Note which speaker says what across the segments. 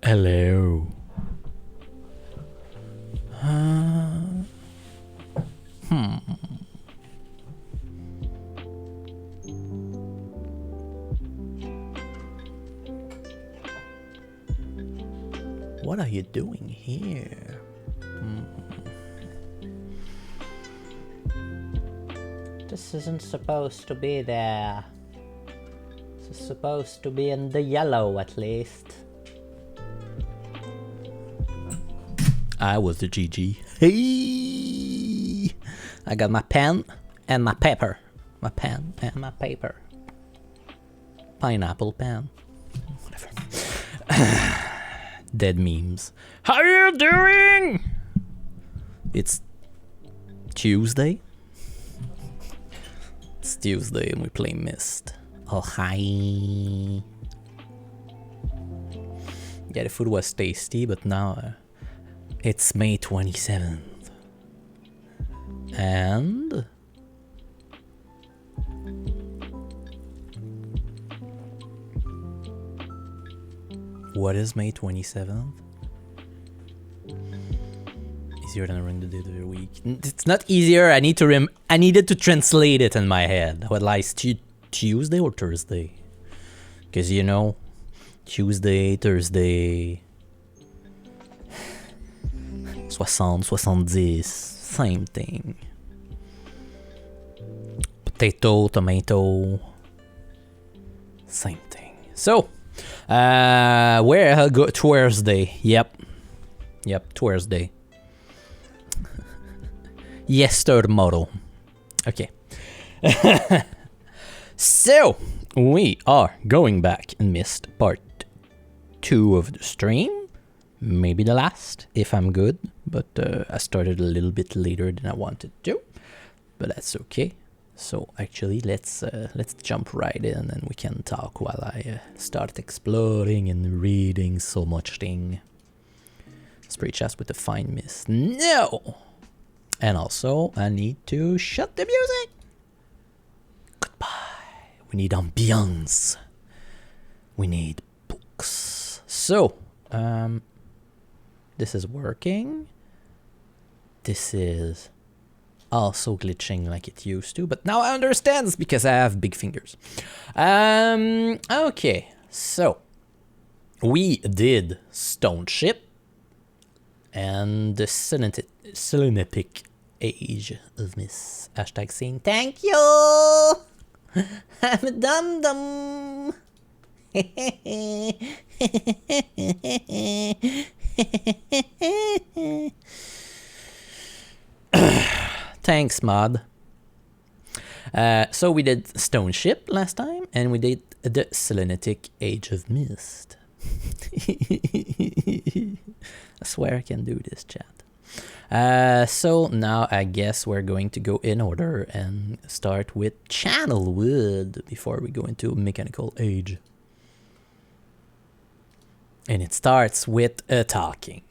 Speaker 1: Hello. What are you doing here? This isn't supposed to be there. This is supposed to be in the yellow at least. I was the GG. Hey! I got my pen and my paper. My pen and my paper. Pineapple pen. Whatever. Dead memes. How are you doing? It's Tuesday. It's Tuesday and we play Myst. Oh, hi. Yeah, the food was tasty, but now it's May 27th. And what is May 27th? Easier than running the day of the week. It's not easier. I needed to translate it in my head. What lies Tuesday or Thursday? Because you know, Tuesday, Thursday, 60, 70, same thing. Potato, tomato, same thing. So, where I'll go Thursday. Yep, Thursday. Yestermorrow. Okay. So, we are going back in Myst part 2 of the stream. Maybe the last, if I'm good. But I started a little bit later than I wanted to. But that's okay. So actually, let's jump right in and we can talk while I start exploring and reading so much thing. Spray chest with the fine mist. No! And also, I need to shut the music. Goodbye. We need ambiance. We need books. So, this is working. This is also glitching like it used to, but now I understand it's because I have big fingers. Okay, so we did Stone Ship and the Selenitic Age of Myst. Hashtag saying thank you. I'm a dum dum. Thanks, mod. So we did Stone Ship last time, and we did the Selenitic Age of Myst. I swear I can do this, chat. So now I guess we're going to go in order and start with Channel Wood before we go into Mechanical Age. And it starts with a talking.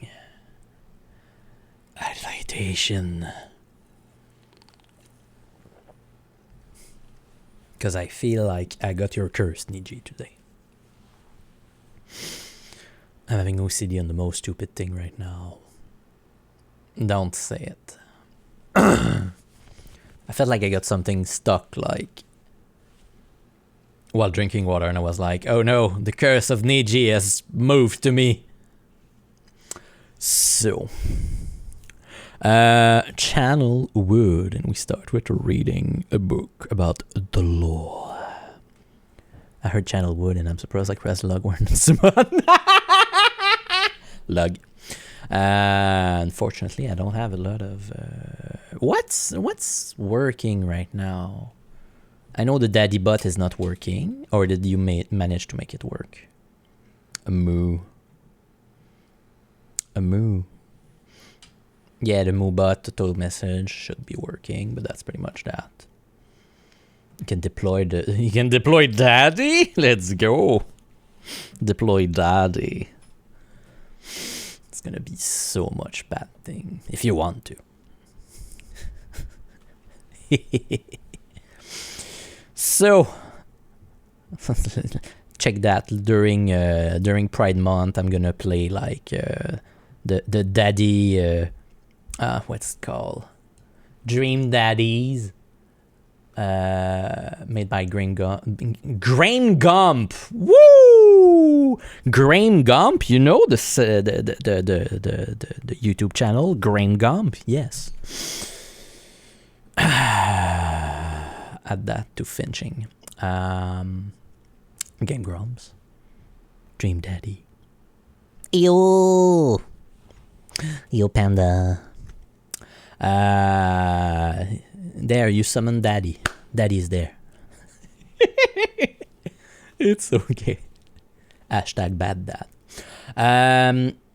Speaker 1: Advitation. Because I feel like I got your curse, Niji, today. I'm having OCD on the most stupid thing right now. Don't say it. I felt like I got something stuck, like, while drinking water, and I was like, oh no, the curse of Niji has moved to me. So, Channel Wood, and we start with reading a book about the law. I heard Channel Wood, and I'm surprised like Res Lug weren't Simon. Lug. Unfortunately, I don't have a lot of. What's working right now? I know the daddy butt is not working, or did you manage to make it work? A moo. A moo. Yeah, the moo bot, the total message should be working, but that's pretty much that. You can deploy daddy? Let's go. Deploy daddy. It's gonna be so much bad thing if you want to. So check that during Pride Month. I'm gonna play like the daddy what's it called, Dream Daddies, made by Grain Gump. Woo! Grain Gump, you know the YouTube channel Grain Gump. Yes. Add that to finching. Game Grumps. Dream Daddy. Ew. Ew, panda. There, you summon Daddy. Daddy's there. It's okay. Hashtag bad dad.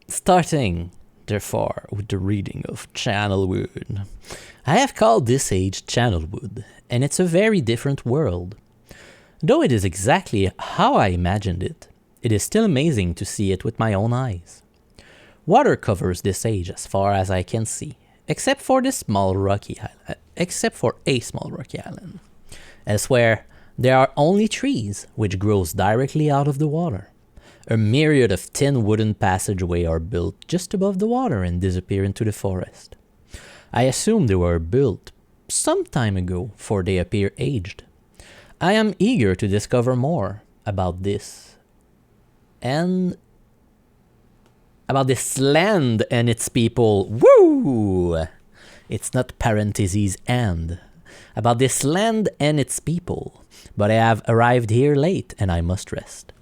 Speaker 1: Starting, therefore, with the reading of Channel Wood. I have called this age Channel Wood, and it's a very different world. Though it is exactly how I imagined it, it is still amazing to see it with my own eyes. Water covers this age as far as I can see, except for a small rocky island. Elsewhere, there are only trees, which grows directly out of the water. A myriad of thin wooden passageways are built just above the water and disappear into the forest. I assume they were built some time ago, for they appear aged. I am eager to discover more about this and about this land and its people. Woo! It's not parentheses and. About this land and its people. But I have arrived here late and I must rest.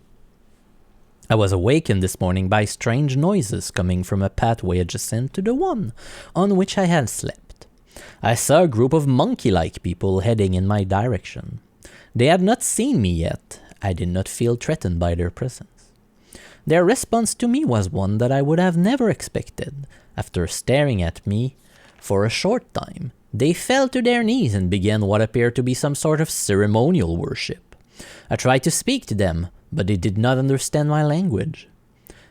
Speaker 1: I was awakened this morning by strange noises coming from a pathway adjacent to the one on which I had slept. I saw a group of monkey-like people heading in my direction. They had not seen me yet. I did not feel threatened by their presence. Their response to me was one that I would have never expected. After staring at me for a short time, they fell to their knees and began what appeared to be some sort of ceremonial worship. I tried to speak to them, but they did not understand my language.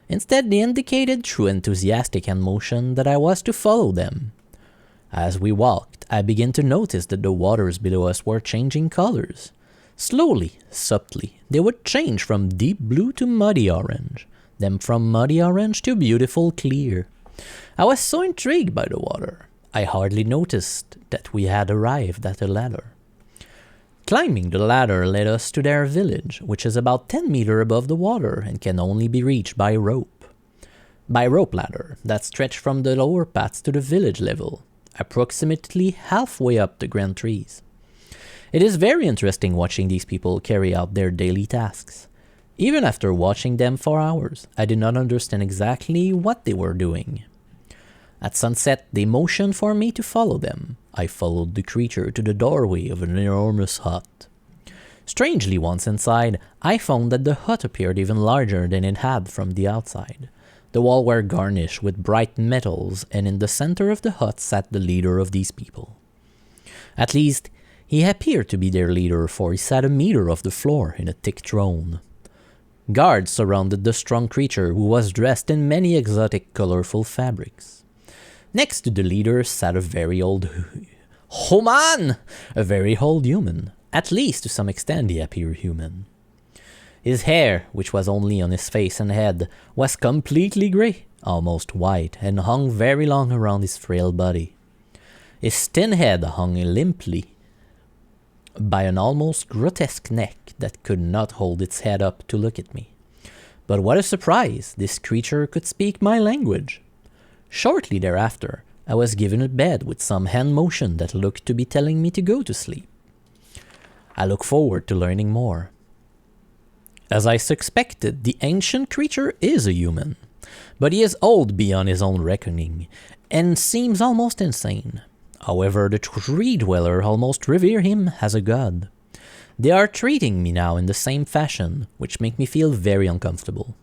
Speaker 1: Instead, they indicated through enthusiastic emotion that I was to follow them. As we walked, I began to notice that the waters below us were changing colors. Slowly, subtly, they would change from deep blue to muddy orange, then from muddy orange to beautiful clear. I was so intrigued by the water, I hardly noticed that we had arrived at a ladder. Climbing the ladder led us to their village, which is about 10 meters above the water and can only be reached by rope. By rope ladder that stretched from the lower paths to the village level, approximately halfway up the grand trees. It is very interesting watching these people carry out their daily tasks. Even after watching them for hours, I did not understand exactly what they were doing. At sunset, they motioned for me to follow them. I followed the creature to the doorway of an enormous hut. Strangely, once inside, I found that the hut appeared even larger than it had from the outside. The walls were garnished with bright metals, and in the center of the hut sat the leader of these people. At least, he appeared to be their leader, for he sat a meter off the floor in a thick throne. Guards surrounded the strong creature, who was dressed in many exotic, colorful fabrics. Next to the leader sat a very old human, a very old human. At least to some extent he appeared human. His hair, which was only on his face and head, was completely grey, almost white, and hung very long around his frail body. His thin head hung limply by an almost grotesque neck that could not hold its head up to look at me. But what a surprise! This creature could speak my language. Shortly thereafter, I was given a bed with some hand motion that looked to be telling me to go to sleep. I look forward to learning more. As I suspected, the ancient creature is a human, but he is old beyond his own reckoning, and seems almost insane. However, the tree dweller almost revere him as a god. They are treating me now in the same fashion, which make me feel very uncomfortable.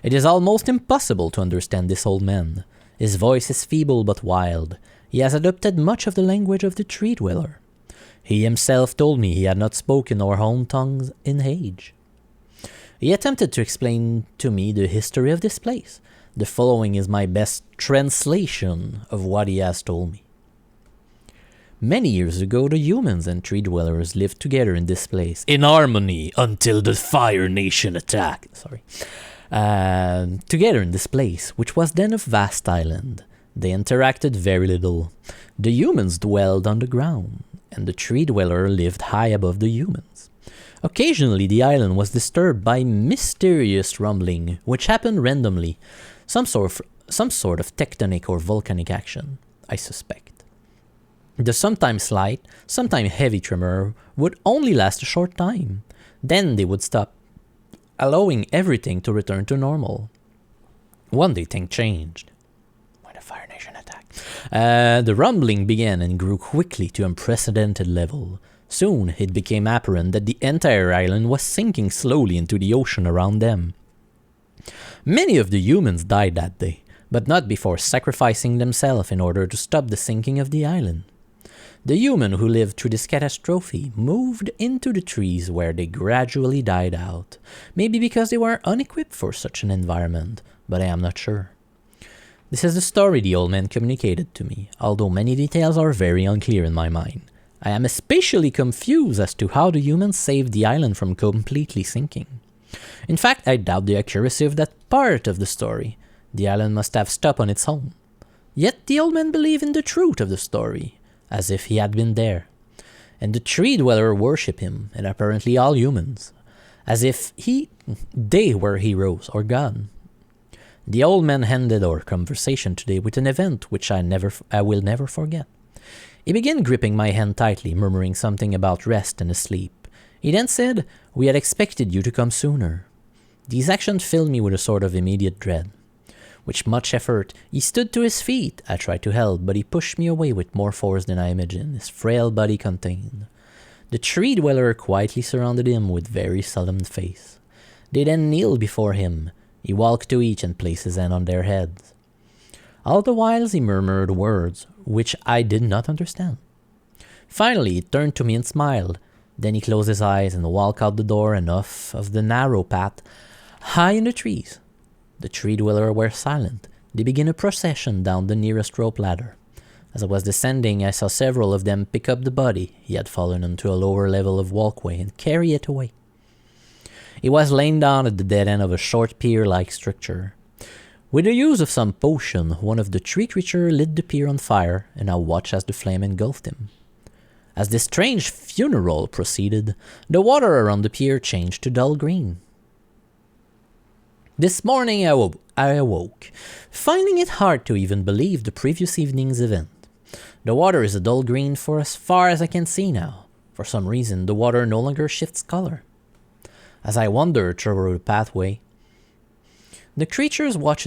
Speaker 1: It is almost impossible to understand this old man. His voice is feeble but wild. He has adopted much of the language of the tree dweller. He himself told me he had not spoken our own tongues in age. He attempted to explain to me the history of this place. The following is my best translation of what he has told me. Many years ago, the humans and tree dwellers lived together in this place, in harmony, until the Fire Nation attacked. Together in this place, which was then a vast island. They interacted very little. The humans dwelled on the ground, and the tree dweller lived high above the humans. Occasionally, the island was disturbed by mysterious rumbling, which happened randomly, some sort of tectonic or volcanic action, I suspect. The sometimes slight, sometimes heavy tremor would only last a short time. Then they would stop, allowing everything to return to normal. One day things changed. When the Fire Nation attacked. The rumbling began and grew quickly to unprecedented level. Soon it became apparent that the entire island was sinking slowly into the ocean around them. Many of the humans died that day, but not before sacrificing themselves in order to stop the sinking of the island. The human who lived through this catastrophe moved into the trees where they gradually died out, maybe because they were unequipped for such an environment, but I am not sure. This is the story the old man communicated to me, although many details are very unclear in my mind. I am especially confused as to how the humans saved the island from completely sinking. In fact, I doubt the accuracy of that part of the story. The island must have stopped on its own. Yet the old man believed in the truth of the story, as if he had been there. And the tree dweller worship him, and apparently all humans, as if they were heroes or God. The old man ended our conversation today with an event which I will never forget. He began gripping my hand tightly, murmuring something about rest and sleep. He then said, "We had expected you to come sooner." These actions filled me with a sort of immediate dread. With much effort, he stood to his feet. I tried to help, but he pushed me away with more force than I imagined, his frail body contained. The tree dweller quietly surrounded him with very solemn face. They then kneeled before him. He walked to each and placed his hand on their heads. All the while he murmured words, which I did not understand. Finally, he turned to me and smiled. Then he closed his eyes and walked out the door and off of the narrow path, high in the trees. The tree dwellers were silent. They began a procession down the nearest rope ladder. As I was descending, I saw several of them pick up the body. He had fallen onto a lower level of walkway and carry it away. He was laying down at the dead end of a short pier-like structure. With the use of some potion, one of the tree creatures lit the pier on fire, and I watched as the flame engulfed him. As this strange funeral proceeded, the water around the pier changed to dull green. This morning I awoke, finding it hard to even believe the previous evening's event. The water is a dull green for as far as I can see now. For some reason, the water no longer shifts color. As I wander through the pathway, the creatures watch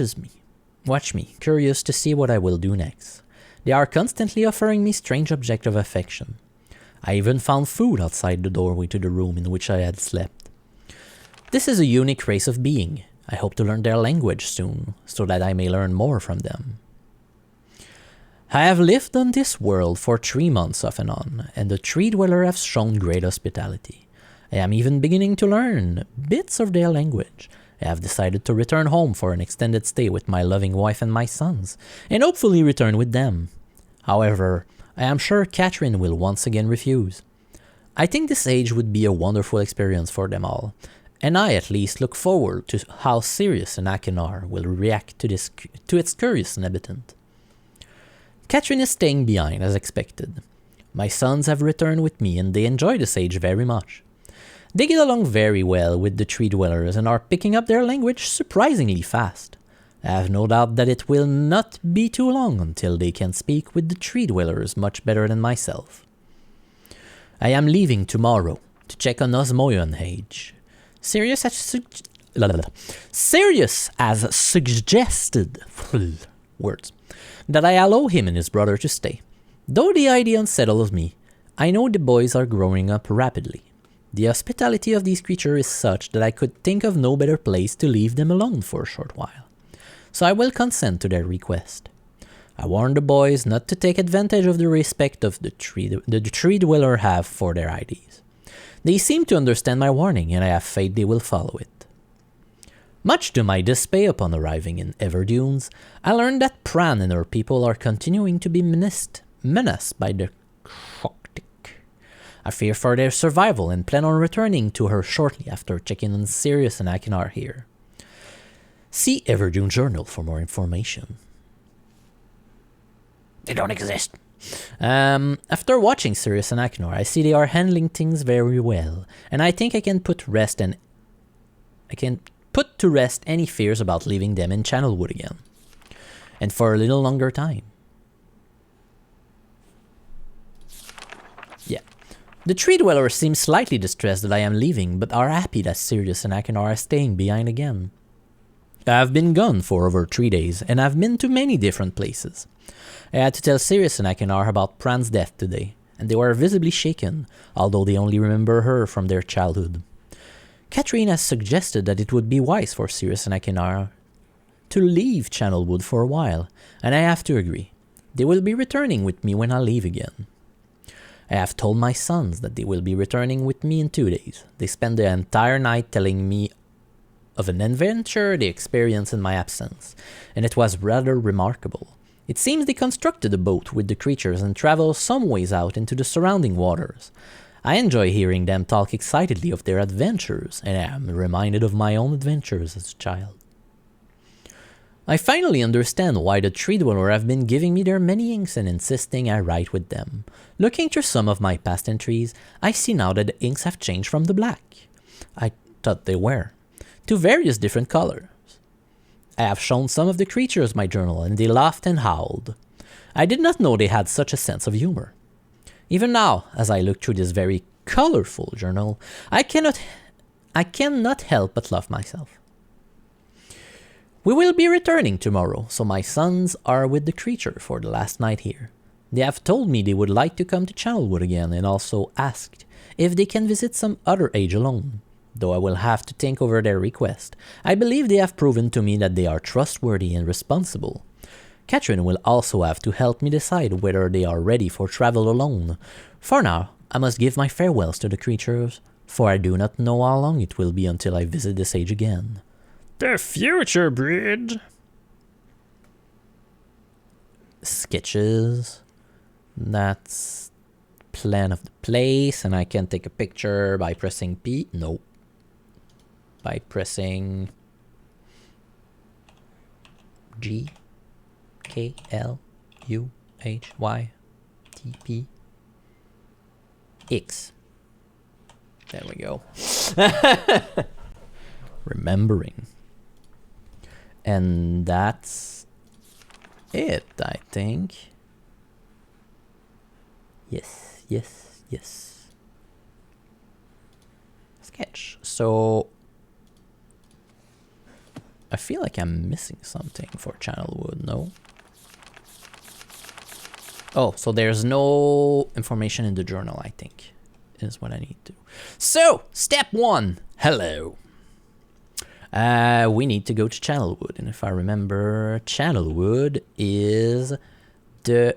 Speaker 1: me, curious to see what I will do next. They are constantly offering me strange objects of affection. I even found food outside the doorway to the room in which I had slept. This is a unique race of being. I hope to learn their language soon, so that I may learn more from them. I have lived on this world for 3 months off and on, and the tree dwellers have shown great hospitality. I am even beginning to learn bits of their language. I have decided to return home for an extended stay with my loving wife and my sons, and hopefully return with them. However, I am sure Catherine will once again refuse. I think this age would be a wonderful experience for them all, and I at least look forward to how Sirius and Achenar will react to its curious inhabitant. Catherine is staying behind as expected. My sons have returned with me and they enjoy this age very much. They get along very well with the tree dwellers and are picking up their language surprisingly fast. I have no doubt that it will not be too long until they can speak with the tree dwellers much better than myself. I am leaving tomorrow to check on Osmoion Age. Sirius has suggested words that I allow him and his brother to stay. Though the idea unsettles me, I know the boys are growing up rapidly. The hospitality of these creatures is such that I could think of no better place to leave them alone for a short while. So I will consent to their request. I warn the boys not to take advantage of the respect of the tree dweller have for their IDs. They seem to understand my warning, and I have faith they will follow it. Much to my dismay upon arriving in Everdunes, I learned that Pran and her people are continuing to be menaced by the Croctic. I fear for their survival and plan on returning to her shortly after checking on Sirius and Achenar here. See Everdune Journal for more information. They don't exist. After watching Sirius and Achenar, I see they are handling things very well, and I think I can put to rest any fears about leaving them in Channelwood again, and for a little longer time. Yeah. The tree dwellers seem slightly distressed that I am leaving, but are happy that Sirius and Achenar are staying behind again. I have been gone for over 3 days, and I've been to many different places. I had to tell Sirius and Achenar about Pran's death today, and they were visibly shaken, although they only remember her from their childhood. Catherine has suggested that it would be wise for Sirius and Achenar to leave Channelwood for a while, and I have to agree. They will be returning with me when I leave again. I have told my sons that they will be returning with me in 2 days. They spent the entire night telling me of an adventure they experienced in my absence, and it was rather remarkable. It seems they constructed a boat with the creatures and traveled some ways out into the surrounding waters. I enjoy hearing them talk excitedly of their adventures, and I am reminded of my own adventures as a child. I finally understand why the tree dweller have been giving me their many inks and insisting I write with them. Looking through some of my past entries, I see now that the inks have changed from the black I thought they were, to various different colors. I have shown some of the creatures my journal, and they laughed and howled. I did not know they had such a sense of humor. Even now, as I look through this very colorful journal, I cannot help but love myself. We will be returning tomorrow, so my sons are with the creature for the last night here. They have told me they would like to come to Channelwood again and also asked if they can visit some other age alone, though I will have to think over their request. I believe they have proven to me that they are trustworthy and responsible. Catherine will also have to help me decide whether they are ready for travel alone. For now, I must give my farewells to the creatures, for I do not know how long it will be until I visit this age again.
Speaker 2: The future bridge.
Speaker 1: Sketches. That's plan of the place, and I can take a picture by pressing P. No. By pressing G, K, L, U, H, Y, T, P, X. There we go. Remembering. And that's it, I think. Yes, yes, yes. Sketch. So I feel like I'm missing something for Channelwood, no? Oh, so there's no information in the journal, I think, is what I need to. So, step 1. Hello. We need to go to Channelwood, and if I remember, Channelwood is the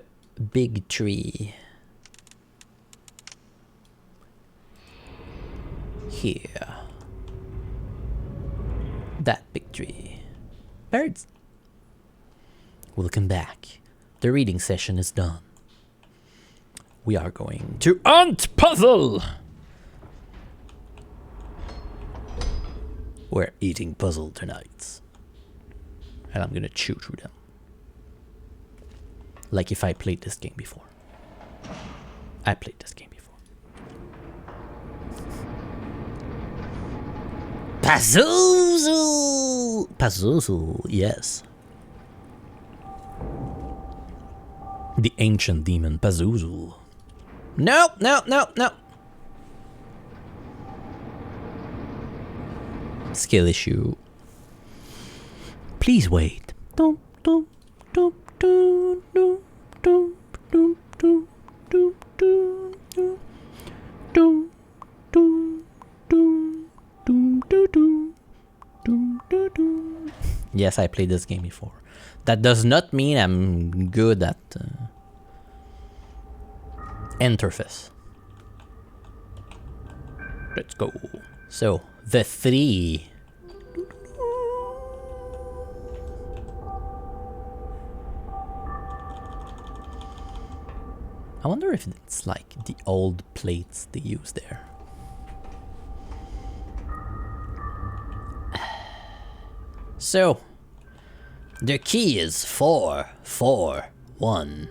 Speaker 1: big tree. Here. That big tree. Birds. Welcome back. The reading session is done. We are going to Ant Puzzle! We're eating puzzle tonight. And I'm gonna chew through them. Like if I played this game before. I played this game before. Pazuzu! Pazuzu, yes. The ancient demon Pazuzu. No, no, no, no. Skill issue. Please wait. Dum, dum, dum, dum, dum, dum, dum, dum, dum, dum, dum, dum, dum, dum, dum, dum, dum, dum. Yes, I played this game before. That does not mean I'm good at interface. Let's go. So, the 3. I wonder if it's like the old plates they use there. So, the key is 441.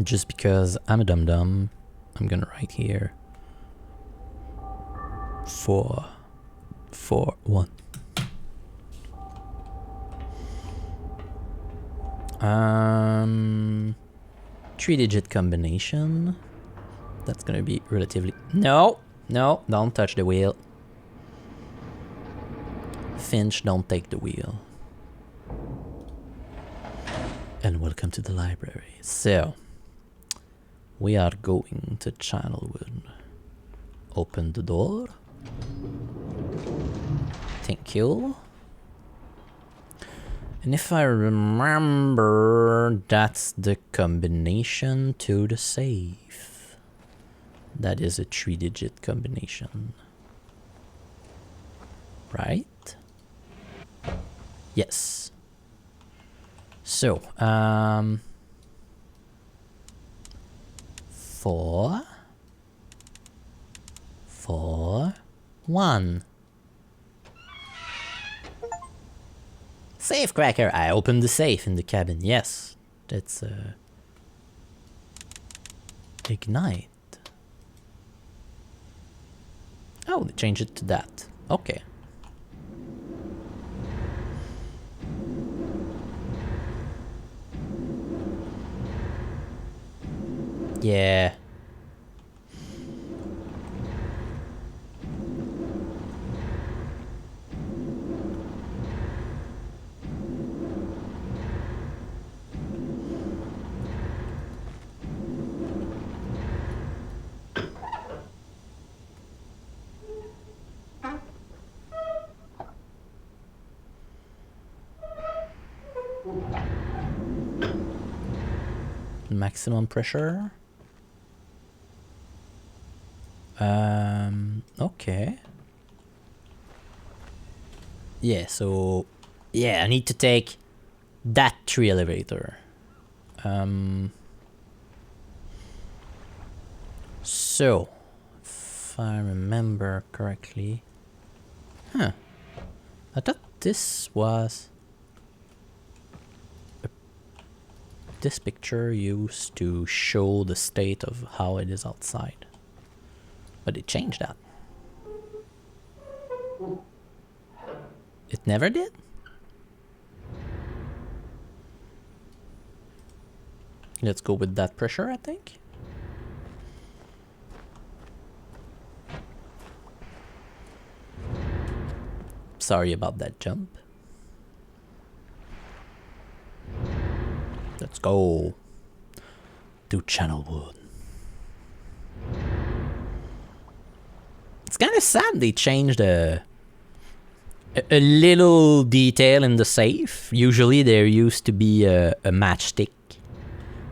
Speaker 1: Just because I'm a dum-dum, I'm gonna write here 441. 3-digit combination. That's gonna be relatively... No, no, don't touch the wheel. Finch, don't take the wheel. And welcome to the library. So, we are going to Channelwood. Open the door. Thank you. And if I remember, that's the combination to the safe. That is a 3-digit combination. Right? Yes. So, 4, 4, 1. Safe cracker. I opened the safe in the cabin. Yes, that's ignite. Oh, they changed it to that. Okay. Yeah. Maximum pressure. Okay. Yeah, so yeah, I need to take that 3 elevator. So if I remember correctly. Huh. I thought this was this picture used to show the state of how it is outside. But it changed that. It never did? Let's go with that pressure, I think. Sorry about that jump. Let's go to Channelwood. It's kind of sad they changed a little detail in the safe. Usually there used to be a matchstick.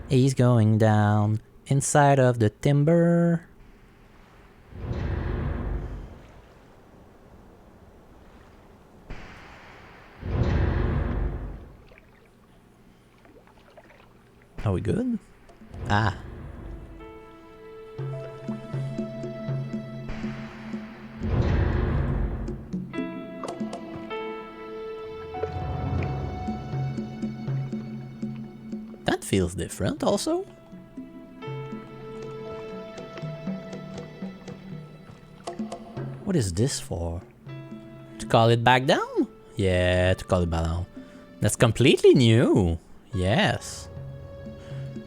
Speaker 1: He's going down inside of the timber. Are we good? Ah. That feels different also. What is this for? To call it back down? Yeah, to call it back down. That's completely new. Yes.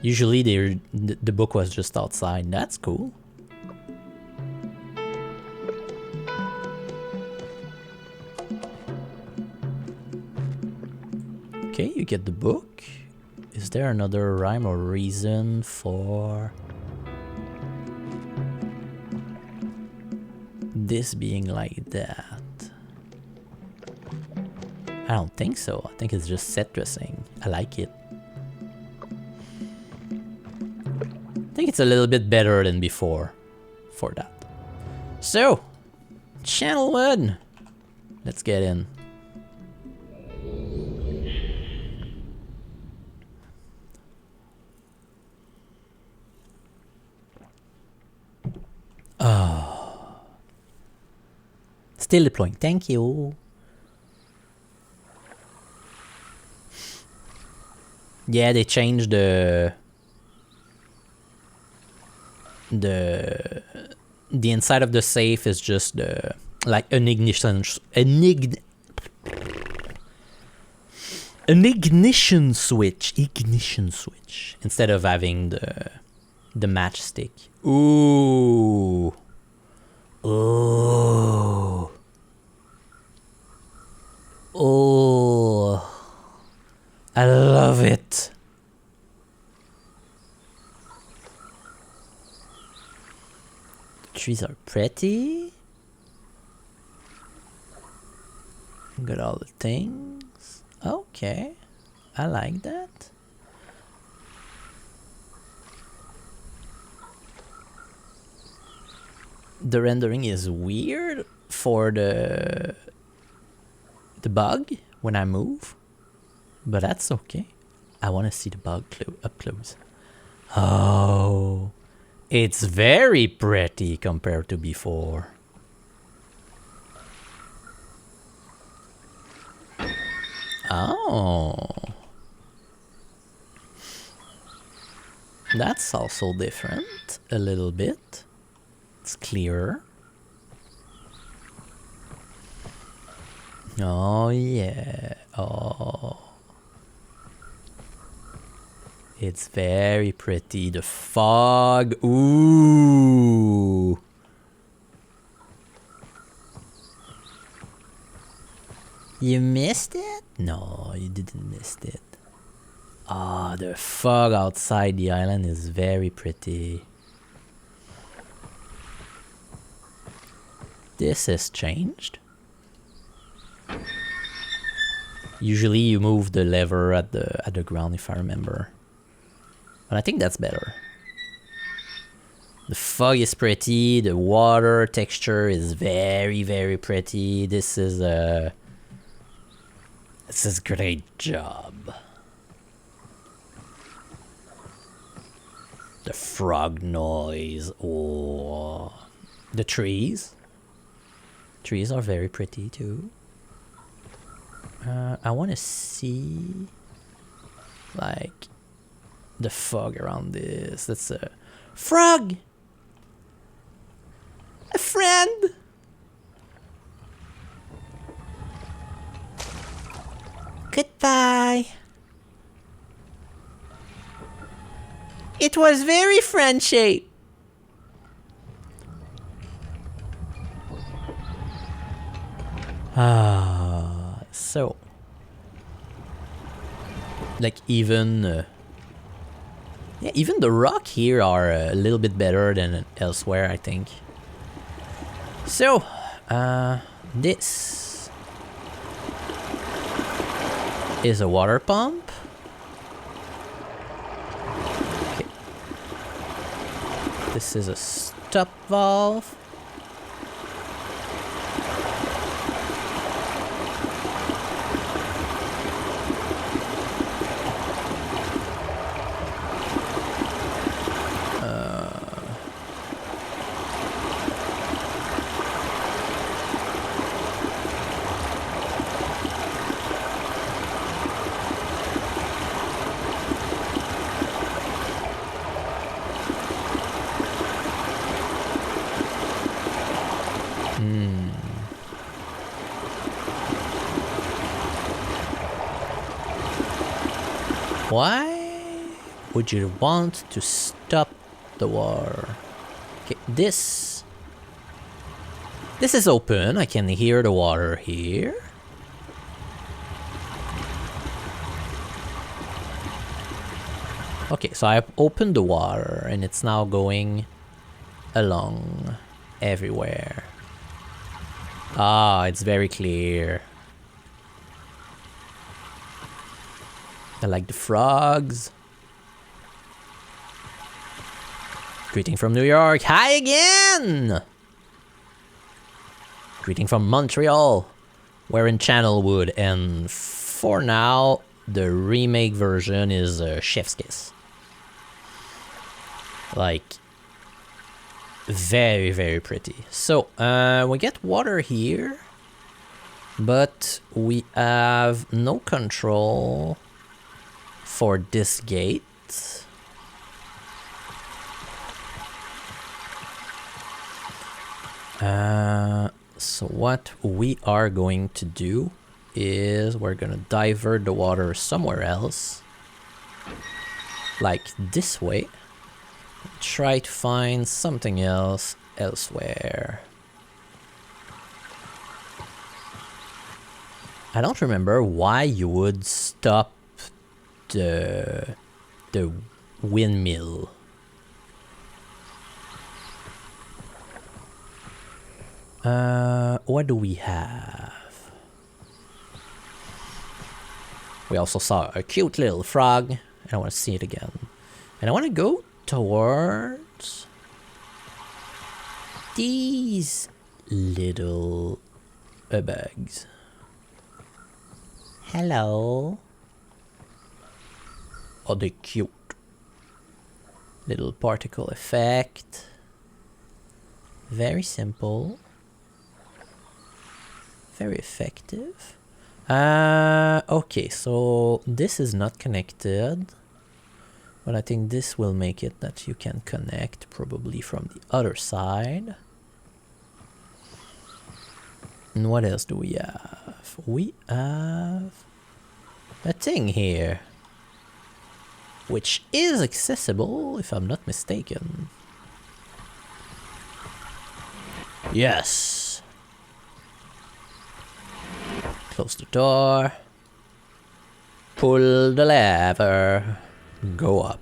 Speaker 1: Usually the book was just outside. That's cool. Okay, you get the book. Is there another rhyme or reason for this being like that? I don't think so. I think it's just set dressing. I like it. I think it's a little bit better than before for that. So, Channelwood. Let's get in. Oh. Still deploying. Thank you. Yeah, they changed the inside of the safe is just like an ignition switch instead of having the matchstick. Ooh. Oh. Oh. I love it. Trees are pretty. Got all the things. Okay. I like that. The rendering is weird for the bug when I move. But that's okay. I want to see the bug up close. Oh, it's very pretty compared to before. Oh, that's also different a little bit. It's clearer. Oh yeah. Oh. It's very pretty. The fog. Ooh. You missed it? No, you didn't miss it. Ah, the fog outside the island is very pretty. This has changed. Usually you move the lever at the ground, if I remember. But I think that's better. The fog is pretty, the water texture is very, very pretty. This is a great job. The frog noise, oh. The trees. Trees are very pretty too. I want to see like the fog around this. That's a frog! A friend! Goodbye. It was very friendship. So like even yeah, even the rock here are a little bit better than elsewhere, I think. So this is a water pump. Okay. This is a stop valve. Why would you want to stop the water? Okay, this is open. I can hear the water here. Okay, so I've opened the water and it's now going along everywhere. Ah, it's very clear. I like the frogs. Greeting from New York. Hi again! Greeting from Montreal. We're in Channelwood, and for now, the remake version is Chef's Kiss. Like, very, very pretty. So, we get water here, but we have no control for this gate. So what we are going to do is we're gonna divert the water somewhere else, like this way. Try to find something else elsewhere. I don't remember why you would stop the windmill. What do we have? We also saw a cute little frog, and I want to see it again. And I want to go towards these little bugs. Hello. Oh, they're cute. Little particle effect. Very simple. Very effective. Okay, so this is not connected. But I think this will make it that you can connect probably from the other side. And what else do we have? We have a thing here, which is accessible if I'm not mistaken. Yes. Close the door. Pull the lever. Go up.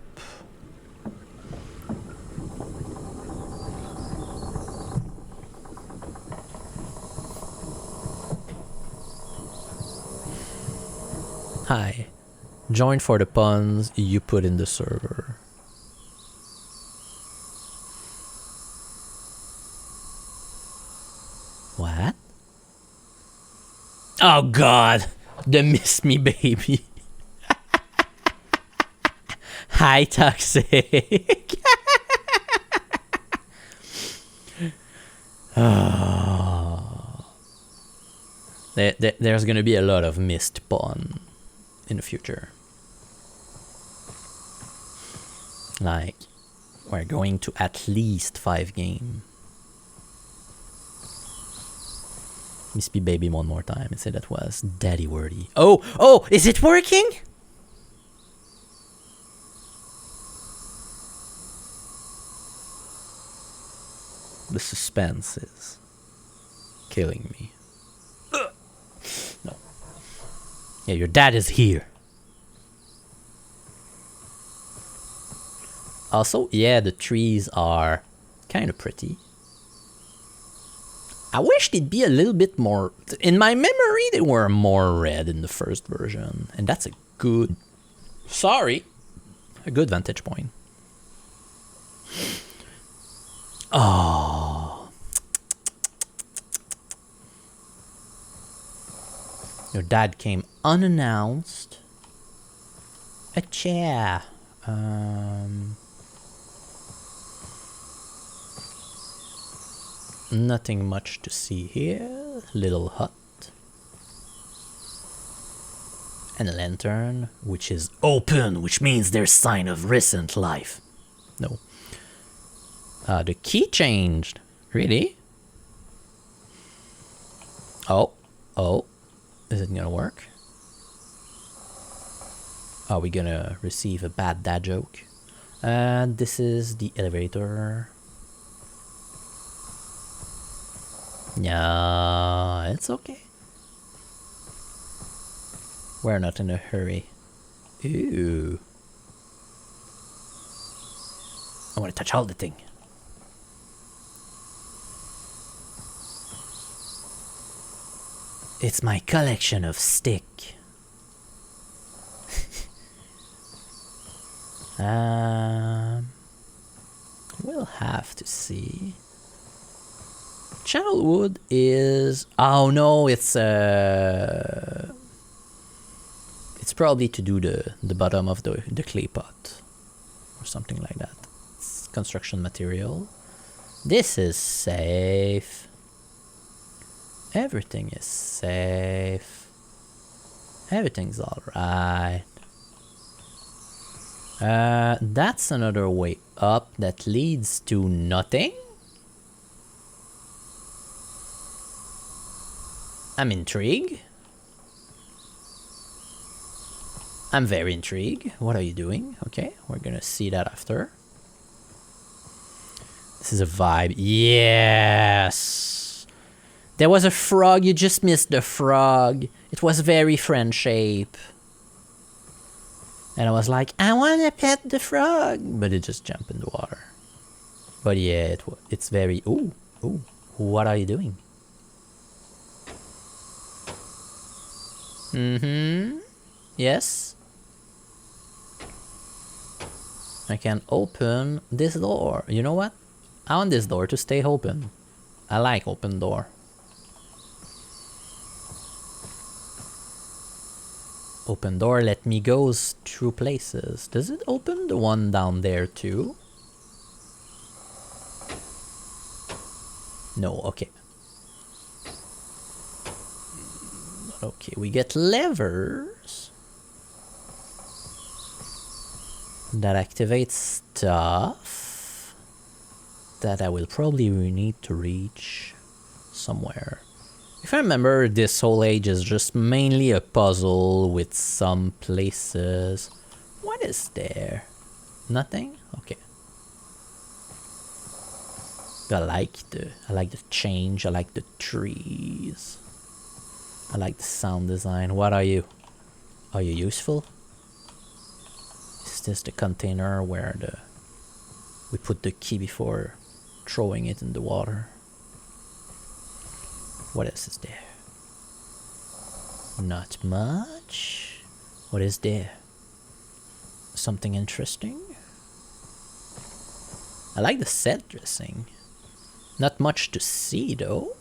Speaker 1: Hi. Join for the puns you put in the server. Oh God, the Miss Me Baby. Hi, Toxic. There's gonna be a lot of Myst pun in the future. Like, we're going to at least 5 games. Miss Me Baby one more time and say that was daddy wordy. Oh, is it working? The suspense is killing me. No. Yeah, your dad is here. Also, yeah, the trees are kind of pretty. I wish they'd be a little bit more... In my memory, they were more red in the first version. And that's a good... Sorry. A good vantage point. Oh. Your dad came unannounced. A chair. Nothing much to see here. Little hut. And a lantern, which is open, which means there's sign of recent life. No. The key changed. Really? Oh. Is it gonna work? Are we gonna receive a bad dad joke? And this is the elevator. Yeah, it's okay. We're not in a hurry. Ooh. I want to touch all the thing. It's my collection of stick. We'll have to see. Channelwood is... Oh no, it's probably to do the bottom of the clay pot. Or something like that. It's construction material. This is safe. Everything is safe. Everything's alright. That's another way up that leads to nothing. I'm intrigued. I'm very intrigued. What are you doing? Okay, we're gonna see that after. This is a vibe. Yes! There was a frog. You just missed the frog. It was very friend shape. And I was like, I want to pet the frog. But it just jumped in the water. But yeah, it's very... Ooh. What are you doing? Yes. I can open this door. You know what? I want this door to stay open. I like open door. Open door, let me go through places. Does it open the one down there too? No, okay. Okay, we get levers that activate stuff that I will probably need to reach somewhere. If I remember, this whole age is just mainly a puzzle with some places. What is there? Nothing? Okay. I like the change. I like the trees. I like the sound design. What are you? Are you useful? Is this the container where we put the key before throwing it in the water? What else is there? Not much. What is there? Something interesting? I like the set dressing. Not much to see though.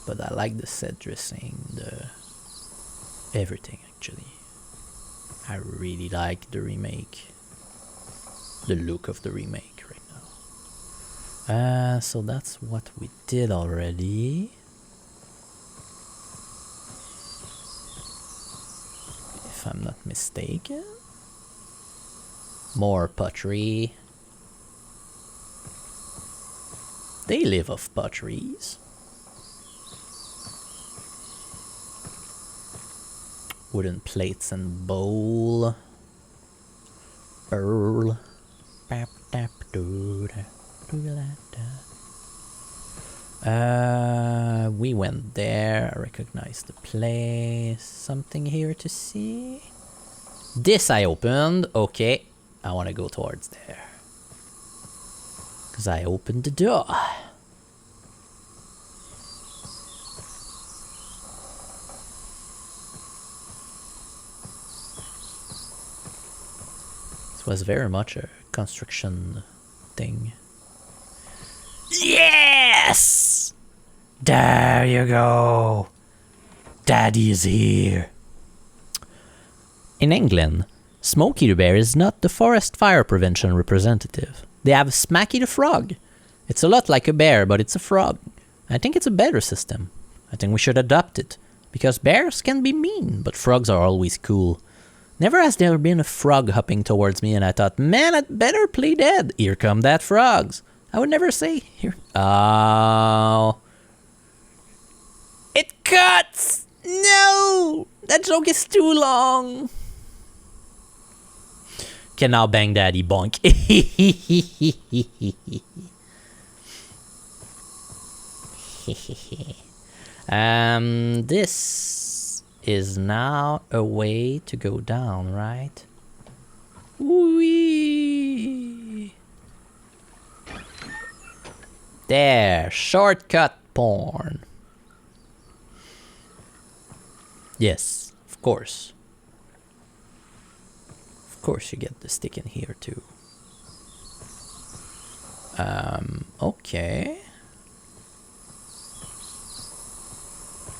Speaker 1: But I like the set dressing, the everything actually. I really like the remake. The look of the remake right now. So that's what we did already. If I'm not mistaken. More pottery. They live off potteries. Wooden plates and bowl. Pearl. We went there. I recognize the place. Something here to see. This I opened. Okay. I want to go towards there. Because I opened the door. This was very much a construction thing. Yes! There you go. Daddy is here. In England, Smokey the Bear is not the forest fire prevention representative. They have Smacky the Frog. It's a lot like a bear, but it's a frog. I think it's a better system. I think we should adopt it. Because bears can be mean, but frogs are always cool. Never has there been a frog hopping towards me and I thought, man, I'd better play dead. Here come that frogs. I would never say, here. Oh. It cuts! No! That joke is too long. Can now bang daddy bonk. This is now a way to go down, right? Whee! There, shortcut porn. Yes, of course. Of course you get the stick in here too. Okay.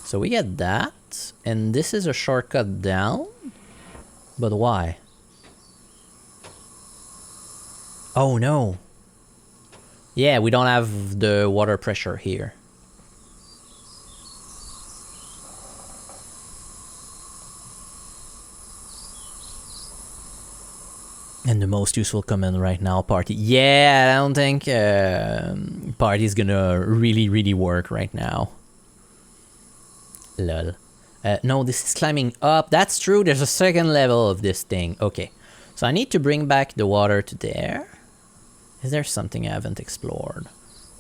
Speaker 1: So we get that, and this is a shortcut down, but why? Oh no. Yeah, we don't have the water pressure here. And the most useful command right now, party. Yeah, I don't think party is gonna really work right now. Lol. No, this is climbing up. That's true. There's a second level of this thing. Okay. So I need to bring back the water to there. Is there something I haven't explored?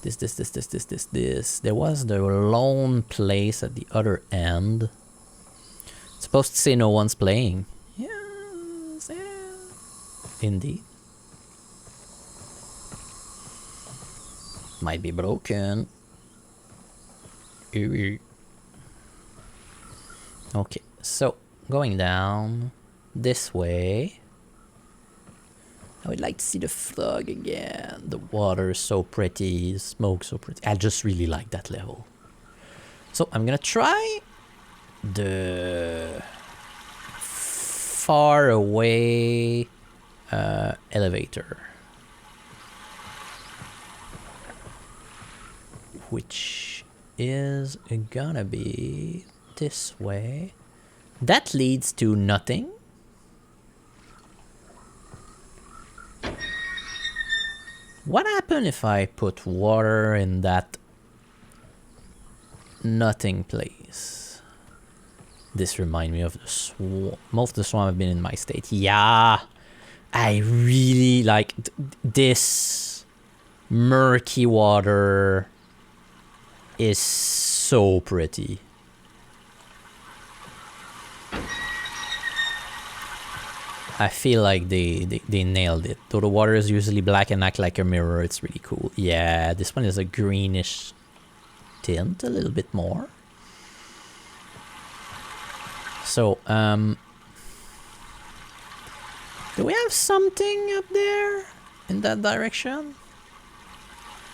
Speaker 1: This. There was the lone place at the other end. It's supposed to say no one's playing. Yes, yeah. Indeed. Might be broken. Okay, so going down this way. I would like to see the frog again. The water is so pretty, smoke so pretty. I just really like that level. So I'm gonna try the far away elevator, which is gonna be this way. That leads to nothing. What happened if I put water in that nothing place? This reminds me of the swamp. Most of the swamp have been in my state. Yeah, I really like this murky water. Is so pretty. I feel like they nailed it. Though the water is usually black and act like a mirror, it's really cool. Yeah, this one is a greenish tint, a little bit more. So, do we have something up there in that direction?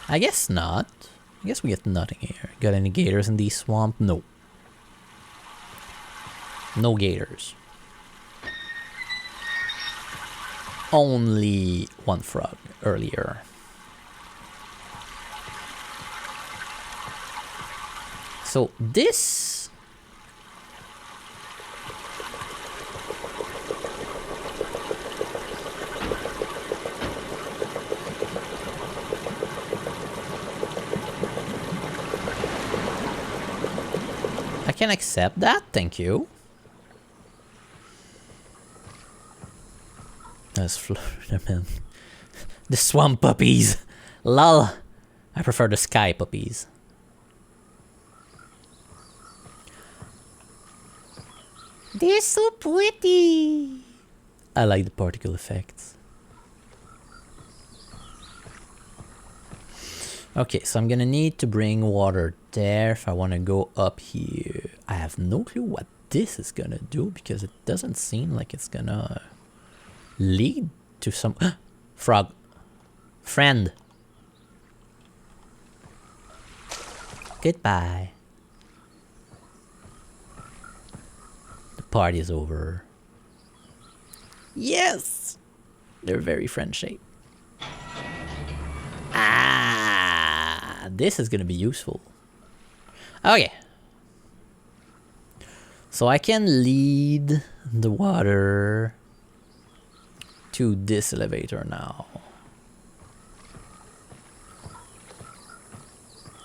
Speaker 1: I guess not. I guess we get nothing here. Got any gators in the swamp? No. No gators. Only one frog earlier. So this... I can accept that, thank you. That's Florida, man. The swamp puppies. Lol. I prefer the sky puppies. They're so pretty. I like the particle effects. Okay, so I'm gonna need to bring water there if I want to go up here. I have no clue what this is gonna do because it doesn't seem like it's gonna lead to some... frog. Friend. Goodbye. The party is over. Yes! They're very friend-shaped. Ah! This is gonna be useful. Okay. So I can lead the water to this elevator now.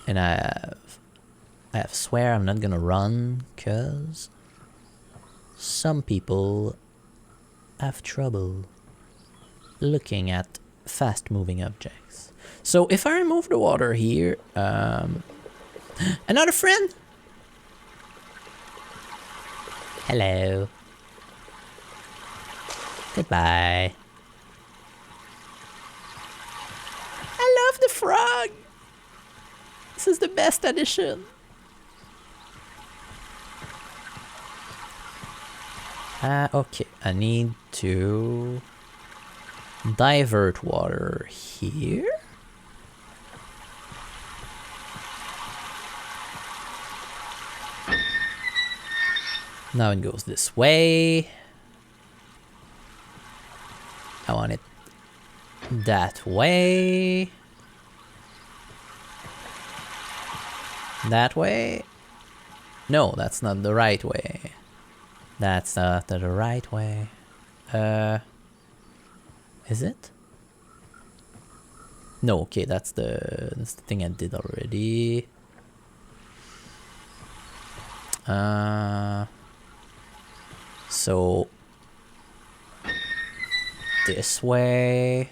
Speaker 1: And I have swear I'm not gonna run, cause some people have trouble looking at fast moving objects. So if I remove the water here, another friend? Hello. Goodbye. I love the frog. This is the best addition. Okay, I need to divert water here. Now it goes this way. I want it that way. That way? No, that's not the right way. That's not the right way. Is it? No, okay, that's the thing I did already. So this way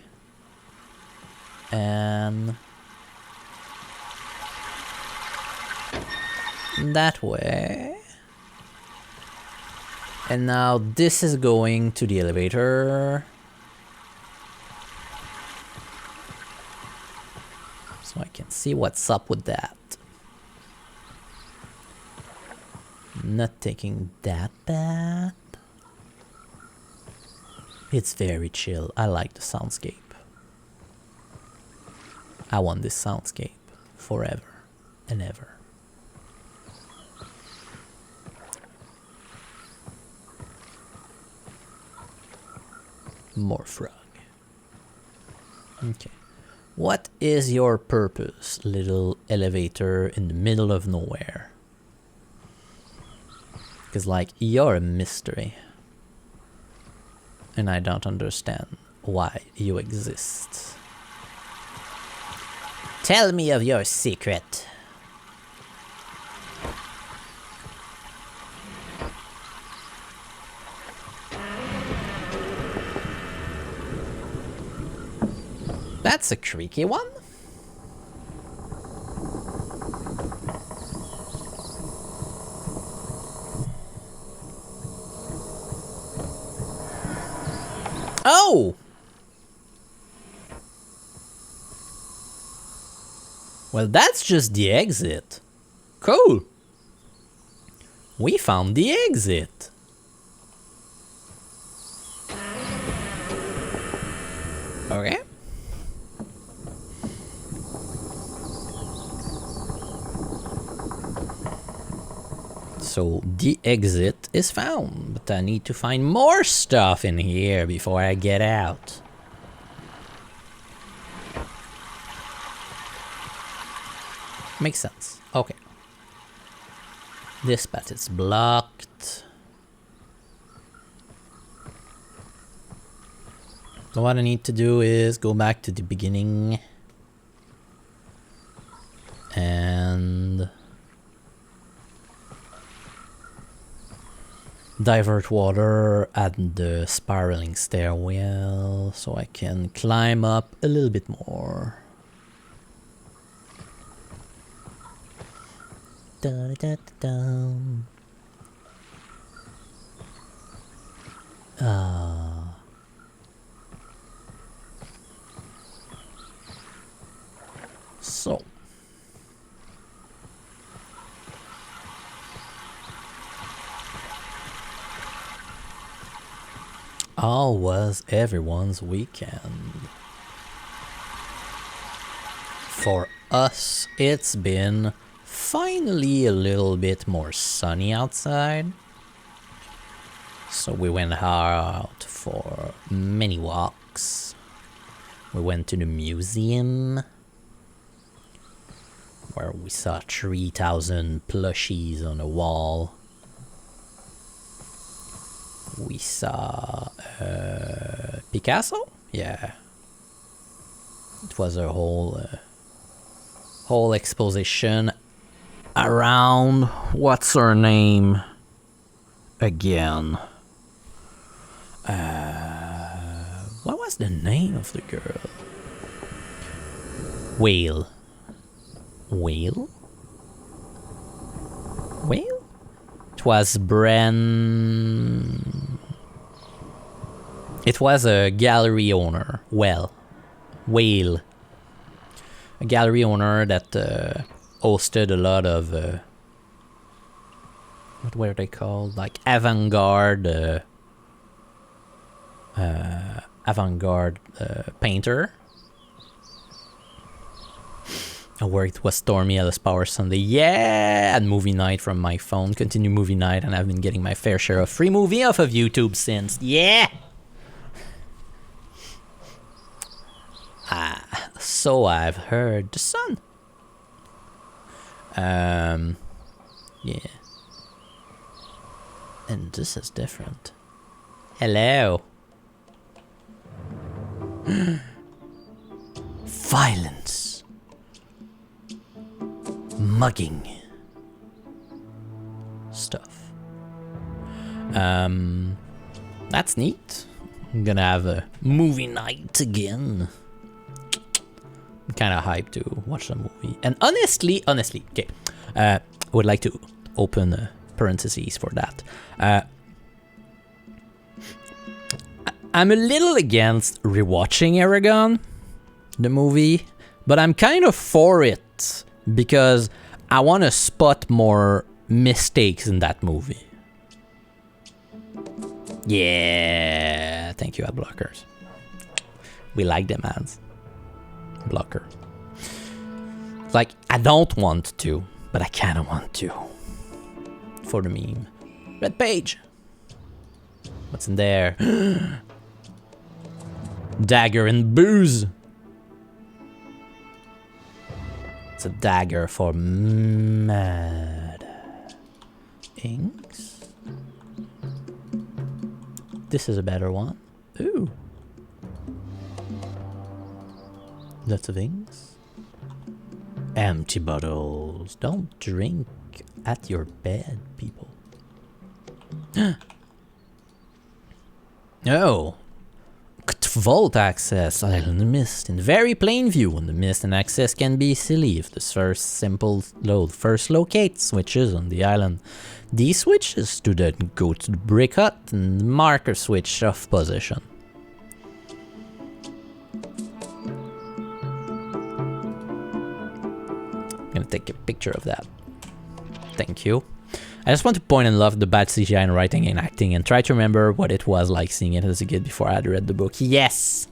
Speaker 1: and that way. And now this is going to the elevator. So I can see what's up with that. Not taking that bad. It's very chill. I like the soundscape. I want this soundscape forever and ever. More frog. Okay. What is your purpose, little elevator in the middle of nowhere? Because, like, you're a mystery. And I don't understand why you exist. Tell me of your secret. That's a creaky one. Oh! Well, that's just the exit. Cool. We found the exit. Okay. So the exit is found, but I need to find more stuff in here before I get out. Makes sense. Okay. This path is blocked. So what I need to do is go back to the beginning and divert water at the spiraling stairwell so I can climb up a little bit more. Da, da, da, da. So how was everyone's weekend? For us, it's been finally a little bit more sunny outside. So we went out for many walks. We went to the museum where we saw 3,000 plushies on a wall. We saw Picasso? Yeah. It was a whole exposition around what's her name again? What was the name of the girl? Whale? It was It was a gallery owner. Whale. A gallery owner that hosted a lot of what were they called? Like avant-garde painter. Where it was stormy Alice Power Sunday. Yeah! And movie night from my phone. Continue movie night, and I've been getting my fair share of free movie off of YouTube since. Yeah! So I've heard the sun. Yeah. And this is different. Hello. Violence. Mugging. Stuff. That's neat. I'm gonna have a movie night again. I'm kind of hyped to watch the movie. And honestly, okay. I would like to open parentheses for that. I'm a little against rewatching Aragon, the movie, but I'm kind of for it because I want to spot more mistakes in that movie. Yeah, thank you, ad blockers. We like them ads. Blocker. Like, I don't want to, but I kind of want to. For the meme. Red page. What's in there? Dagger and booze. It's a dagger for mad inks. This is a better one. Ooh. Lots of inks. Empty bottles. Don't drink at your bed, people. Oh. Vault access. Island Myst. In very plain view. When the Myst and access can be easily if the first simple load first locate switches on the island. These switches to then go to the brick hut and marker switch off position. I'm gonna take a picture of that. Thank you. I just want to point and love the bad CGI in writing and acting and try to remember what it was like seeing it as a kid before I had read the book. Yes!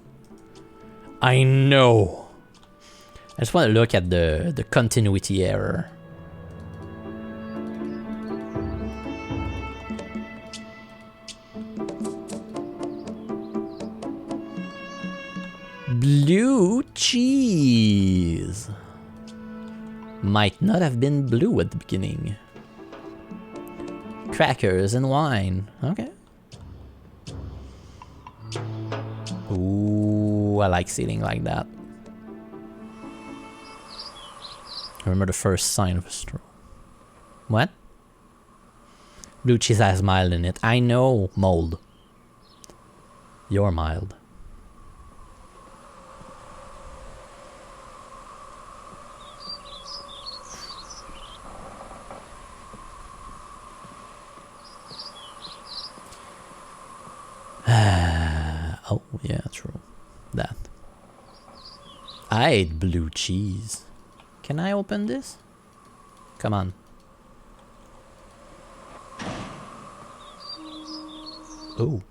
Speaker 1: I know! I just want to look at the continuity error. Blue cheese. Might not have been blue at the beginning. Crackers and wine. Okay. Ooh, I like seating like that. Remember the first sign of a straw. What? Blue cheese has mild in it. I know, mold. You're mild. Oh, yeah, true. That. I ate blue cheese. Can I open this? Come on. Oh.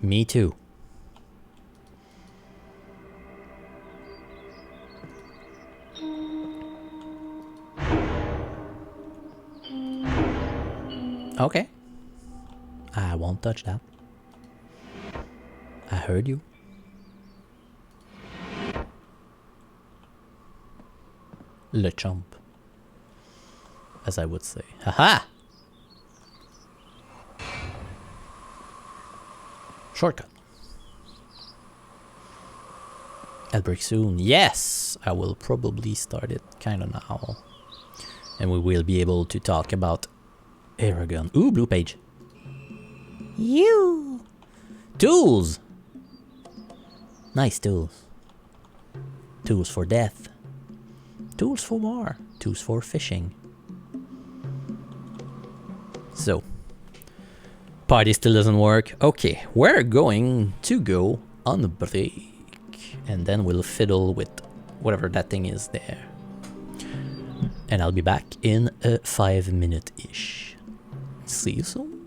Speaker 1: Me too. Okay. I won't touch that. I heard you. Le chomp. As I would say. Haha! Shortcut. I'll break soon. Yes! I will probably start it kinda now. And we will be able to talk about Aragon. Ooh, blue page. You! Tools! Nice tools. Tools for death. Tools for war. Tools for fishing. So. Party still doesn't work. Okay, we're going to go on a break. And then we'll fiddle with whatever that thing is there. And I'll be back in a 5-minute-ish. See you soon.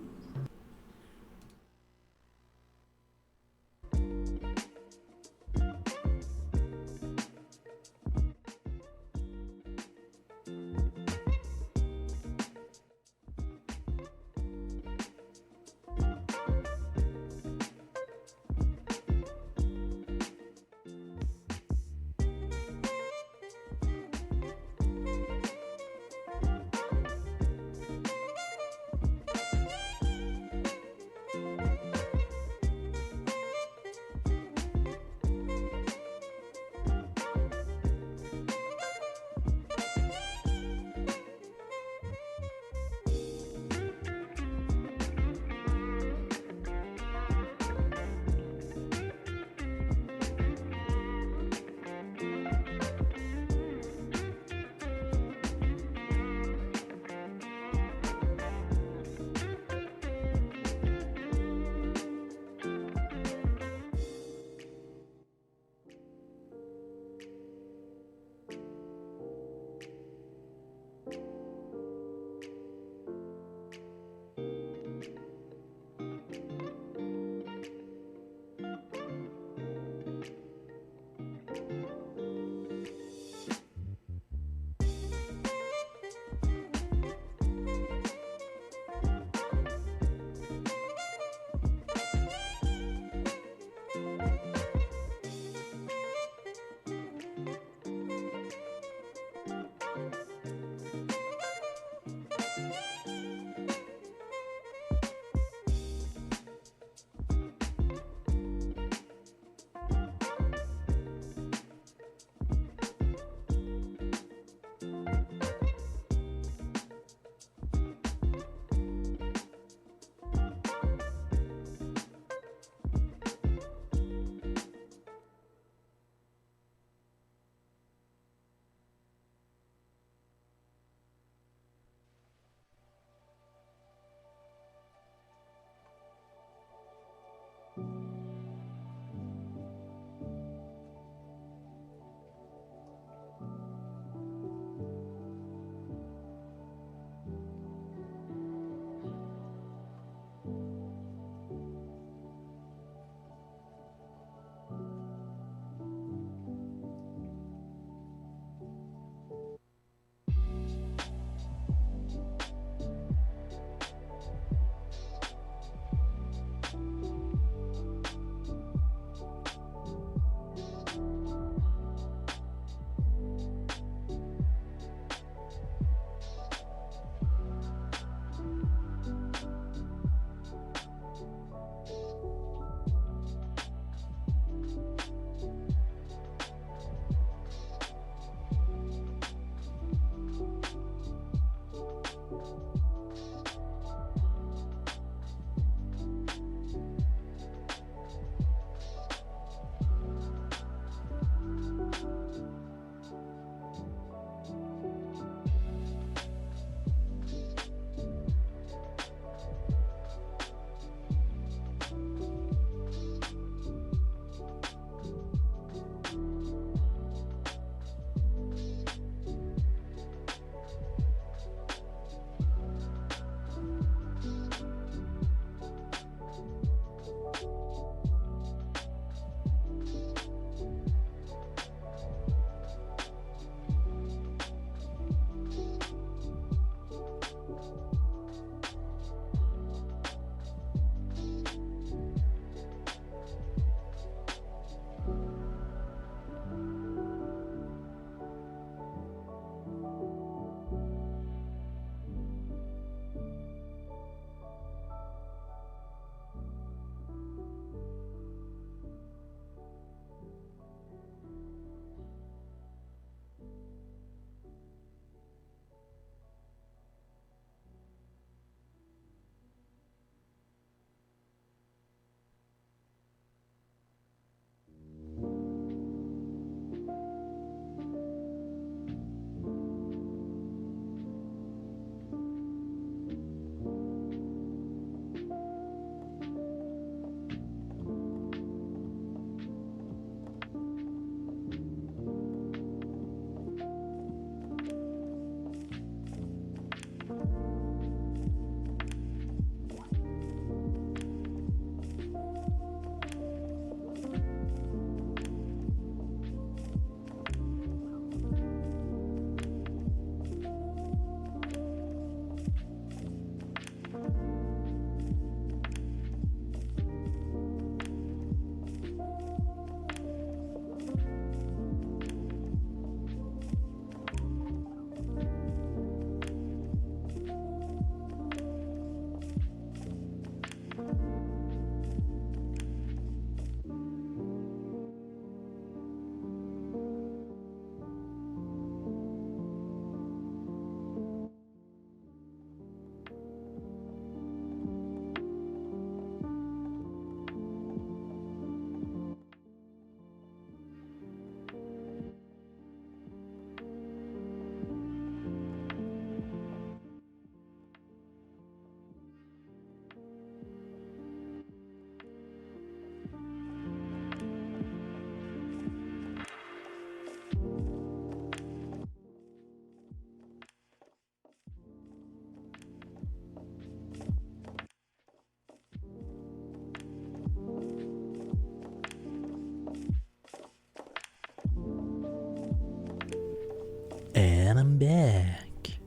Speaker 1: I'm back.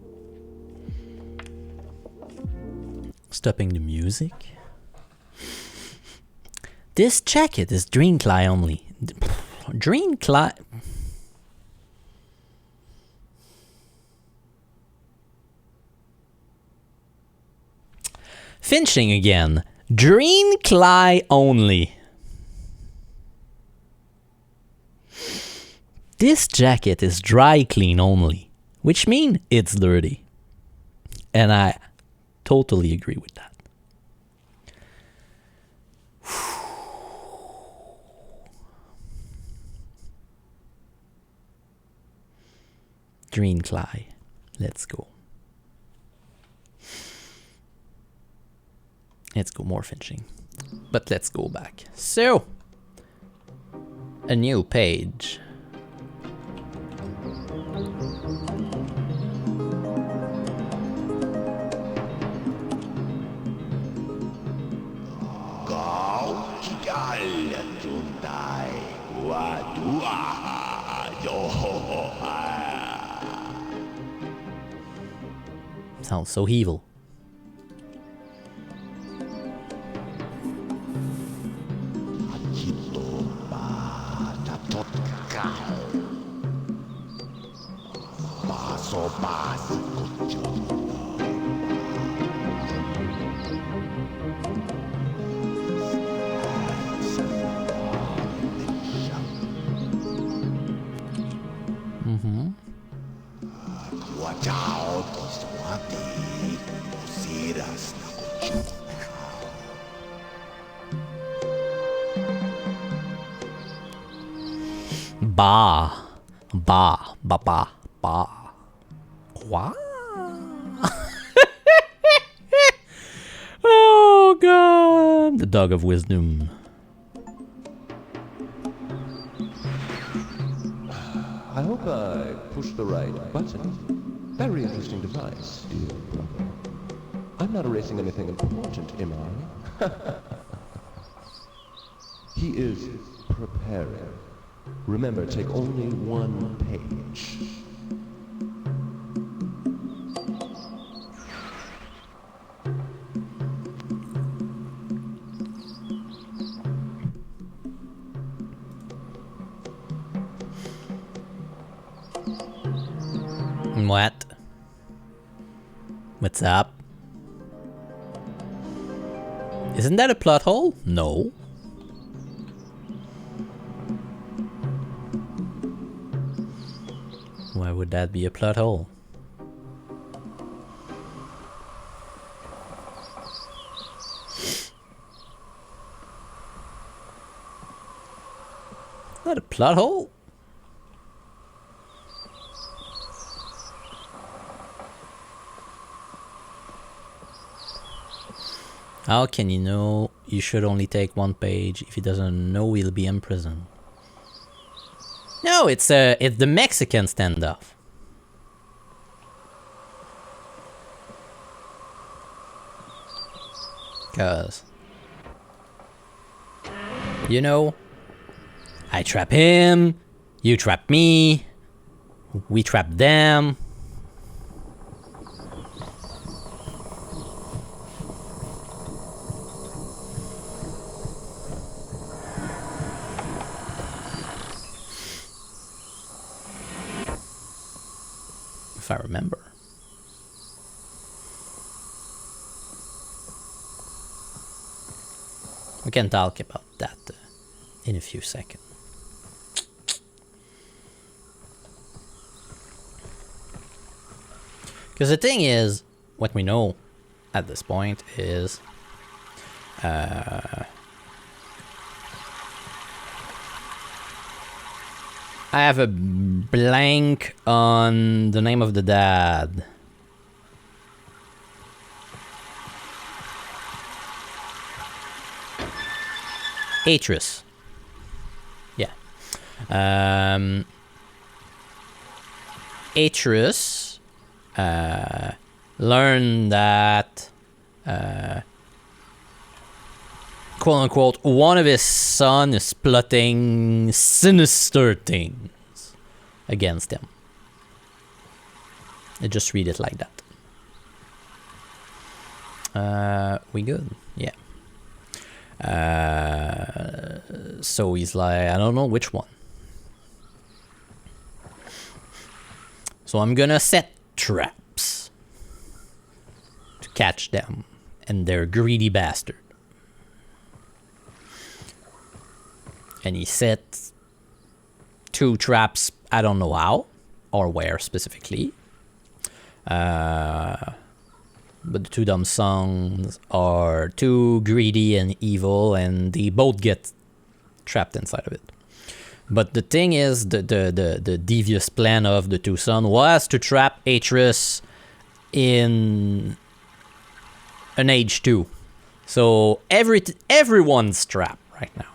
Speaker 1: Stopping the music. This jacket is Dreamcly only. Dreamcly. Finching again. Dreamcly only. This jacket is dry clean only, which means it's dirty. And I totally agree with that. Dreamcly. Let's go. Let's go more finching. But let's go back. So, a new page. Sounds so evil. Ba. Ba. Ba. Ba. Ba. What? Oh god. The dog of wisdom.
Speaker 3: I hope I pushed the right button. Very interesting device, dear brother. I'm not erasing anything important, am I? He is preparing. Remember, take only one page.
Speaker 1: What? What's up? Isn't that a plot hole? No. Why would that be a plot hole? Not a plot hole? How can you know you should only take one page? If he doesn't know, he'll be imprisoned. No, it's the Mexican standoff. Cause, you know, I trap him, you trap me, we trap them. If I remember. We can talk about that in a few seconds. Because the thing is, what we know at this point is I have a blank on the name of the dad. Atreus. Yeah. Atreus learned that quote unquote one of his son is plotting sinister things against him. I just read it like that. We good? Yeah. So he's like, I don't know which one. So I'm gonna set traps to catch them, and they're greedy bastard. And he set 2 traps, I don't know how or where specifically. But the 2 dumb sons are too greedy and evil, and they both get trapped inside of it. But the thing is, the devious plan of the 2 sons was to trap Atreus in an age 2. So everyone's trapped right now.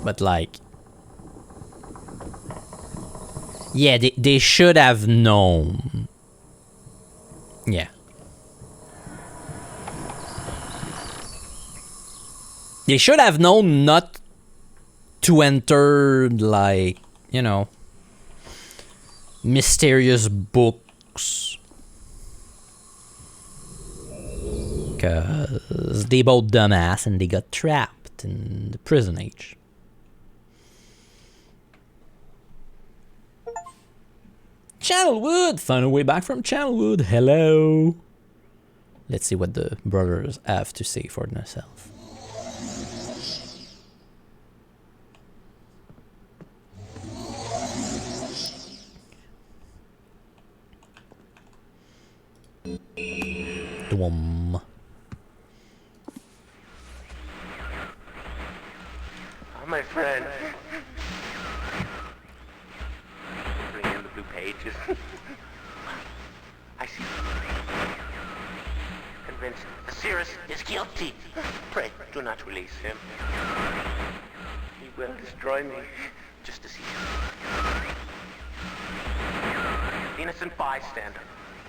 Speaker 1: But like, yeah, they should have known. Yeah. They should have known not to enter, like, you know, mysterious books. Because they both dumbass and they got trapped in the prison age. Channelwood! Found a way back from Channelwood. Hello! Let's see what the brothers have to say for themselves. Dwom.
Speaker 4: Oh, my friend. Bring in the blue pages. I see. Convinced Cyrus is guilty. Pray, do not release him. He will destroy me, just as he should. Innocent bystander.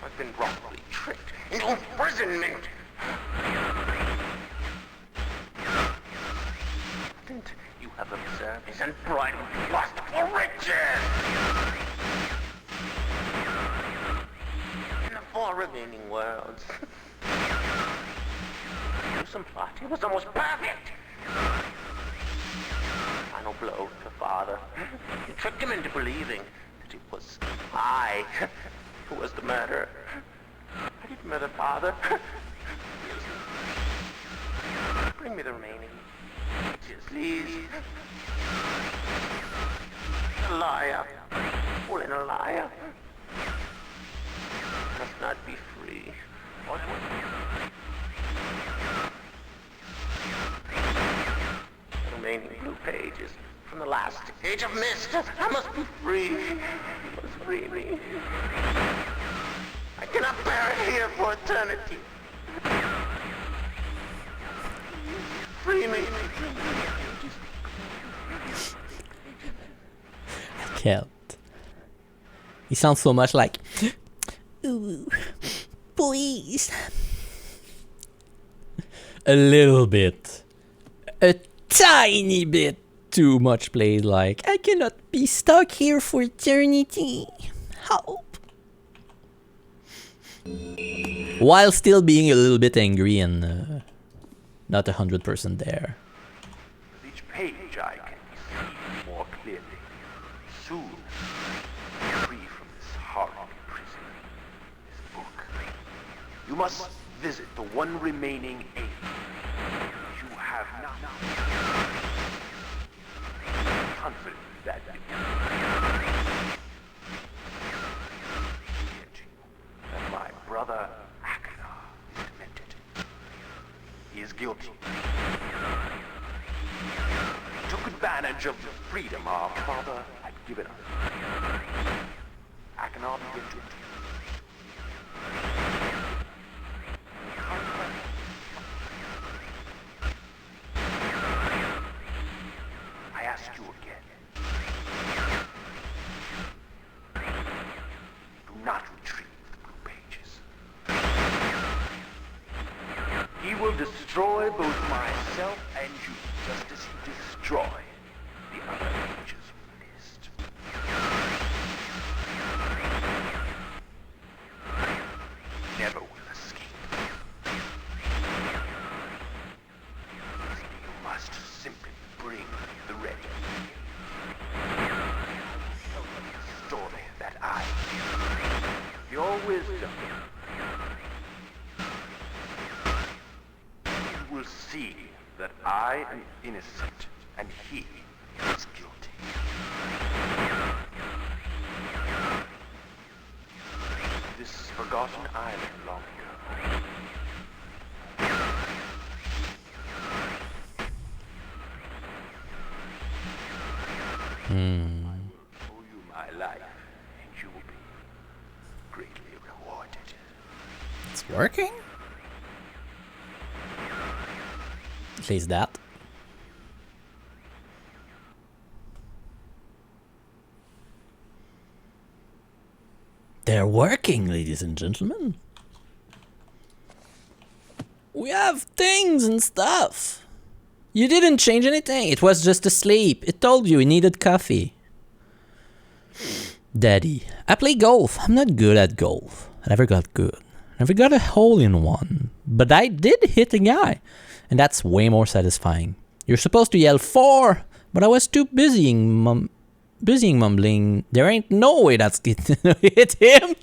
Speaker 4: I've been wrongfully tricked into imprisonment. And you have observed his unbridled lust for riches. In the 4 remaining worlds, gruesome plot. It was almost perfect. Final blow to father. You tricked him into believing that it was I who was the murderer. I didn't murder father. Bring me the remaining. Please. A liar. All in a liar. Must not be free. What? The remaining blue pages from the last age of Myst. I must be free. You must free me. I cannot bear it here for eternity. Free me.
Speaker 1: I can't. He sounds so much like, ooh, please. A little bit. A tiny bit too much played like, I cannot be stuck here for eternity. Help. While still being a little bit angry and not 100% there.
Speaker 4: With each page I can see more clearly. Soon, free from this horrible prison, this book. You must visit the one remaining age. You have not. Confident that my brother Akhenaten is demented. He is guilty. He took advantage of the freedom our father had given us. Akhenaten began to I ask you again. Do not retrieve the blue pages. He will destroy destroy both myself and you, just as he destroyed the other mages of Myst. Never will escape. You must simply bring the ready. Tell them the story that I hear. Your wisdom. You will see that I am innocent and he is guilty. This forgotten island long ago. I will owe you my life, and you will be greatly rewarded.
Speaker 1: It's working? At least that. They're working, ladies and gentlemen. We have things and stuff. You didn't change anything. It was just asleep. It told you it needed coffee. Daddy, I play golf. I'm not good at golf. I never got good. Never got a hole in one. But I did hit a guy. And that's way more satisfying. You're supposed to yell 4, but I was too busy mumbling. There ain't no way that's gonna hit him.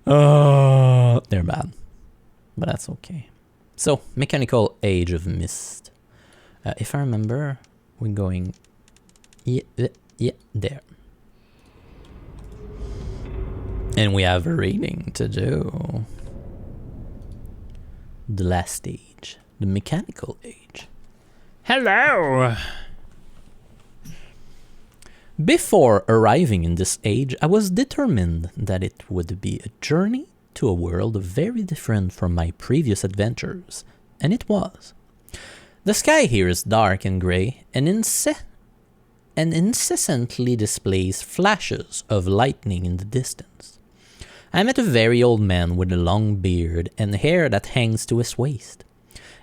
Speaker 1: Oh, they're bad. But that's okay. So, mechanical age of Myst. If I remember, we're going... Yeah, there. And we have a reading to do. The last stage. The mechanical age.
Speaker 2: Hello!
Speaker 1: Before arriving in this age, I was determined that it would be a journey to a world very different from my previous adventures. And it was. The sky here is dark and grey, and incessantly displays flashes of lightning in the distance. I met a very old man with a long beard and hair that hangs to his waist.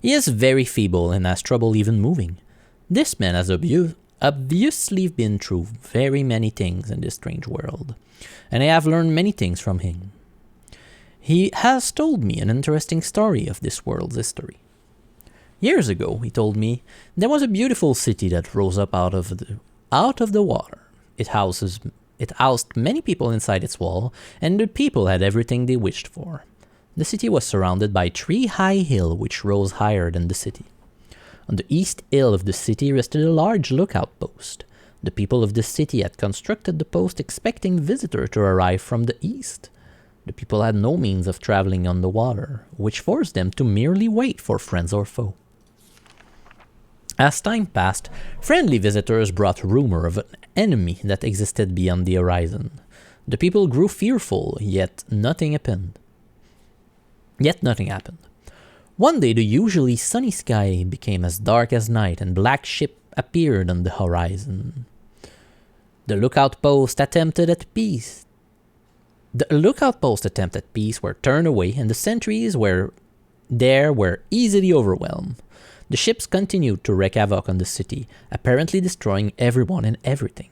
Speaker 1: He is very feeble and has trouble even moving. This man has obviously been through very many things in this strange world, and I have learned many things from him. He has told me an interesting story of this world's history. Years ago, he told me, there was a beautiful city that rose up out of the water. It housed many people inside its wall, and the people had everything they wished for. The city was surrounded by 3 high hills which rose higher than the city. On the east hill of the city rested a large lookout post. The people of the city had constructed the post expecting visitors to arrive from the east. The people had no means of traveling on the water, which forced them to merely wait for friends or foe. As time passed, friendly visitors brought rumor of an enemy that existed beyond the horizon. The people grew fearful, yet nothing happened. One day the usually sunny sky became as dark as night and black ship appeared on the horizon. The lookout post attempt at peace were turned away and the sentries were easily overwhelmed. The ships continued to wreak havoc on the city, apparently destroying everyone and everything.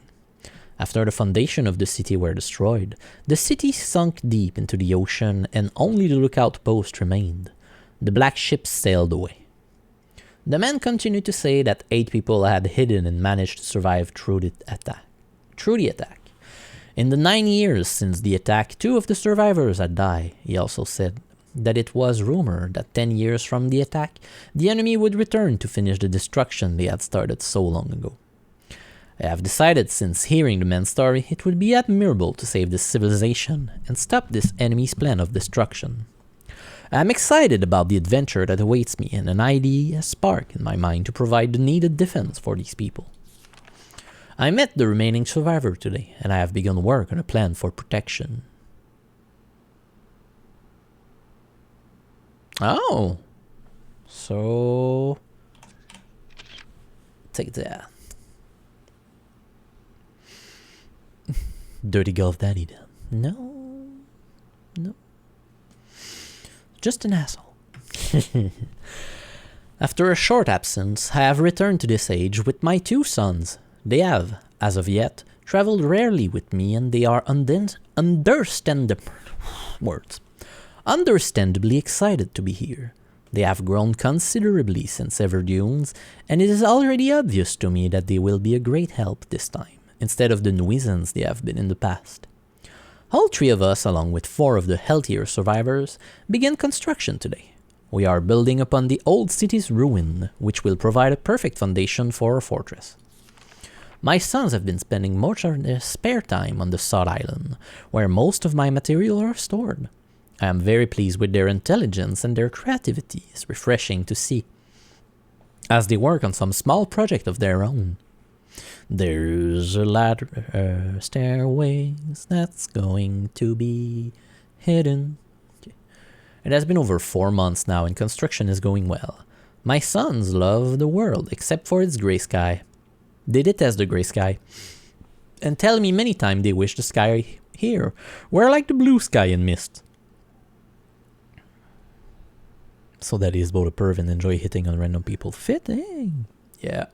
Speaker 1: After the foundation of the city were destroyed, the city sunk deep into the ocean and only the lookout post remained. The black ships sailed away. The man continued to say that 8 people had hidden and managed to survive through the attack. In the 9 years since the attack, 2 of the survivors had died. He also said that it was rumored that 10 years from the attack, the enemy would return to finish the destruction they had started so long ago. I have decided since hearing the man's story, it would be admirable to save this civilization and stop this enemy's plan of destruction. I am excited about the adventure that awaits me and an idea sparked in my mind to provide the needed defense for these people. I met the remaining survivor today and I have begun work on a plan for protection. Oh, so take that. Dirty Golf Daddy then. No, No. Just an asshole. After a short absence, I have returned to this age with my 2 sons. They have, as of yet, traveled rarely with me, and they are understandably excited to be here. They have grown considerably since Everdunes, and it is already obvious to me that they will be a great help this time, instead of the nuisance they have been in the past. All 3 of us, along with 4 of the healthier survivors, begin construction today. We are building upon the old city's ruin, which will provide a perfect foundation for our fortress. My sons have been spending much of their spare time on the Sod Island, where most of my material are stored. I am very pleased with their intelligence, and their creativity is refreshing to see, as they work on some small project of their own. There's a ladder, stairways that's going to be hidden. It has been over 4 months now, and construction is going well. My sons love the world, except for its gray sky. They detest the gray sky, and tell me many times they wish the sky here were like the blue sky in Myst. So that he is both a perv and enjoy hitting on random people. Fitting. Yeah.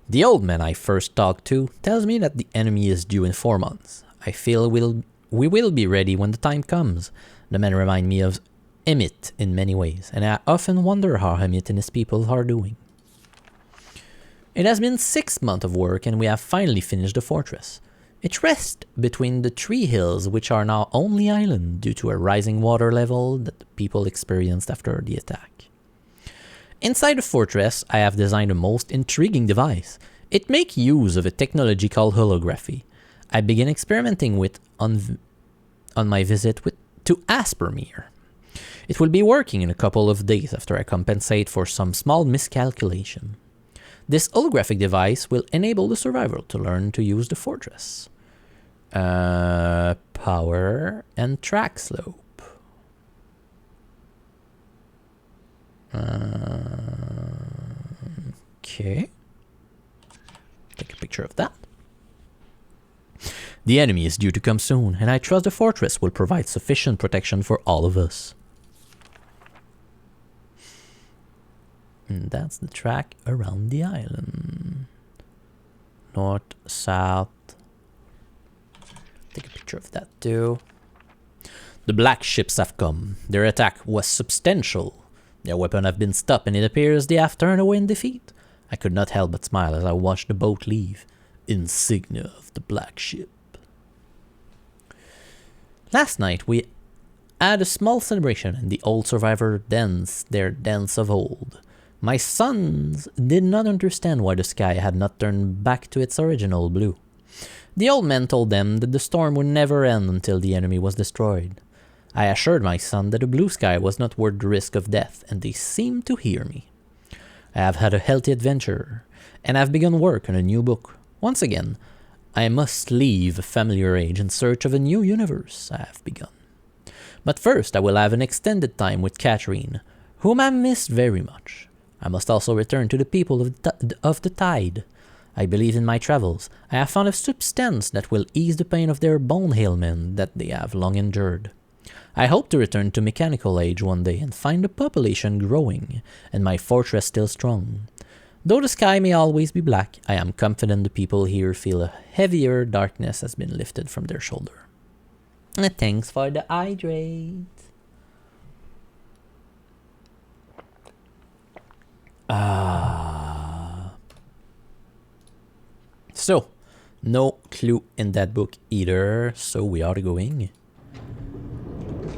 Speaker 1: The old man I first talked to tells me that the enemy is due in 4 months. I feel we will be ready when the time comes. The man reminds me of Emmett in many ways, and I often wonder how Emmett and his people are doing. It has been 6 months of work, and we have finally finished the fortress. It rests between the 3 hills, which are now only island due to a rising water level that the people experienced after the attack. Inside the fortress, I have designed a most intriguing device. It makes use of a technology called holography. I began experimenting with on my visit to Aspermere. It will be working in a couple of days after I compensate for some small miscalculation. This holographic device will enable the survivor to learn to use the fortress. Power and track slope. Okay. Take a picture of that. The enemy is due to come soon, and I trust the fortress will provide sufficient protection for all of us. And that's the track around the island. North, south. Take a picture of that too. The black ships have come. Their attack was substantial. Their weapons have been stopped, and it appears they have turned away in defeat. I could not help but smile as I watched the boat leave. Insignia of the black ship. Last night we had a small celebration, and the old survivor danced their dance of old. My sons did not understand why the sky had not turned back to its original blue. The old man told them that the storm would never end until the enemy was destroyed. I assured my son that the blue sky was not worth the risk of death, and they seemed to hear me. I have had a healthy adventure, and have begun work on a new book. Once again, I must leave a familiar age in search of a new universe I have begun. But first I will have an extended time with Catherine, whom I miss very much. I must also return to the people of the tide. I believe in my travels I have found a substance that will ease the pain of their bone ailment that they have long endured. I hope to return to mechanical age one day and find the population growing and my fortress still strong. Though the sky may always be black, I am confident the people here feel a heavier darkness has been lifted from their shoulder. And thanks for the hydrate. So, no clue in that book either, so we are going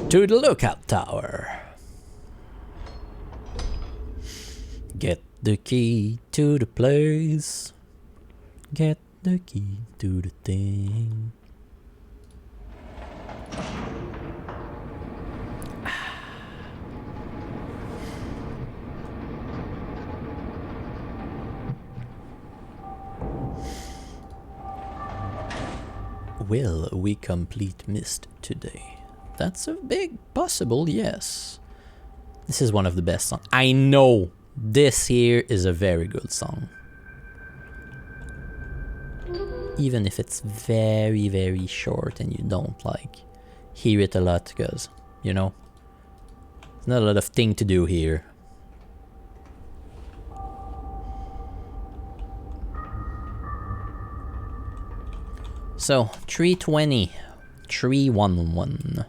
Speaker 1: to the lookout tower. Get the key to the place. Get the key to the thing. Will we complete Myst today? That's a big possible yes. This is one of the best songs. I know this here is a very good song. Even if it's very, very short and you don't like hear it a lot because, you know, there's not a lot of thing to do here. So 320, 311.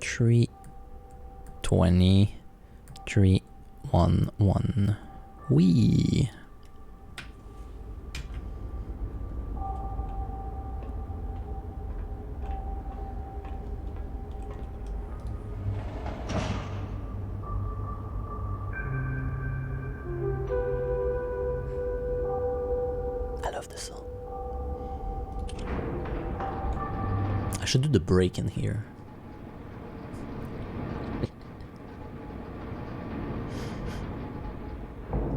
Speaker 1: 320, 311. Wee. I love this song. I should do the break in here.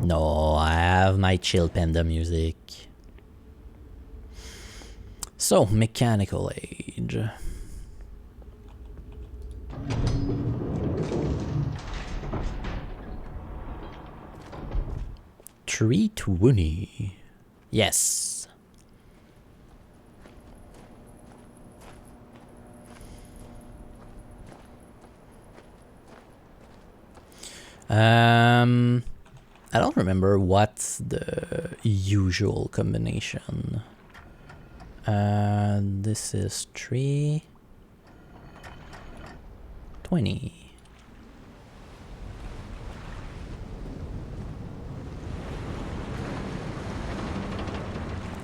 Speaker 1: No, I have my chill panda music. So, mechanical age. $320. Yes. I don't remember what's the usual combination. This is 320.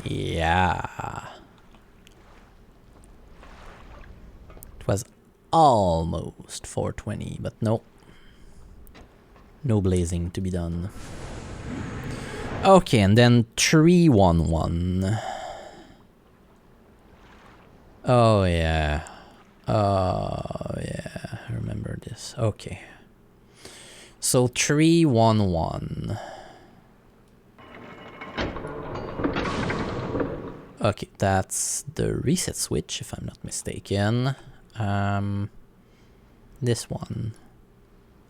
Speaker 1: Yeah. It was almost 420, but no. No blazing to be done. Okay, and then 311. Oh yeah. Oh yeah, I remember this. Okay. So 311. Okay, that's the reset switch, if I'm not mistaken. This one.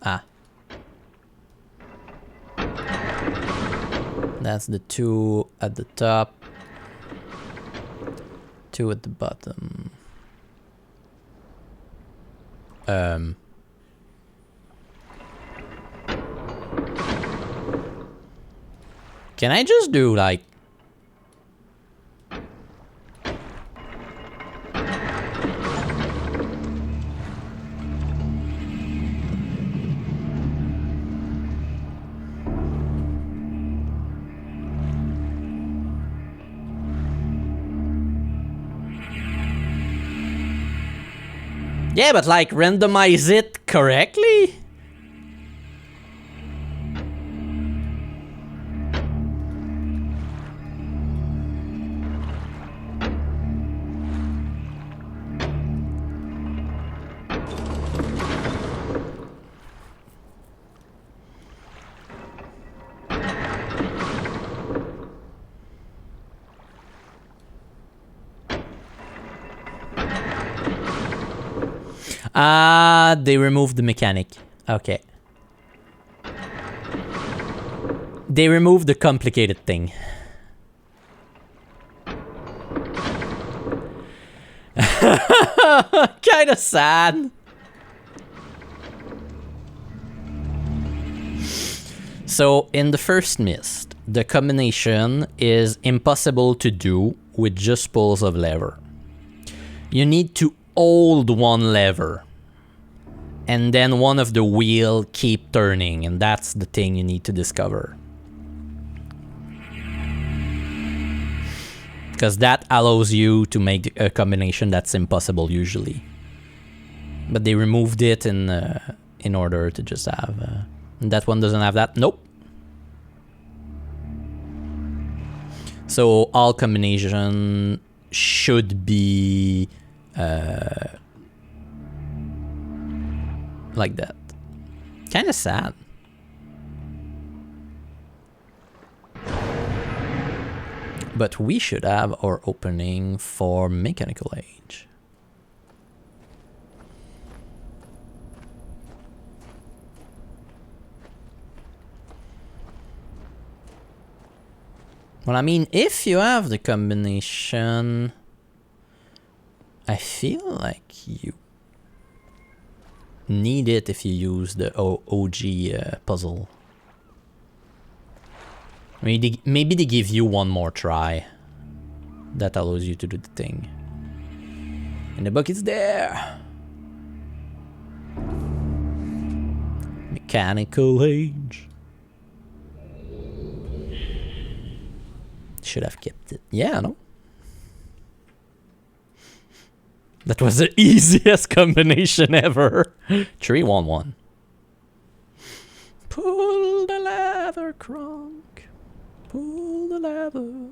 Speaker 1: Ah. That's the 2 at the top. 2 at the bottom. Can I just do like... Yeah, but like randomize it correctly? Ah, they removed the mechanic. Okay. They removed the complicated thing. Kinda sad. So, in the first Myst, the combination is impossible to do with just pulls of lever. You need to hold one lever. And then one of the wheel keep turning, and that's the thing you need to discover. Because that allows you to make a combination that's impossible usually. But they removed it in order to just have... and that one doesn't have that? Nope. So all combination should be... like that. Kinda sad. But we should have our opening for Mechanical Age. Well, I mean, if you have the combination, I feel like you need it if you use the OG puzzle. Maybe they give you one more try. That allows you to do the thing. And the book is there. Mechanical age. Should have kept it. Yeah, no. That was the easiest combination ever. 3-1-1. Pull the lever, Kronk. Pull the lever.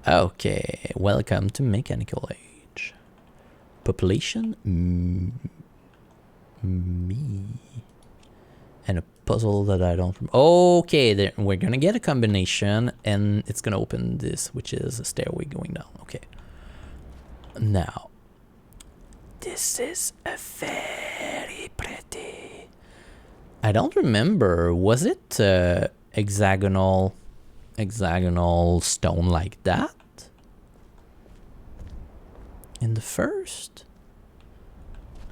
Speaker 1: Okay, welcome to Mechanical Age. Population? Me. And a puzzle that I don't... Okay, we're gonna get a combination and it's gonna open this, which is a stairway going down. Okay. Now, this is a very pretty... I don't remember, was it hexagonal stone like that? In the first?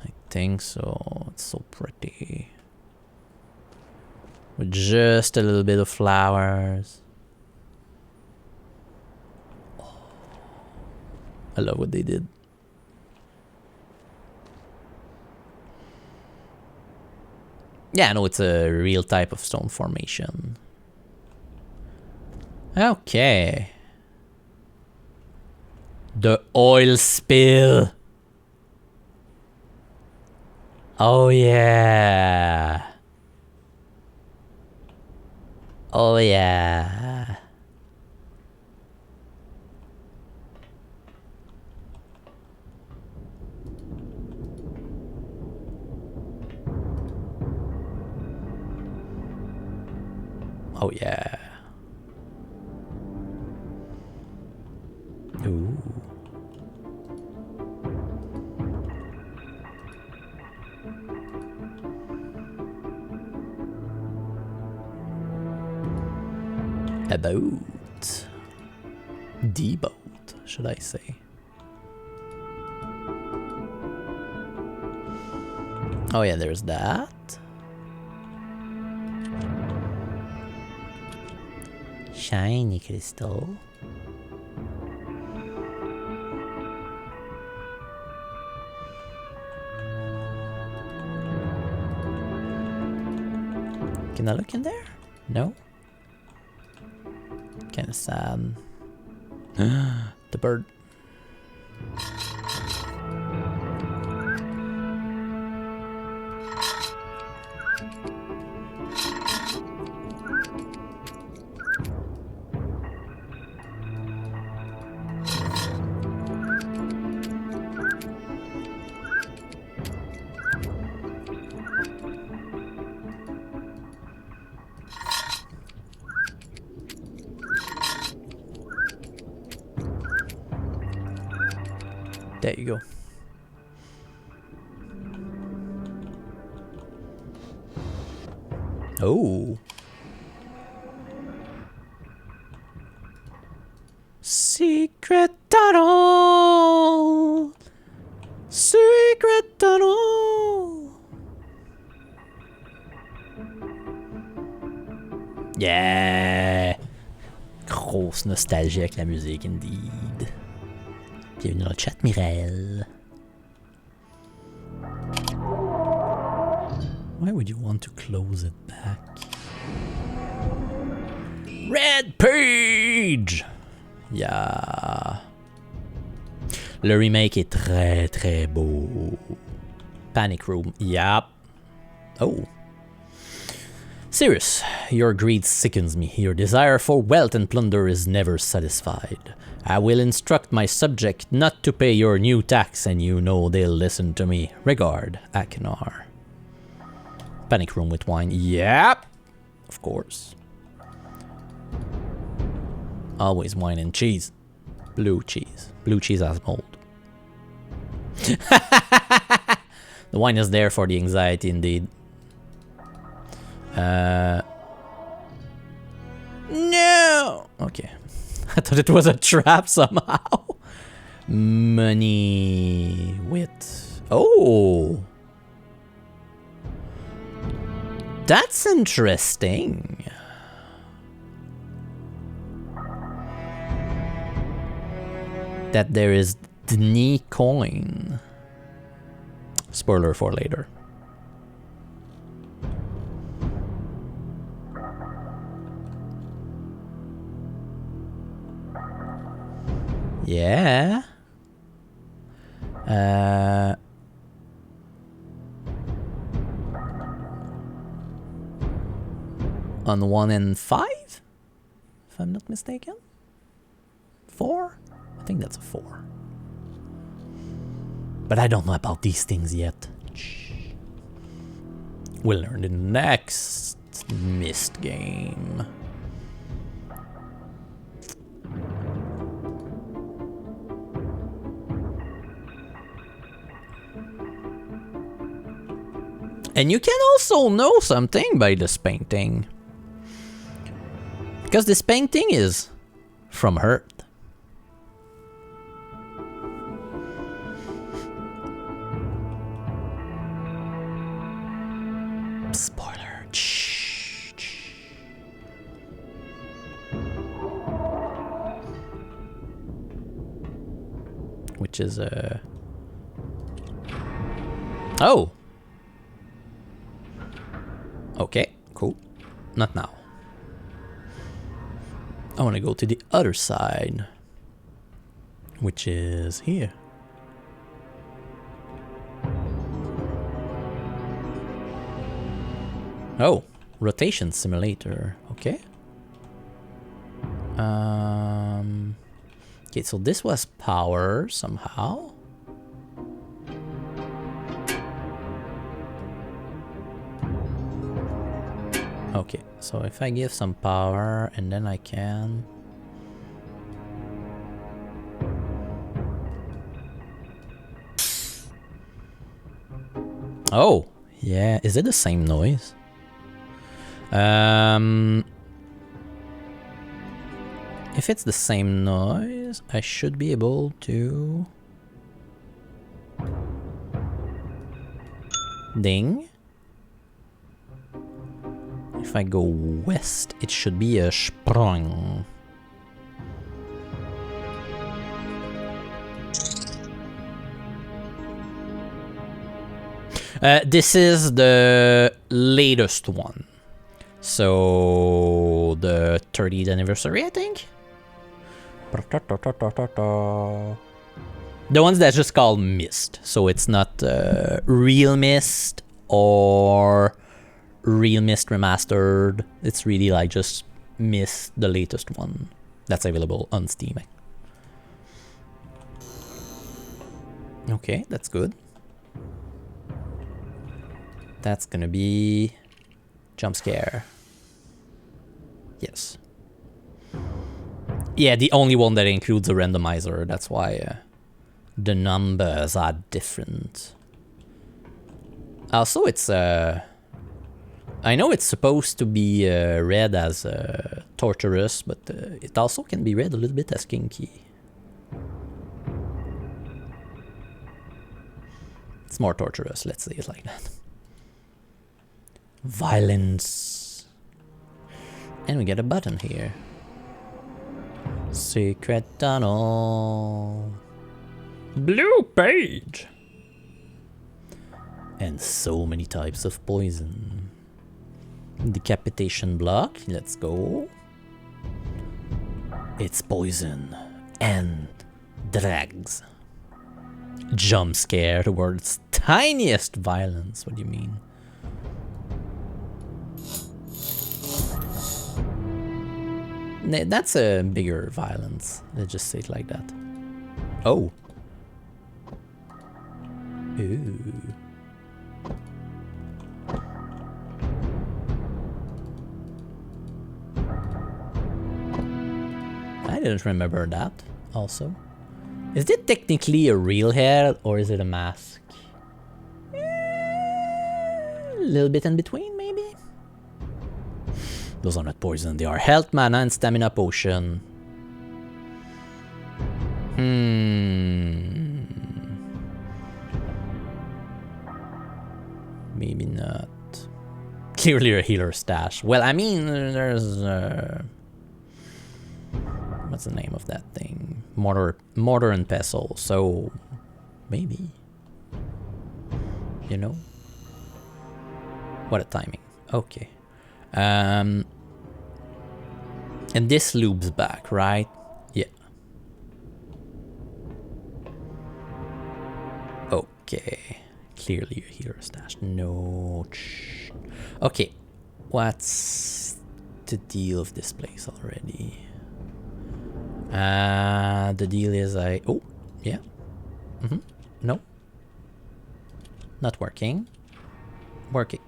Speaker 1: I think so. It's so pretty. With just a little bit of flowers. Oh, I love what they did. Yeah, I know it's a real type of stone formation. Okay. The oil spill. Oh yeah. Oh yeah. Oh yeah. Ooh. A boat. The boat, should I say. Oh yeah, there's that. Shiny crystal. Can I look in there? No? Kinda sad. The bird. There you go. Oh. Secret tunnel. Secret tunnel. Yeah. Grosse nostalgie avec la musique, indeed. Bienvenue dans le chat, Mireille. Why would you want to close it back? Red page! Yeah. Le remake est très très beau. Panic Room, yep. Oh. Sirius, your greed sickens me. Your desire for wealth and plunder is never satisfied. I will instruct my subject not to pay your new tax, and you know they'll listen to me. Regard, Akinar. Panic Room with wine. Yep. Of course. Always wine and cheese. Blue cheese. Blue cheese has mold. The wine is there for the anxiety, indeed. No! Okay. okay. I thought it was a trap somehow. Money with... Oh! That's interesting. That there is the knee coin. Spoiler for later. Yeah. On 1 and 5? If I'm not mistaken. 4? I think that's a 4. But I don't know about these things yet. We'll learn in the next Myst game. And you can also know something by this painting. Because this painting is from Earth. Spoiler. Which is a... Oh! Okay, cool. Not now. I want to go to the other side. Which is here. Oh, rotation simulator. Okay. Okay, so this was power somehow. Okay, so if I give some power and then I can... Oh, yeah, is it the same noise? If it's the same noise, I should be able to... Ding. If I go west, it should be a sprung. This is the latest one. So, the 30th anniversary, I think? The ones that's just called Myst. So it's not real Myst or real Myst remastered. It's really like just Myst, the latest one. That's available on Steam. Okay, that's good. That's gonna be jump scare. Yes. Yeah, the only one that includes a randomizer. That's why the numbers are different. Also, it's I know it's supposed to be read as torturous, but it also can be read a little bit as kinky. It's more torturous, let's say it like that. Violence. And we get a button here. Secret tunnel.
Speaker 2: Blue page.
Speaker 1: And so many types of poison. Decapitation block, let's go. It's poison and drugs. Jump scare, the world's tiniest violence. What do you mean? That's a bigger violence. Let's just say it like that. Oh. Ooh. I didn't remember that also. Is it technically a real hair or is it a mask? A little bit in between, maybe? Those are not poison. They are health, mana, and stamina potion. Maybe not. Clearly a healer stash. Well, I mean, there's... what's the name of that thing? Mortar and pestle. So, maybe. You know? What a timing. Okay. And this loops back, right? Yeah. Okay. Clearly a healer stash. No. Okay. What's the deal of this place already? The deal is oh, yeah. No. Not working. Working.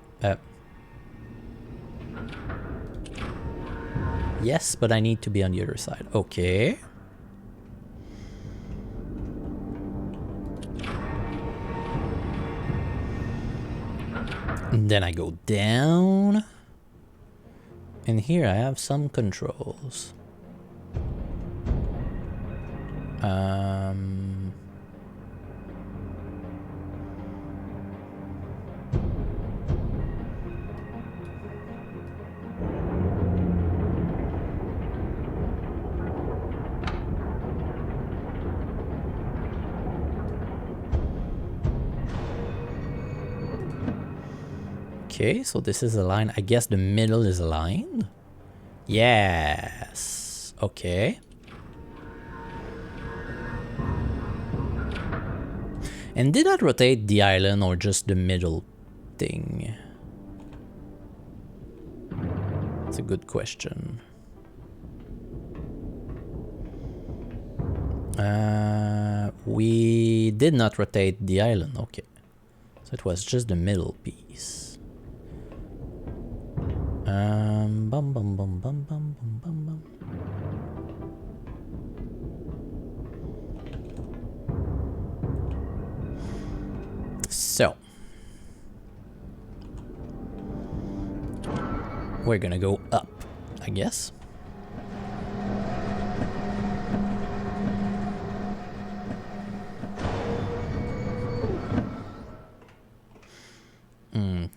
Speaker 1: Yes, but I need to be on the other side. Okay. And then I go down. And here I have some controls. Okay, so this is a line. I guess the middle is aligned. Yes. Okay. And did that rotate the island or just the middle thing? That's a good question. We did not rotate the island. Okay. So it was just the middle piece. Bum bum bum bum bum bum bum bum. So we're gonna go up, I guess.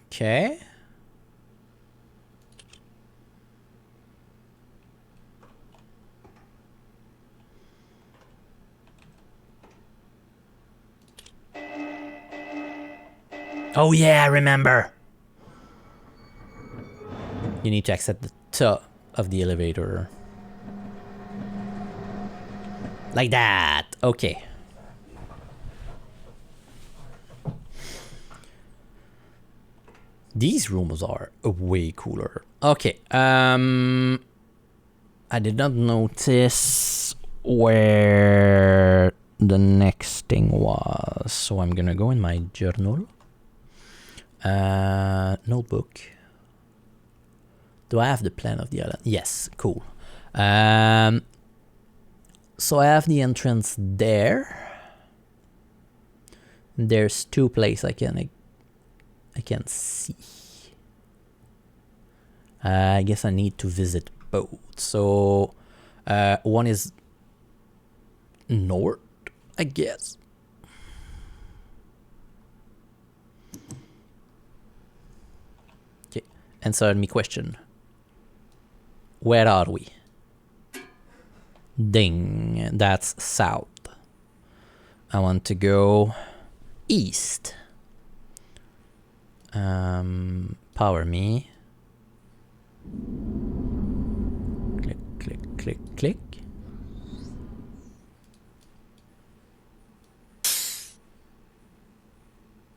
Speaker 1: Okay. Oh yeah, I remember. You need to exit the top of the elevator. Like that. Okay. These rooms are way cooler. Okay. I did not notice where the next thing was, so I'm gonna go in my journal. Notebook. Do I have the plan of the island? Yes, cool. So I have the entrance there. There's two places I can see. I guess I need to visit both. So one is north, I guess. Okay, answer me question. Where are we? Ding, that's south. I want to go east. Power me. Click, click, click, click.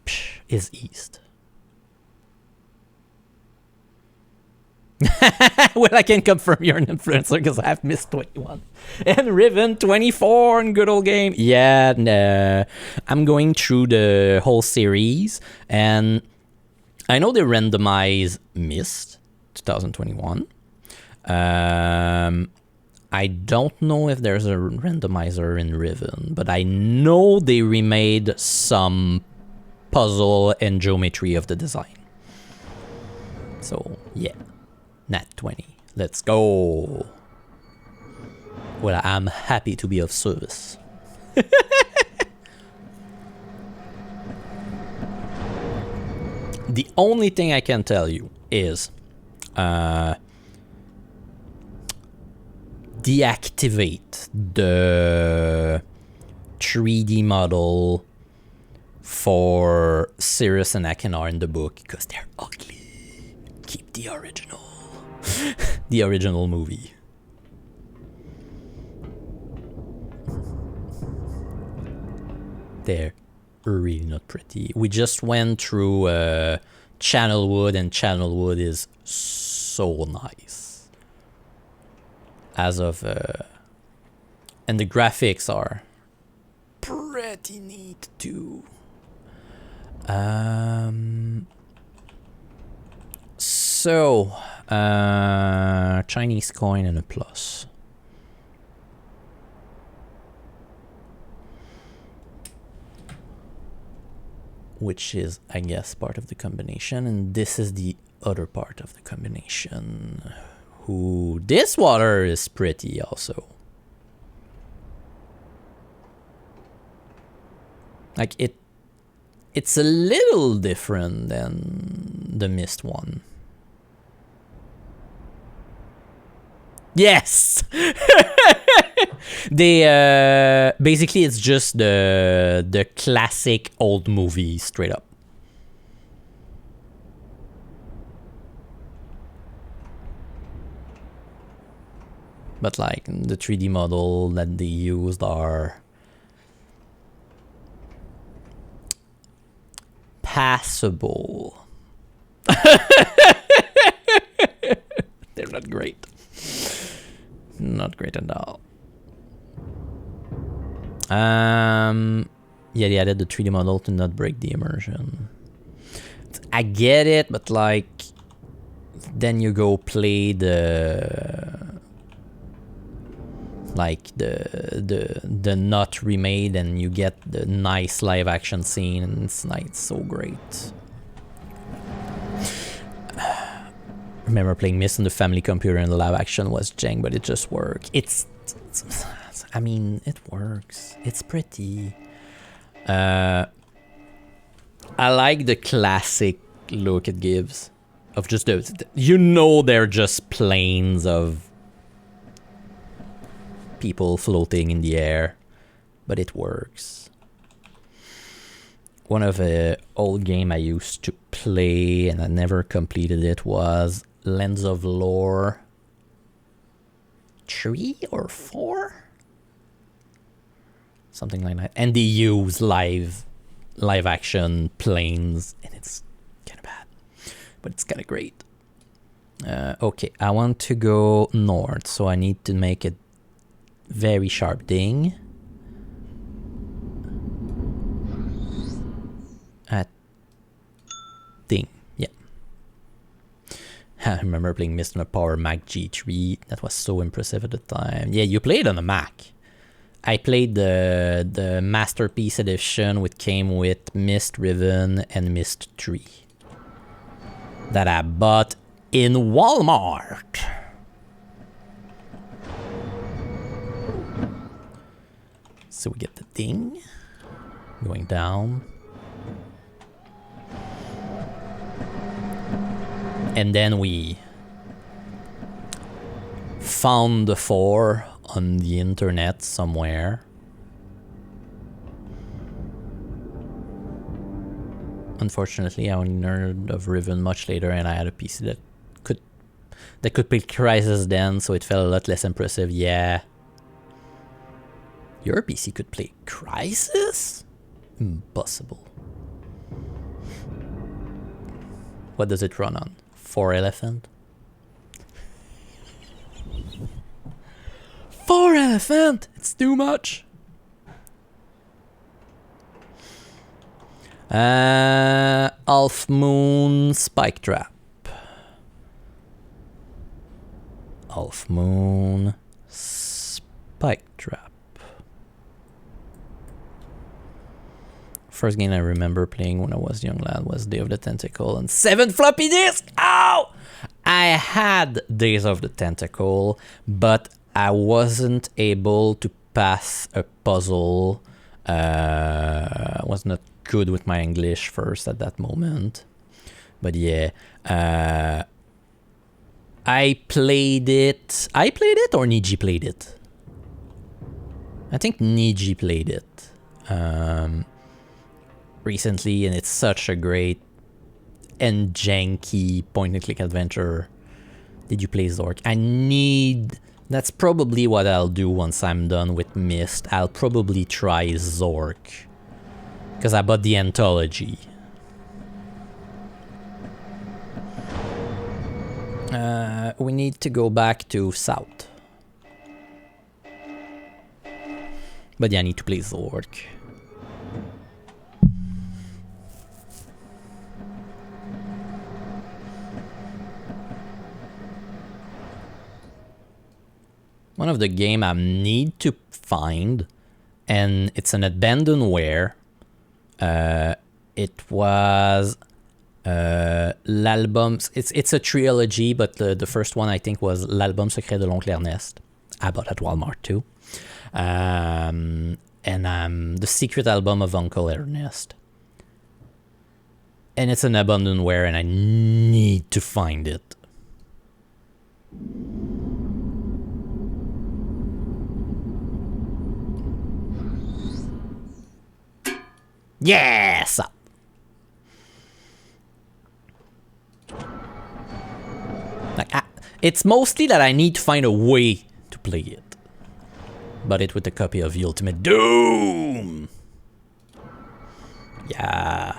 Speaker 1: Psh, is east. Well, I can confirm you're an influencer because I have Myst 21 and Riven 24 and good old game. Yeah, no. I'm going through the whole series and I know they randomize Myst 2021. I don't know if there's a randomizer in Riven, but I know they remade some puzzle and geometry of the design. So, yeah. Nat 20. Let's go. Well, I'm happy to be of service. The only thing I can tell you is deactivate the 3D model for Sirius and Achenar in the book because they're ugly. Keep the original. The original movie. They're really not pretty. We just went through Channelwood, and Channelwood is so nice. As of and the graphics are pretty neat too. So Chinese coin and a plus. Which is, I guess, part of the combination, and this is the other part of the combination. Who this water is pretty also. Like it's a little different than the Myst one. Yes. They basically it's just the classic old movie straight up. But like the 3D model that they used are passable. They're not great. Not great at all. Yeah, they added the 3D model to not break the immersion. I get it, but like, then you go play the not remade, and you get the nice live action scene, and it's like so great. Remember playing Myst on the family computer, and the live action was jank, but it just worked. I mean, it works. It's pretty. I like the classic look it gives of just they're just planes of people floating in the air, but it works. One of the old game I used to play and I never completed it was Lens of Lore 3 or 4? Something like that. And they use live action planes, and it's kind of bad, but it's kind of great. Okay, I want to go north, so I need to make a very sharp ding. Ding, yeah. I remember playing Myst on a Power Mac G3. That was so impressive at the time. Yeah, you played on a Mac. I played the Masterpiece Edition, which came with Myst Riven and Myst 3. That I bought in Walmart. So we get the ding. Going down. And then we found the 4 on the internet somewhere. Unfortunately, I only learned of Riven much later, and I had a PC that could play Crysis then, so it felt a lot less impressive. Yeah. Your PC could play Crysis? Impossible. What does it run on? 4 Elephant? 4 Elephant! It's too much. Half Moon Spike Trap. Half Moon Spike Trap. First game I remember playing when I was a young lad was Day of the Tentacle and 7 floppy disks. Ow! I had Days of the Tentacle, but I wasn't able to pass a puzzle. I was not good with my English first at that moment. But yeah, I played it. I played it or Niji played it? I think Niji played it recently, and it's such a great and janky point-and-click adventure. Did you play Zork? That's probably what I'll do once I'm done with Myst. I'll probably try Zork, because I bought the anthology. We need to go back to South. But yeah, I need to play Zork. One of the game I need to find, and it's an abandonware. It was l'album. It's a trilogy, but the first one I think was l'album secret de l'oncle Ernest. I bought at Walmart too. And the secret album of Uncle Ernest. And it's an abandonware, and I need to find it. Yes! It's mostly that I need to find a way to play it. But it with a copy of the Ultimate Doom! Yeah.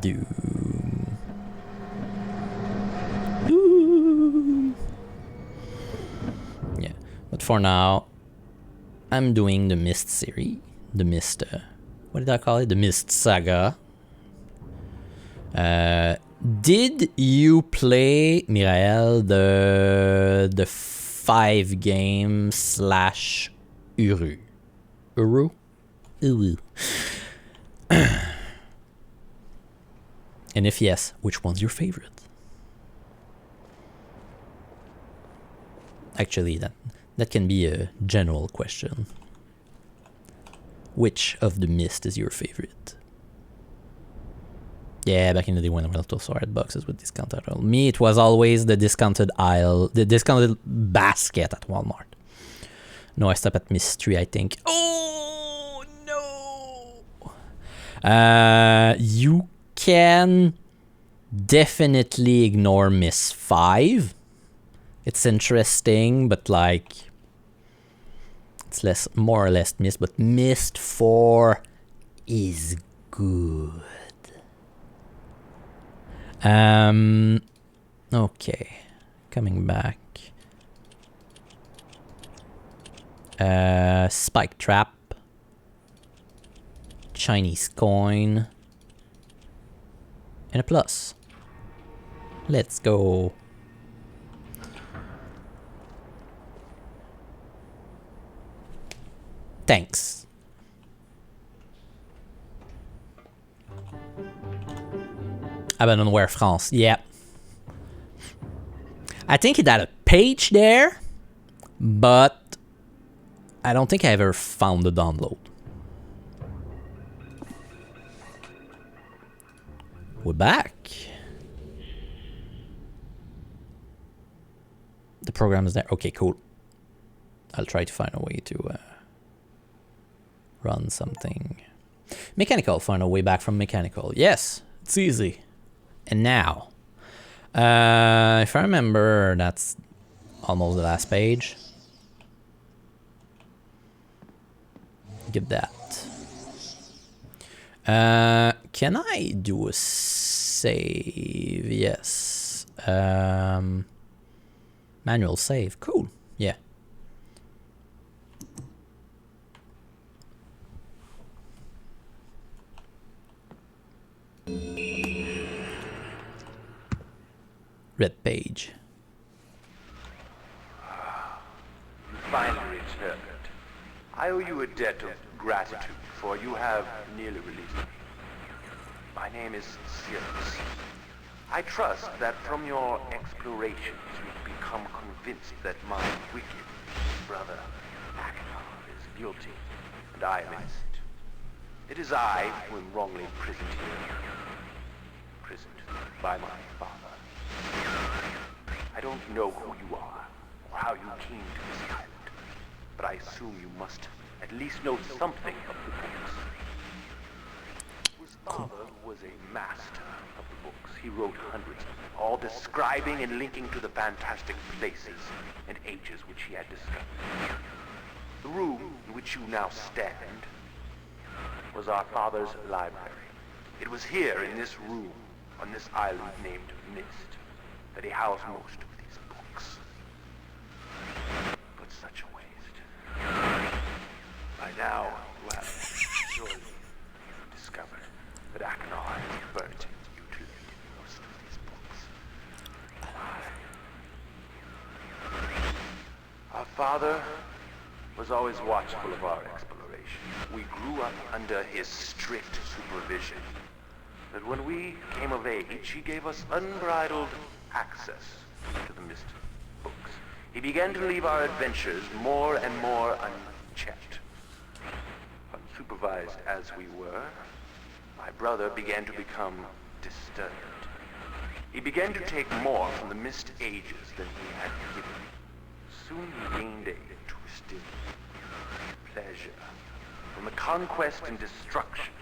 Speaker 1: Doom. Doom. Yeah. But for now, I'm doing the Myst series. The Myst, what did I call it? The Myst Saga. Did you play, Mirael, the 5 game / Uru? Uru? Uru. And if yes, which one's your favorite? Actually, that can be a general question. Which of the Myst is your favorite? Yeah, back in the day when I also saw at boxes with discounted aisle. Me, it was always the discounted aisle, the discounted basket at Walmart. No, I stopped at Mystery, I think. Oh, no! You can definitely ignore Myst 5. It's interesting, but like... It's more or less Myst, but Myst 4 is good. Okay, coming back. Spike Trap, Chinese coin, and a plus. Let's go. Thanks. Abandonware France, yeah. I think it had a page there, but I don't think I ever found the download. We're back. The program is there. Okay, cool. I'll try to find a way to run something. Mechanical, find a way back from mechanical. Yes, it's easy. And now, if I remember, that's almost the last page. Give that. Can I do a save? Yes. Manual save. Cool. Yeah. Red page.
Speaker 4: You finally returned. I owe you a debt of gratitude, for you have nearly released me. My name is Sirius. I trust that from your explorations you've become convinced that my wicked brother Akenor is guilty, and I am innocent. It is I who am wrongly imprisoned here. Imprisoned by my father. I don't know who you are, or how you came to this island, but I assume you must at least know something of the books. His father was a master of the books. He wrote hundreds, all describing and linking to the fantastic places and ages which he had discovered. The room in which you now stand was our father's library. It was here in this room, on this island named Myst, that he housed most of these books. But such a waste. By now, you have surely discovered that Akenor has burnt and mutilated most of these books. Our father was always watchful of our exploration. We grew up under his strict supervision. But when we came of age, he gave us unbridled access to the Myst books. He began to leave our adventures more and more unchecked. Unsupervised as we were, my brother began to become disturbed. He began to take more from the Myst ages than he had given. Soon he gained a twisted pleasure from the conquest and destruction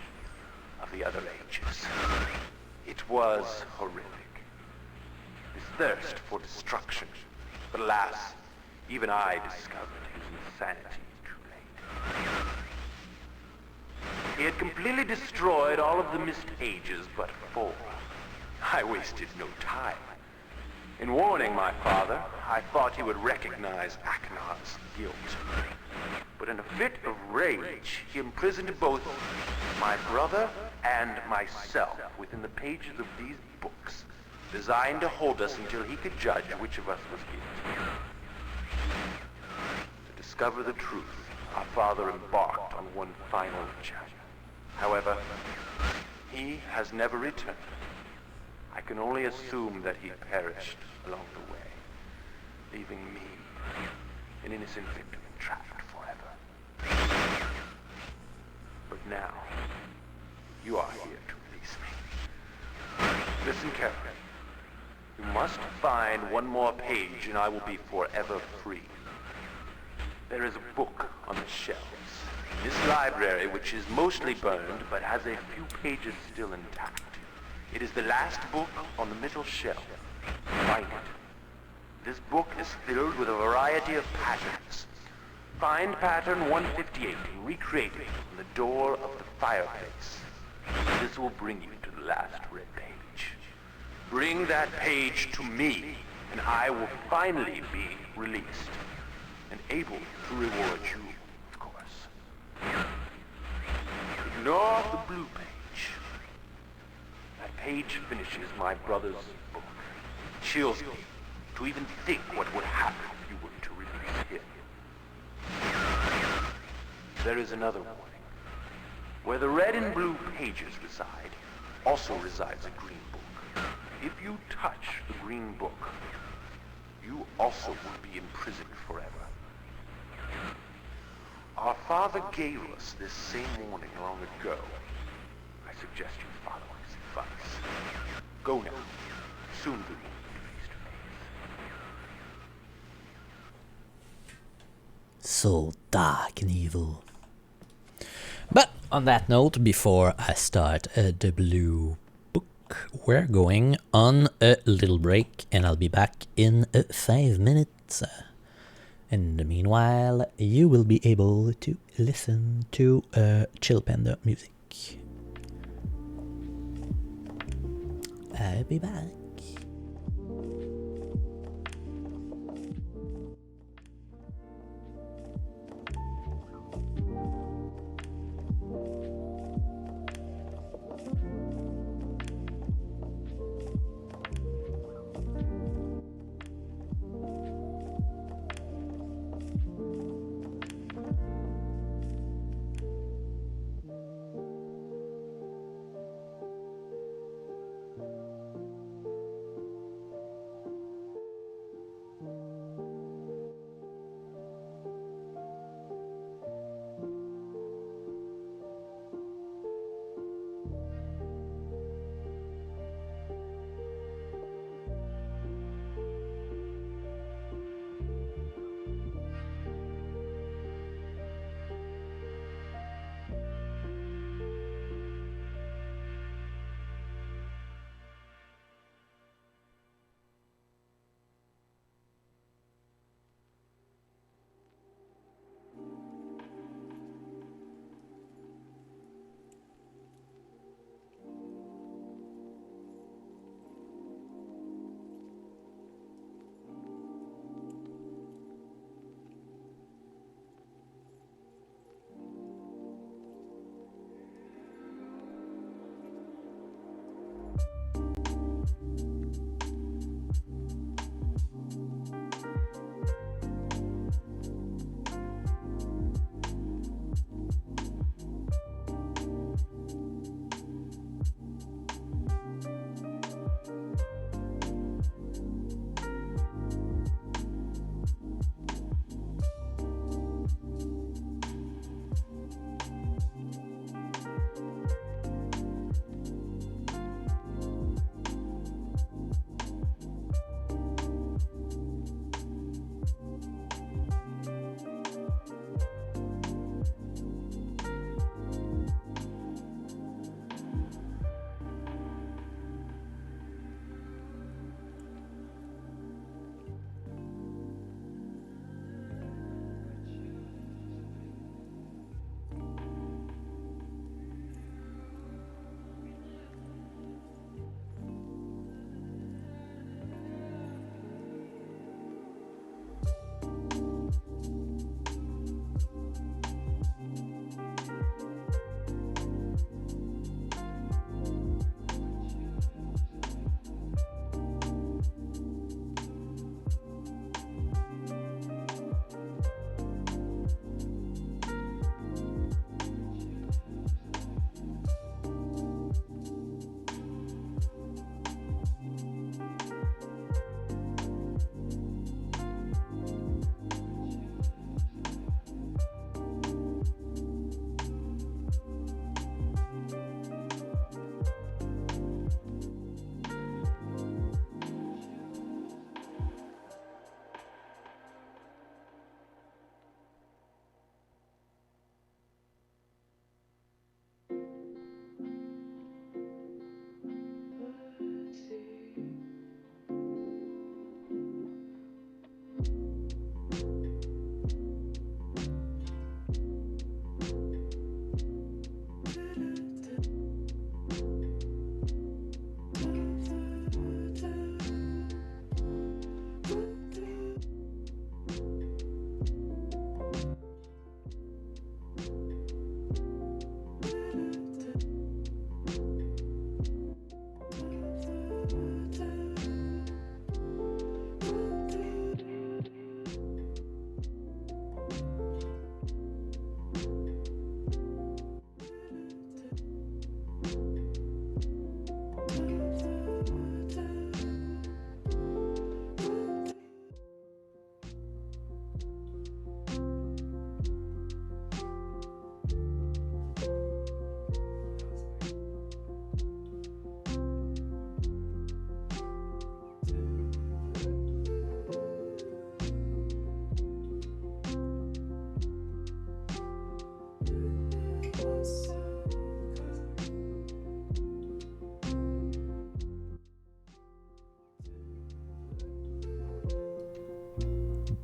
Speaker 4: of the other ages. It was horrific. His thirst for destruction. But alas, even I discovered his insanity too late. He had completely destroyed all of the Myst ages but 4. I wasted no time. In warning my father, I thought he would recognize Akenor's guilt. But in a fit of rage, he imprisoned both my brother and myself within the pages of these books, designed to hold us until he could judge which of us was guilty. To discover the truth, our father embarked on one final chapter. However, he has never returned. I can only assume that he perished along the way, leaving me, an innocent victim, entrapped forever. But now, you are here to release me. Listen carefully. You must find one more page and I will be forever free. There is a book on the shelves in this library which is mostly burned but has a few pages still intact. It is the last book on the middle shelf. Find it. This book is filled with a variety of patterns. Find pattern 158 and recreate it on the door of the fireplace. This will bring you to the last red page. Bring that page to me, and I will finally be released, and able to reward you, of course. Ignore the blue page. That page finishes my brother's book. It chills me to even think what would happen if you were to release him. There is another warning. Where the red and blue pages reside, also resides a green book. If you touch the green book, you also will be imprisoned forever. Our father gave us this same warning long ago. I suggest you follow his advice. Go now. Soon we will be face to face.
Speaker 1: So dark and evil. But on that note, before I start the blue book, we're going on a little break and I'll be back in 5 minutes. In the meanwhile, you will be able to listen to Chill Panda music. I'll be back.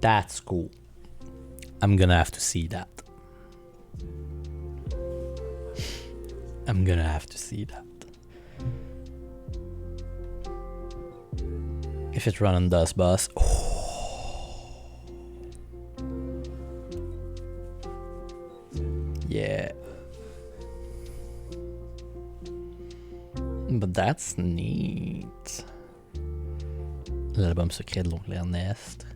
Speaker 1: That's cool. I'm gonna have to see that. I'm gonna have to see that. If it run on DOS bus. Yeah. But that's neat. L'album secret de l'oncle Ernest.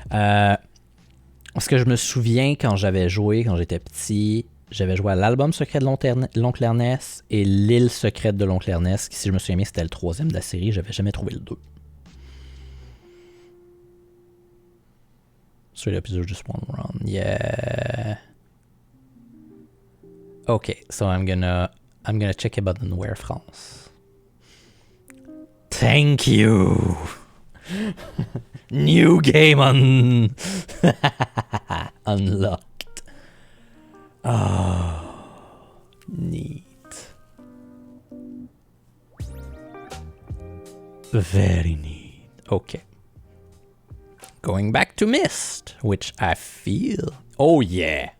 Speaker 1: Parce que je me souviens quand j'avais joué, quand j'étais petit, j'avais joué à l'album secret de l'oncle Ernest et l'île secrète de l'oncle Ernest, qui, si je me souviens bien, c'était le 3e de la série. J'avais jamais trouvé le 2. Straight up, is just one run. Yeah. Okay, so I'm gonna check Abandonware France. Thank you. New game unlocked. Oh, neat. Very neat. Okay. Going back to Myst, which I feel. Oh yeah.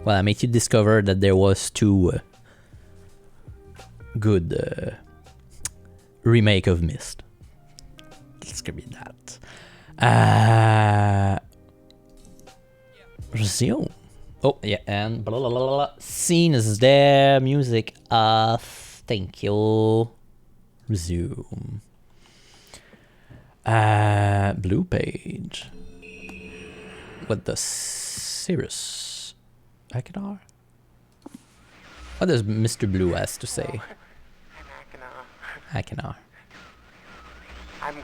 Speaker 1: Well, I made you discover that there was 2 good remake of Myst. It's gonna be that. Resume. Oh yeah, and blah blah blah blah. Scene is there. Music off. Thank you. Resume. Blue page. What does Cirrus Akinar? What does Mr. Blue has to say? Akinar.
Speaker 4: I'm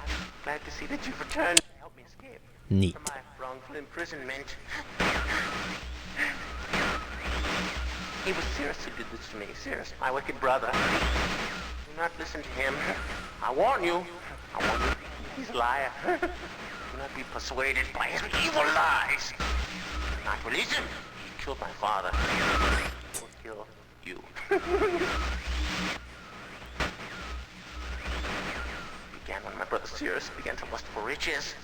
Speaker 4: glad to see that you've returned to help me escape
Speaker 1: Neat.
Speaker 4: from my wrongful imprisonment. It was Cirrus who did this to me. Cirrus, my wicked brother. Do not listen to him. I warn you. He's a liar. Do not be persuaded by his evil lies. Do not release him. He killed my father. He will kill you. Began when my brother Cirrus began to lust for riches.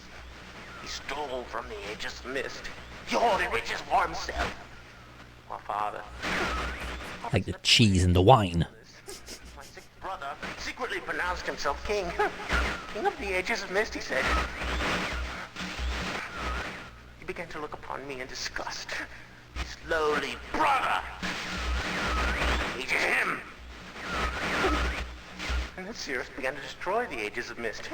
Speaker 4: He stole from the ages of Myst. He hoarded riches for himself. My father.
Speaker 1: Like the cheese and the wine.
Speaker 4: My sick brother secretly pronounced himself king. King of the ages of Myst, he said. He began to look upon me in disgust. Slowly, brother hated him. And then Cirrus began to destroy the ages of Myst.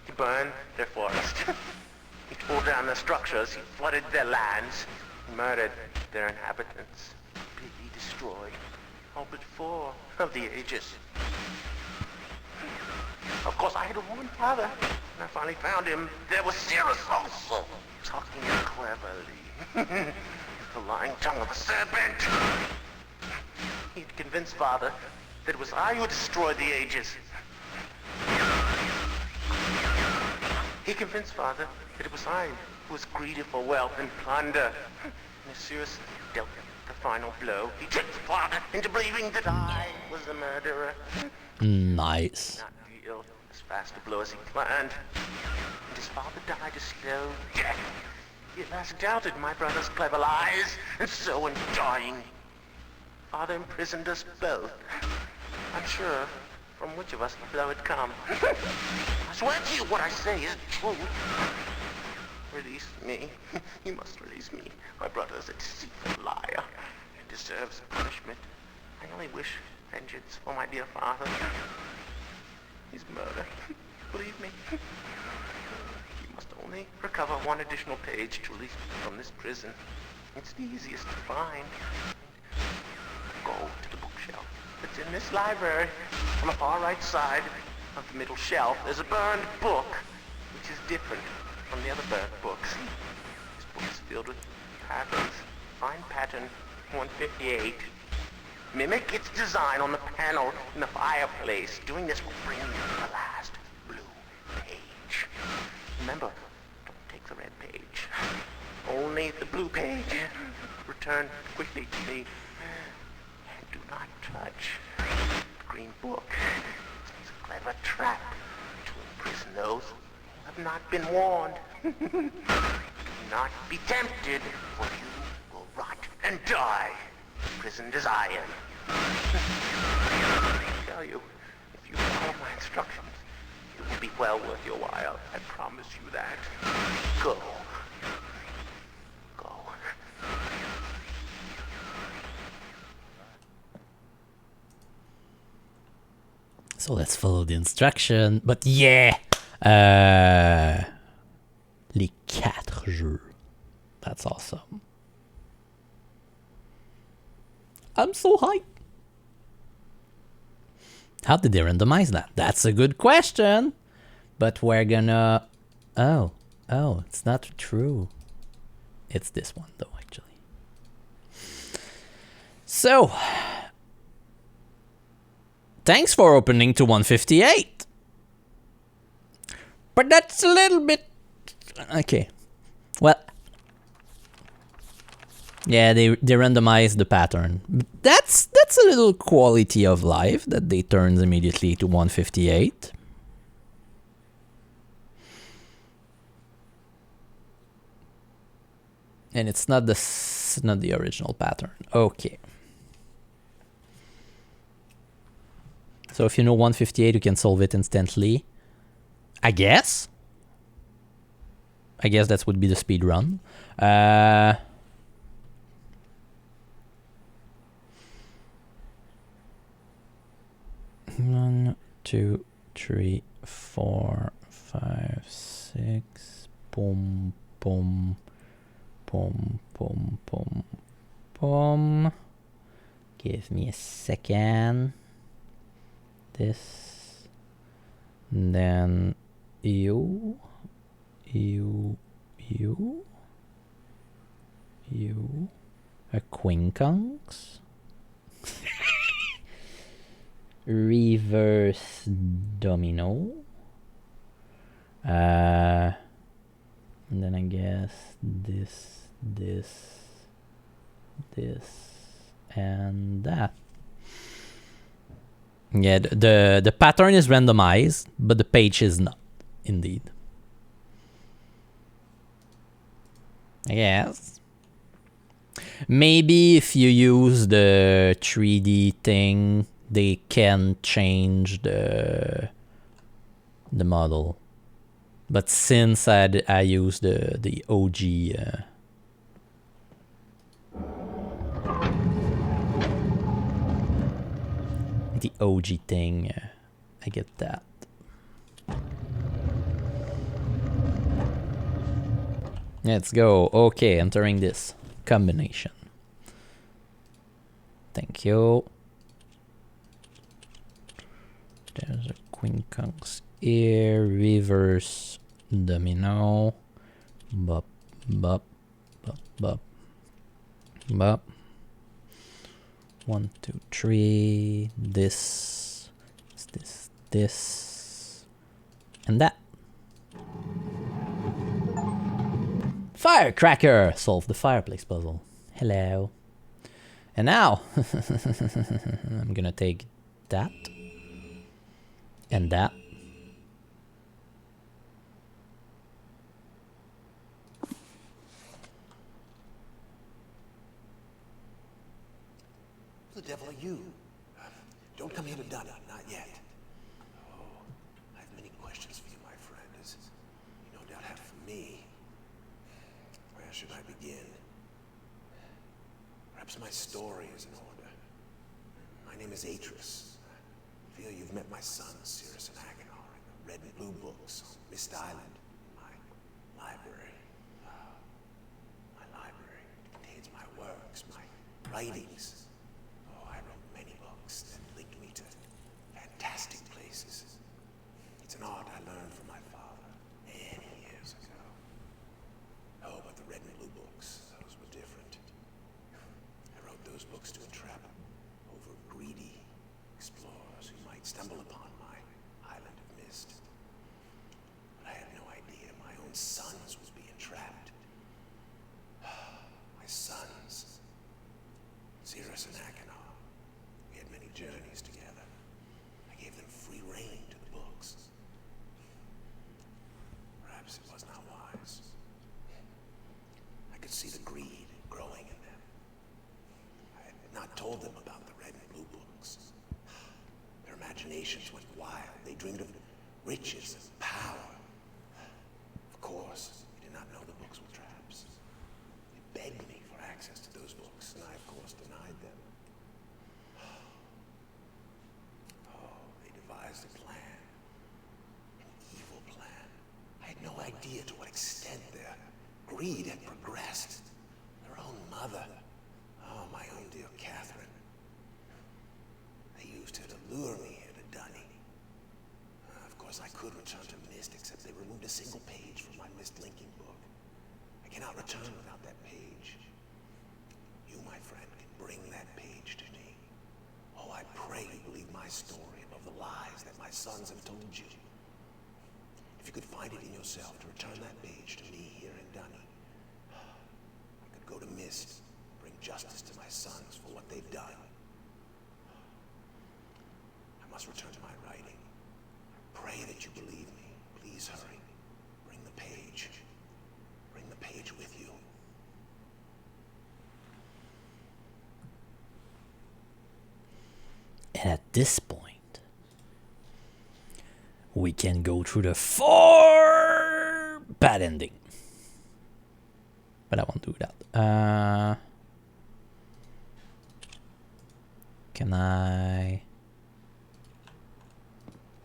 Speaker 4: He burned their forest. He tore down their structures. He flooded their lands. He murdered their inhabitants. He destroyed all but 4 of the ages. Of course, I had warned father. When I finally found him, there was Cirrus also, talking cleverly. The lying tongue of a serpent. He had convinced father that it was I who destroyed the ages. He convinced father that it was I who was greedy for wealth and plunder. And as Cirrus dealt the final blow, he tricked father into believing that I was the murderer.
Speaker 1: Nice.
Speaker 4: Not deal as fast a blow as he planned. And his father died a slow death. He at last doubted my brother's clever lies, and so in dying, father imprisoned us both. Unsure from which of us the blow had come. I swear to you what I say is true. Release me. You must release me. My brother is a deceitful liar and deserves punishment. I only wish vengeance for my dear father. His murder. Believe me. You must only recover 1 additional page to release me from this prison. It's the easiest to find. Go to the bookshelf. It's in this library. On the far right side of the middle shelf, there's a burned book, which is different from the other burnt books. This book is filled with patterns. Find pattern 158. Mimic its design on the panel in the fireplace. Doing this will bring you to the last blue page. Remember, don't take the red page. Only the blue page. Return quickly to me. And do not touch the green book. It's a clever trap to those who have not been warned. Do not be tempted, for you will rot and die, imprisoned as I am. I tell you, if you follow my instructions, it will be well worth your while. I promise you that. Go. Go.
Speaker 1: So let's follow the instruction. But yeah! Les 4 jeux. That's awesome. I'm so hyped. How did they randomize that? That's a good question. But we're gonna... Oh, it's not true. It's this one though, actually. So... Thanks for opening to 158. But that's a little bit... Okay. Well... Yeah, they randomized the pattern. That's a little quality of life that they turned immediately to 158. And it's not the original pattern. Okay. So if you know 158, you can solve it instantly. I guess. That would be the speed run. 1, 2, 3, 4, 5, 6. Boom, boom, boom, boom, boom, boom. Give me a second. This. And then you. A quincunx. Reverse domino. And then I guess this, and that. Yeah, the pattern is randomized, but the page is not, indeed. I guess. Maybe if you use the 3D thing, they can change the model. But since I use the OG the OG thing, I get that. Let's go. Okay, entering this combination. Thank you. There's a quincunx here, reverse domino, bop, bop, bop, bop, bop. 1, 2, 3. This, and that. Firecracker! Solve the fireplace puzzle. Hello. And now, I'm gonna take that. And that.
Speaker 5: Who the devil are you? Don't come here to Donna, not yet. Oh, I have many questions for you, my friend, as you no doubt have for me. Where should I begin? Perhaps my story is in order. My name is Atris. I feel you've met my son, Cirrus and Agonar, in the red and blue books on Myst Island. My library. My library contains my works, my writings. Oh, I wrote many books that link me to fantastic places. It's an art I learned from my father many years ago. Oh, but the red and blue books, those were different. I wrote those books to entrap over-greedy explorers who might stumble upon my island of Myst. But I had no idea my own sons would be entrapped. My sons. riches and power. Of course, he did not know the books were traps. He begged me for access to those books, and I, of course, denied them. Oh, they devised a plan. An evil plan. I had no idea to what extent their greed had progressed. Their own mother. Oh, my own dear Catherine. They used her to lure me here to Dunny. Of course, I could return to Myst, except they removed a single page from my Myst linking book. I cannot return without that page. You, my friend, can bring that page to me. Oh, I pray you believe my story above the lies that my sons have told you. If you could find it in yourself to return that page to me here in Dunny, I could go to Myst, bring justice to my sons for what they've done. I must return to my writing. Pray that you believe me. Please hurry. Bring the page. Bring the page with you.
Speaker 1: And at this point, we can go through the 4 bad ending. But I won't do that. Can I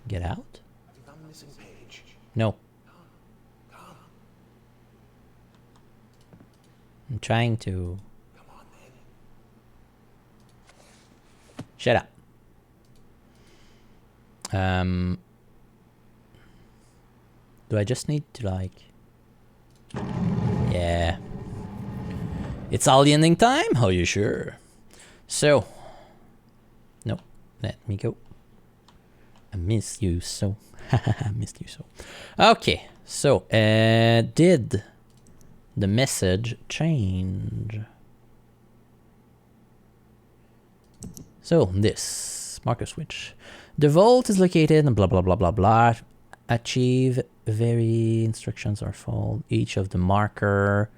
Speaker 1: get out?
Speaker 5: I found the missing page.
Speaker 1: No.
Speaker 5: Come.
Speaker 1: I'm trying to.
Speaker 5: Come on, then.
Speaker 1: Shut up. Do I just need to like... Yeah. It's all the ending time? Are you sure? So. No. Let me go. I miss you so. I missed you so. Okay. So, did the message change? So, this. Marker switch. The vault is located and blah blah blah blah blah. Achieve very instructions are followed. Each of the marker.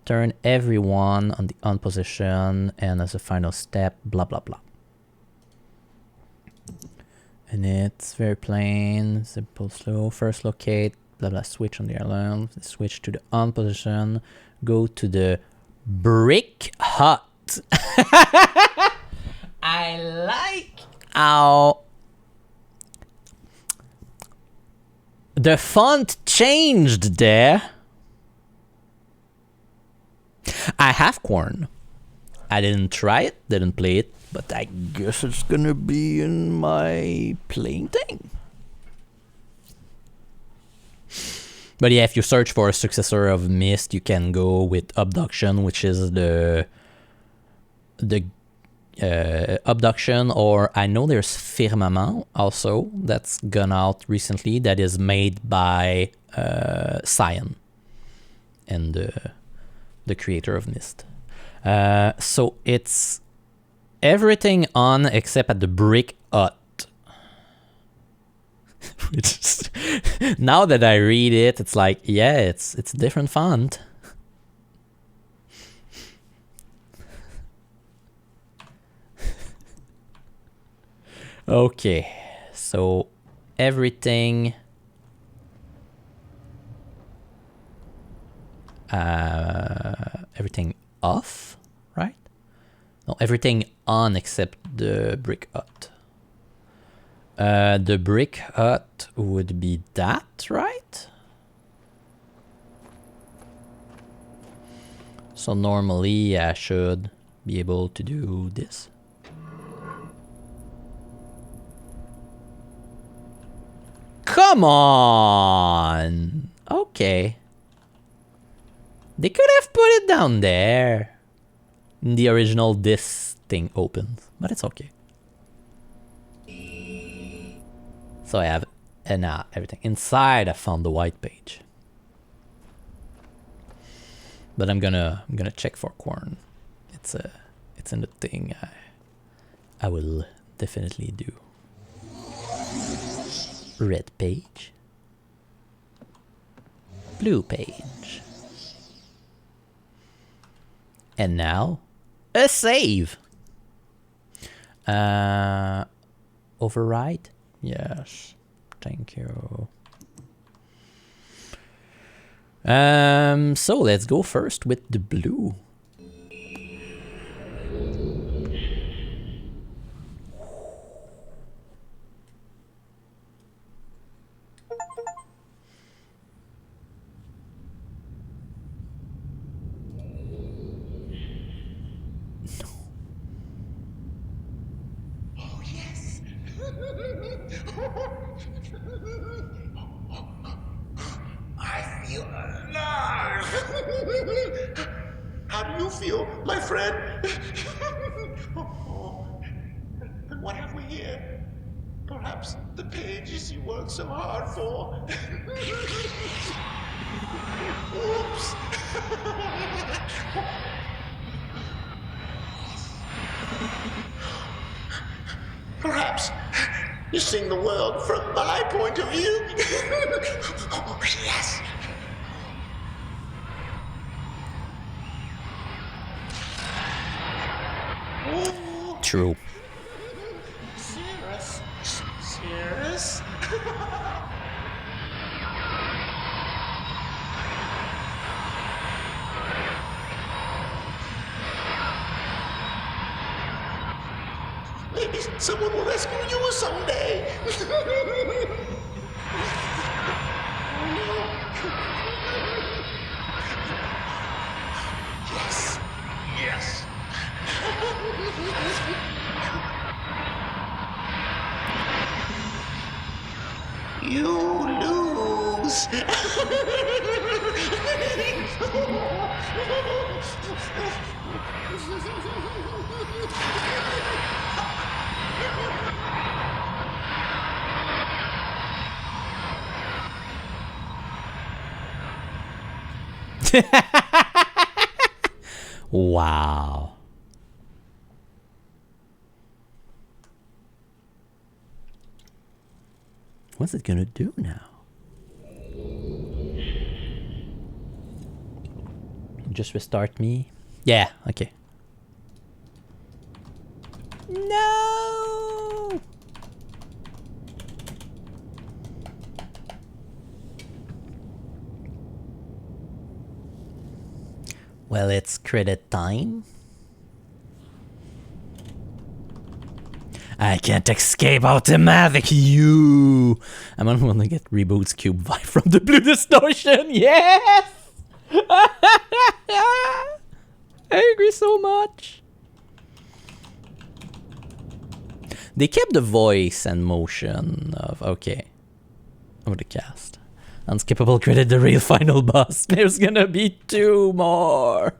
Speaker 1: Turn everyone on the on position, and as a final step, blah blah blah. And it's very plain, simple, slow. First locate, blah blah, switch on the alarm, switch to the on position, go to the brick hut. I like how the font changed there. I have corn. I didn't try it, didn't play it, but I guess it's gonna be in my playing thing. But yeah, if you search for a successor of Myst, you can go with Abduction, which is the Abduction, or I know there's Firmament also that's gone out recently that is made by Cyan and the creator of Myst. So it's everything on except at the brick hut. Which is, now that I read it, it's like, yeah, it's a different font. Okay, so everything everything off, right? No, everything on except the brick hut. The brick hut would be that, right? So normally I should be able to do this. Come on! Okay. They could have put it down there. In the original, this thing opens, but it's okay. So I have everything. Inside I found the white page. But I'm gonna check for corn. It's in the thing I will definitely do. Red page. Blue page. And now a save. Override? Yes. Thank you. So let's go first with the blue.
Speaker 5: Oh, yes. I feel alive. How do you feel, my friend? And what have we here? Perhaps the pages you worked so hard for. Oops. Perhaps you're seeing the world from my point of view. Oh, yes.
Speaker 1: True.
Speaker 5: Serious? Serious? Maybe someone will rescue you someday. Yes. Yes. You lose.
Speaker 1: Wow. What's it gonna do now? Just restart me? Yeah, okay. No! Well, it's credit time. I can't escape automatic, you! I'm gonna get Reboot's Cube vibe from the Blue Distortion, yes! I agree so much. They kept the voice and motion of, okay, of the cast. Unskippable credit, the real final boss. There's gonna be 2 more.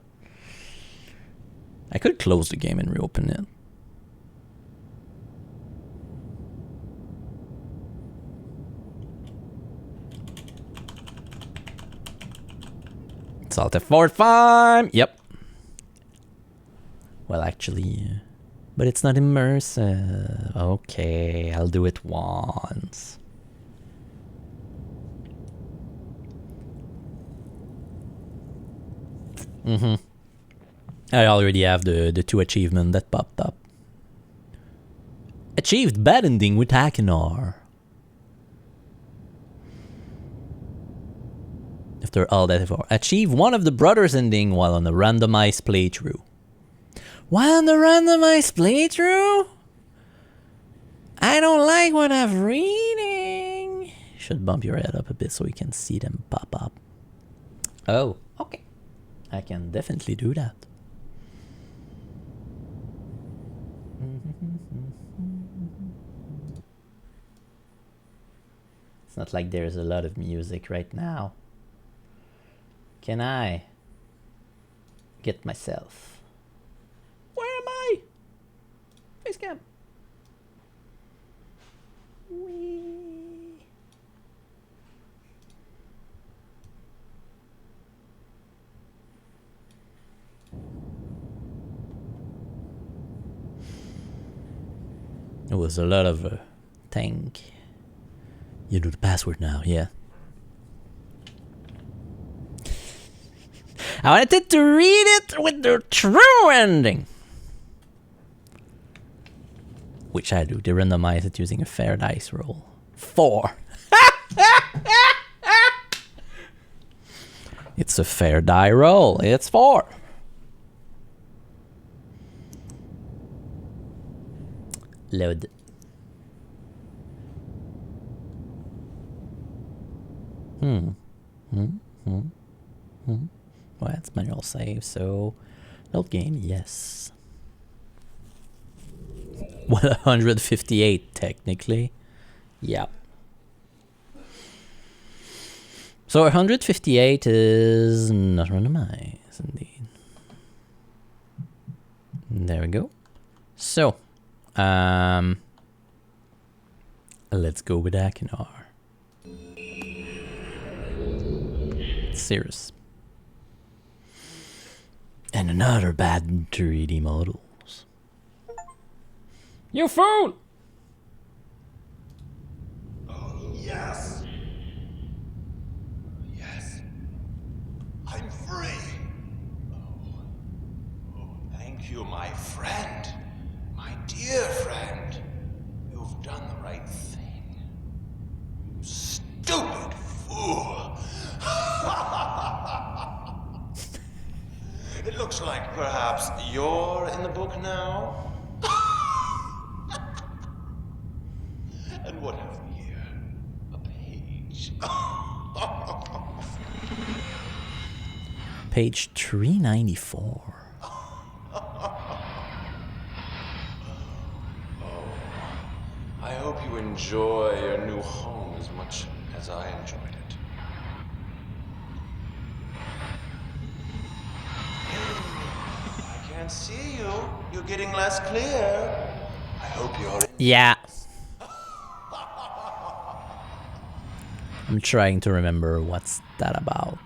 Speaker 1: I could close the game and reopen it. It's Alt F4 time. Yep. Well, actually, but it's not immersive. Okay, I'll do it once. I already have the 2 achievements that popped up. Achieved bad ending with Hakinar. After all that effort. Achieve one of the brothers ending while on a randomized playthrough. While on the randomized playthrough? I don't like what I'm reading. Should bump your head up a bit so you can see them pop up. Oh, okay. I can definitely do that. It's not like there's a lot of music right now. Can I get myself? Where am I? Facecam. Wee. It was a lot of tank. You know the password now, yeah. I wanted to read it with the true ending. Which I do. They randomize it using a fair dice roll. 4. It's a fair die roll. It's 4. Load. Well, it's manual save, so load game, yes. 158 technically. Yep. So 158 is not randomized, indeed. There we go. So, let's go with Akinar. Cirrus. And another bad 3D models.
Speaker 2: You fool!
Speaker 5: Yes. Yes. I'm free. Oh, thank you, my friend. My dear friend. You've done the right thing. You stupid fool. It looks like perhaps you're in the book now. And what have we here? A page.
Speaker 1: Page 394.
Speaker 5: I hope you enjoy your new home as much as I enjoyed it. I can't see you. You're getting less clear. I hope you're...
Speaker 1: Yeah. I'm trying to remember what's that about.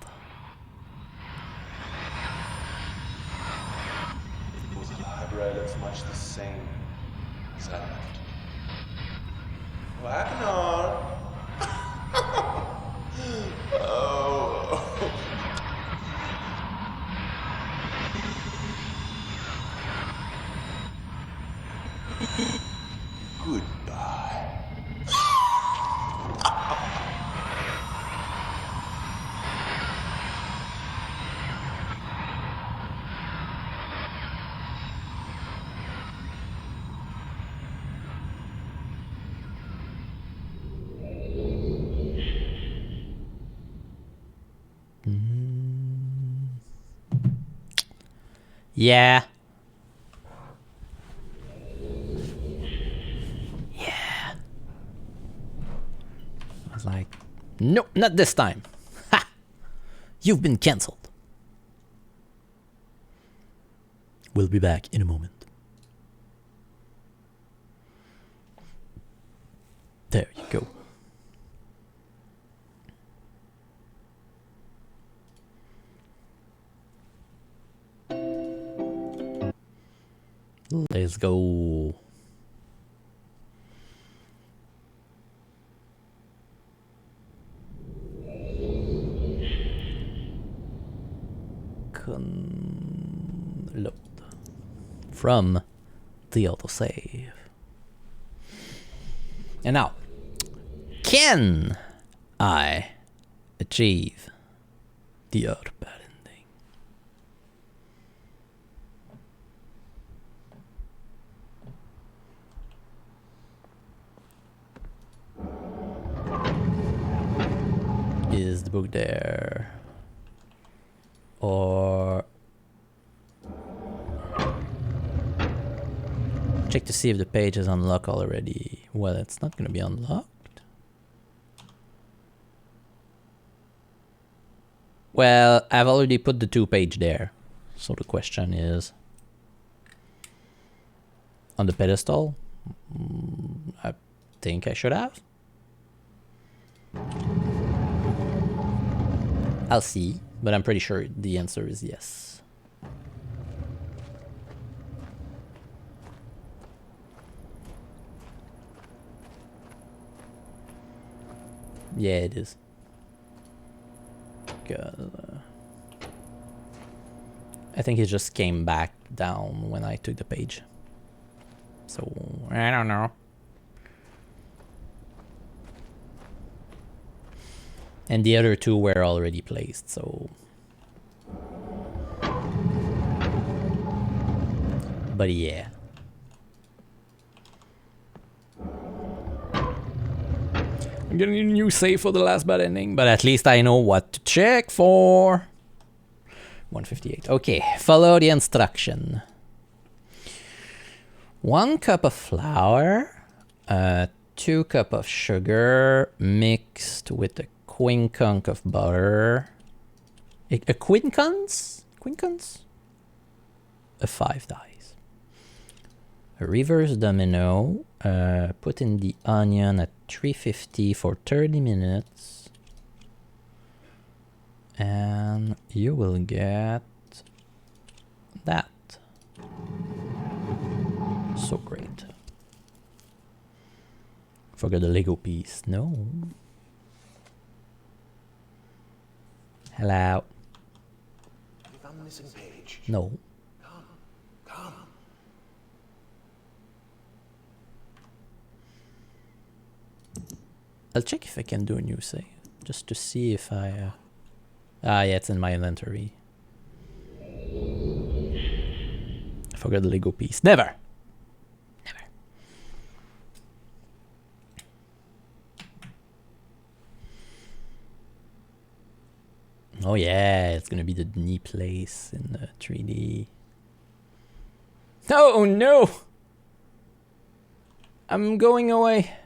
Speaker 5: The library looks much the same as I left. Wagner! Oh. Goodbye.
Speaker 1: Yeah. Yeah. I was like, nope, not this time. Ha! You've been cancelled. We'll be back in a moment. There you go. Let's go. Load from the autosave. And now, can I achieve the other bad ending? Is the book there? Or check to see if the page is unlocked already. Well, it's not going to be unlocked. Well, I've already put the 2 page there. So the question is, on the pedestal? I think I should have. I'll see, but I'm pretty sure the answer is yes. Yeah, it is. Good. I think it just came back down when I took the page. So, I don't know. And the other 2 were already placed, so But yeah. I'm getting a new save for the last bad ending, but at least I know what to check for. 158. Okay, follow the instruction. 1 cup of flour, 2 cup of sugar mixed with a quincunx of butter. A quincunx? Quincunx? A 5 dice. A reverse domino. Put in the onion at 350 for 30 minutes. And you will get that. So great. Forgot the Lego piece. No. Hello.
Speaker 5: You found the missing page.
Speaker 1: No.
Speaker 5: Come.
Speaker 1: I'll check if I can do a new save. Just to see if I... Ah, yeah, it's in my inventory. I forgot the Lego piece. Never! Never. Oh yeah, it's gonna be the knee place in the 3D. Oh no! I'm going away.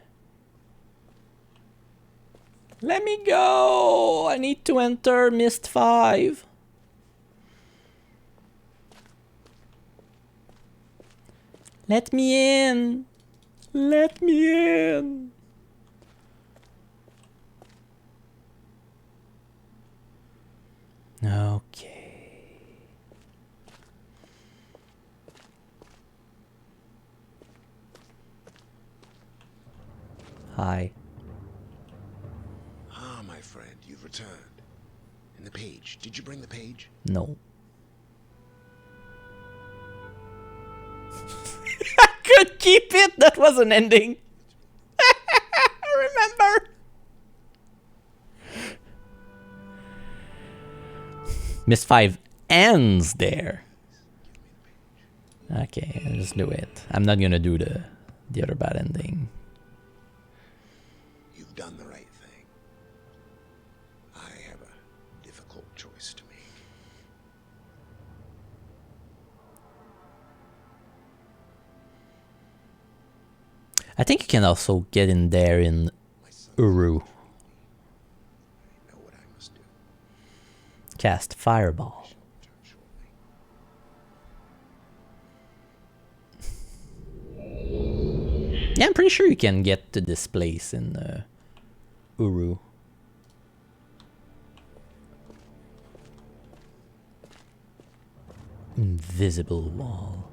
Speaker 1: Let me go! I need to enter Myst 5. Let me in! Let me in! Okay. Hi.
Speaker 5: Ah, my friend, you've returned. And the page. Did you bring the page?
Speaker 1: No. I could keep it! That was an ending. Remember? Myst 5 ends there. Okay, I'll just do it. I'm not gonna do the other bad ending.
Speaker 5: You've done the right thing. I have a difficult choice to make.
Speaker 1: I think you can also get in there in Uru.
Speaker 5: I know what I must do.
Speaker 1: Cast Fireball.
Speaker 5: Return shortly.
Speaker 1: Yeah, I'm pretty sure you can get to this place in Uru. Invisible wall.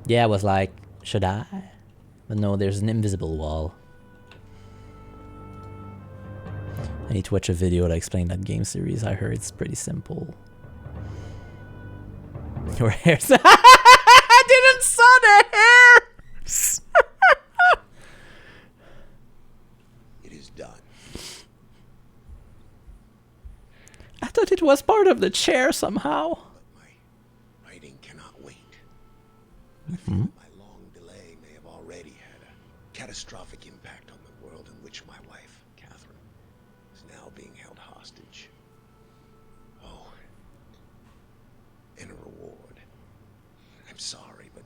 Speaker 1: Yeah, I was like, should I? But no, there's an invisible wall. I need to watch a video to explain that game series. I heard it's pretty simple. Your hair's... I didn't saw the hair!
Speaker 5: It is done.
Speaker 1: I thought it was part of the chair somehow.
Speaker 5: But my writing cannot wait. I feel that my long delay may have already had a catastrophic impact on the world in which my wife, Catherine, is now being held hostage. Oh, and a reward. I'm sorry, but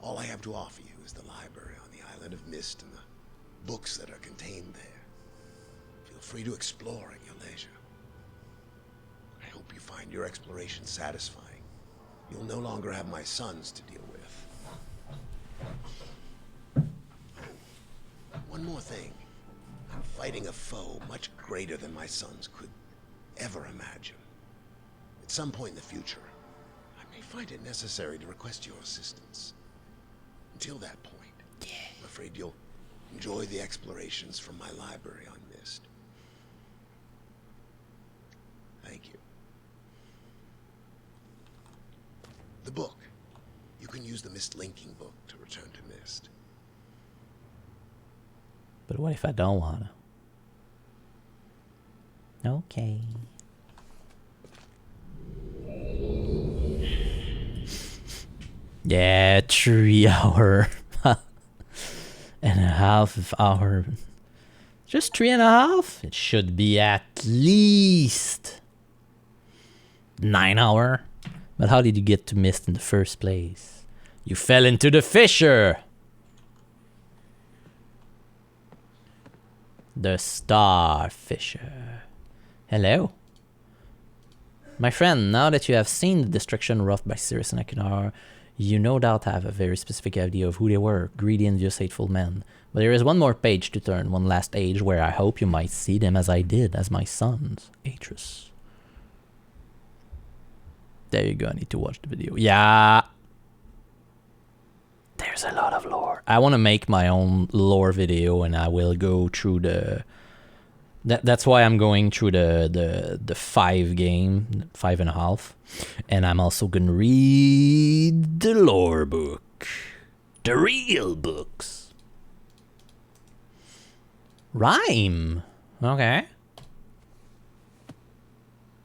Speaker 5: all I have to offer you is the library on the island of Myst and the books that are contained there. Feel free to explore at your leisure. I hope you find your exploration satisfying. You'll no longer have my sons to deal with. Oh, one more thing. I'm fighting a foe much greater than my sons could ever imagine. At some point in the future, I may find it necessary to request your assistance. Until that point, I'm afraid you'll enjoy the explorations from my library on Myst. Thank you. The book. You can use the Myst linking book to return to Myst.
Speaker 1: But what if I don't wanna? Okay. Yeah, 3 hour and a half of hour. Just 3.5? It should be at least 9 hour. But how did you get to Myst in the first place? You fell into the fissure. The star fissure. Hello. My friend, now that you have seen the destruction wrought by Sirius and Akinar, you no doubt have a very specific idea of who they were, greedy and just hateful men. But there is one more page to turn, one last age, where I hope you might see them as I did, as my sons, Atreus. There you go, I need to watch the video. Yeah! There's a lot of lore. I want to make my own lore video, and I will go through the... That's why I'm going through the 5 game, 5.5. And I'm also gonna read the lore book. The real books. Rhyme. Okay.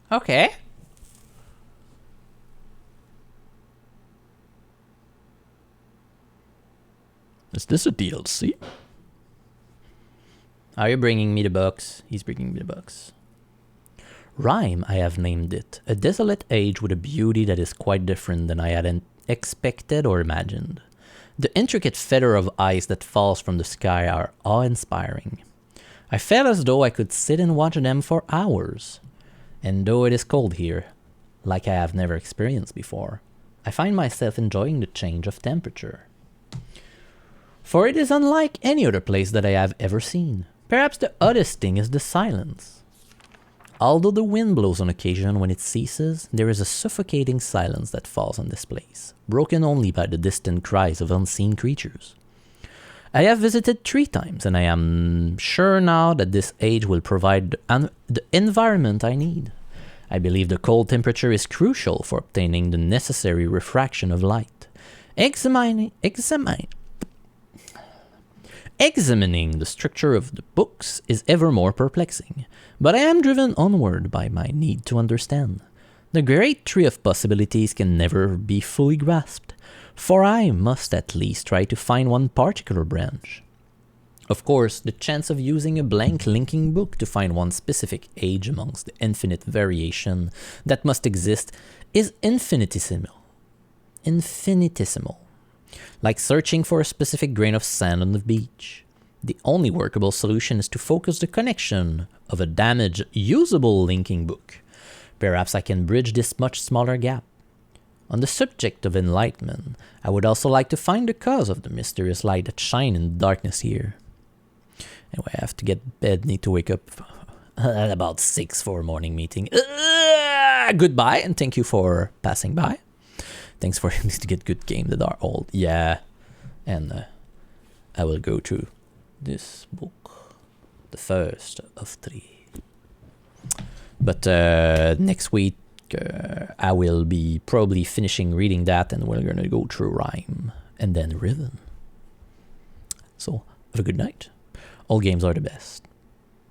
Speaker 1: Okay. Is this a DLC? Are you bringing me the books? He's bringing me the books. Rhyme, I have named it. A desolate age with a beauty that is quite different than I had expected or imagined. The intricate feather of ice that falls from the sky are awe-inspiring. I felt as though I could sit and watch them for hours. And though it is cold here, like I have never experienced before, I find myself enjoying the change of temperature. For it is unlike any other place that I have ever seen. Perhaps the oddest thing is the silence. Although the wind blows on occasion when it ceases, there is a suffocating silence that falls on this place, broken only by the distant cries of unseen creatures. I have visited 3 times, and I am sure now that this age will provide the environment I need. I believe the cold temperature is crucial for obtaining the necessary refraction of light. Examining the structure of the books is ever more perplexing, but I am driven onward by my need to understand. The great tree of possibilities can never be fully grasped, for I must at least try to find one particular branch. Of course, the chance of using a blank linking book to find one specific age amongst the infinite variation that must exist is infinitesimal. Like searching for a specific grain of sand on the beach. The only workable solution is to focus the connection of a damaged, usable linking book. Perhaps I can bridge this much smaller gap. On the subject of enlightenment, I would also like to find the cause of the mysterious light that shines in the darkness here. Anyway, I have to get bed, need to wake up at about 6 for a morning meeting. Goodbye, and thank you for passing by. Thanks for to get good game that are old. Yeah. And I will go through this book. The first of 3. But next week I will be probably finishing reading that, and we're gonna go through Rhyme and then Riven. So have a good night. Old games are the best.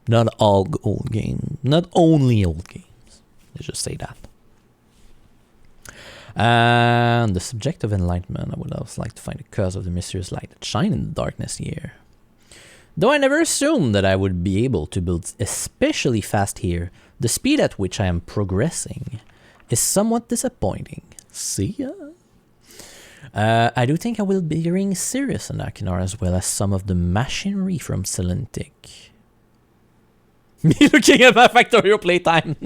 Speaker 1: Not all old games. Not only old games. Let's just say that. And the subject of enlightenment, I would also like to find the cause of the mysterious light that shines in the darkness here. Though I never assumed that I would be able to build especially fast here, the speed at which I am progressing is somewhat disappointing. See ya? I do think I will be bring Sirius and Akinar as well as some of the machinery from Celentic. Me looking at my Factorio playtime.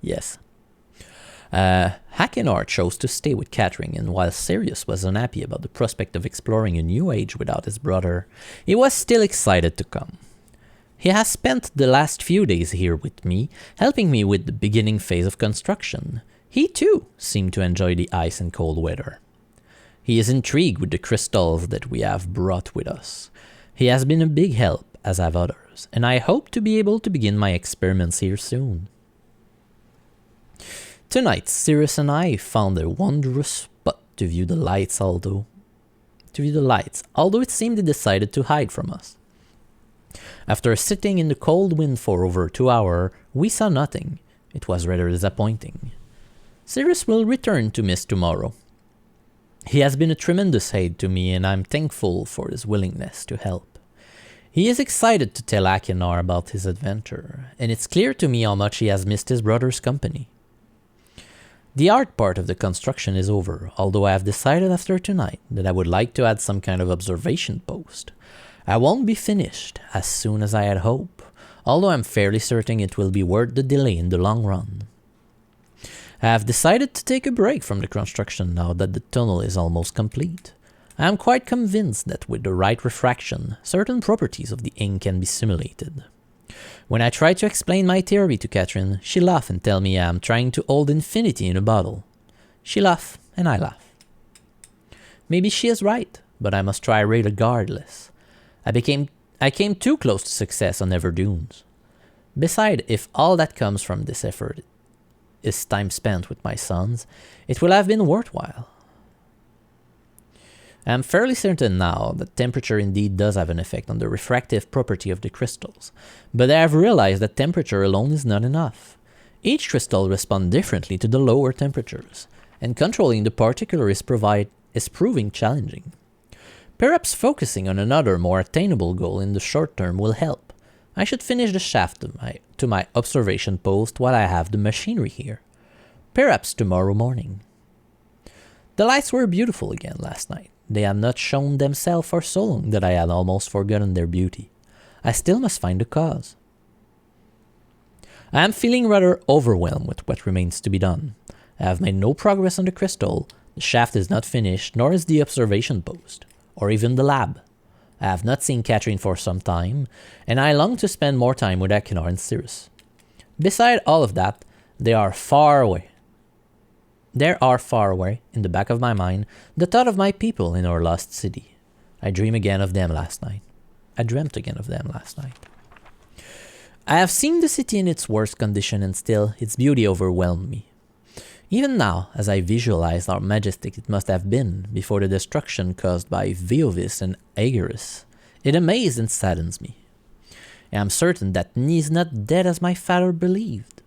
Speaker 1: Yes. Akinar chose to stay with Catherine, and while Sirius was unhappy about the prospect of exploring a new age without his brother, he was still excited to come. He has spent the last few days here with me, helping me with the beginning phase of construction. He too seemed to enjoy the ice and cold weather. He is intrigued with the crystals that we have brought with us. He has been a big help, as have others, and I hope to be able to begin my experiments here soon. Tonight, Sirius and I found a wondrous spot to view the lights, although it seemed they decided to hide from us. After sitting in the cold wind for over 2 hours, we saw nothing. It was rather disappointing. Cyrus will return to Myst tomorrow. He has been a tremendous aid to me, and I'm thankful for his willingness to help. He is excited to tell Achenar about his adventure, and it's clear to me how much he has missed his brother's company. The art part of the construction is over, although I have decided after tonight that I would like to add some kind of observation post. I won't be finished as soon as I had hoped, although I'm fairly certain it will be worth the delay in the long run. I have decided to take a break from the construction now that the tunnel is almost complete. I am quite convinced that with the right refraction, certain properties of the ink can be simulated. When I try to explain my theory to Catherine, she laughs and tells me I am trying to hold infinity in a bottle. She laughs, and I laugh. Maybe she is right, but I must try regardless. I came too close to success on Everdunes. Besides, if all that comes from this effort is time spent with my sons, it will have been worthwhile. I am fairly certain now that temperature indeed does have an effect on the refractive property of the crystals, but I have realized that temperature alone is not enough. Each crystal responds differently to the lower temperatures, and controlling the particular is proving challenging. Perhaps focusing on another more attainable goal in the short term will help. I should finish the shaft to my observation post while I have the machinery here. Perhaps tomorrow morning. The lights were beautiful again last night. They had not shown themselves for so long that I had almost forgotten their beauty. I still must find the cause. I am feeling rather overwhelmed with what remains to be done. I have made no progress on the crystal, the shaft is not finished, nor is the observation post, or even the lab. I have not seen Catherine for some time, and I long to spend more time with Achenar and Cyrus. Beside all of that, there are far away, in the back of my mind, the thought of my people in our lost city. I dreamt again of them last night. I have seen the city in its worst condition, and still its beauty overwhelmed me. Even now, as I visualize how majestic it must have been before the destruction caused by Veovis and Aegerus, it amazes and saddens me. I am certain that Ni is not dead as my father believed.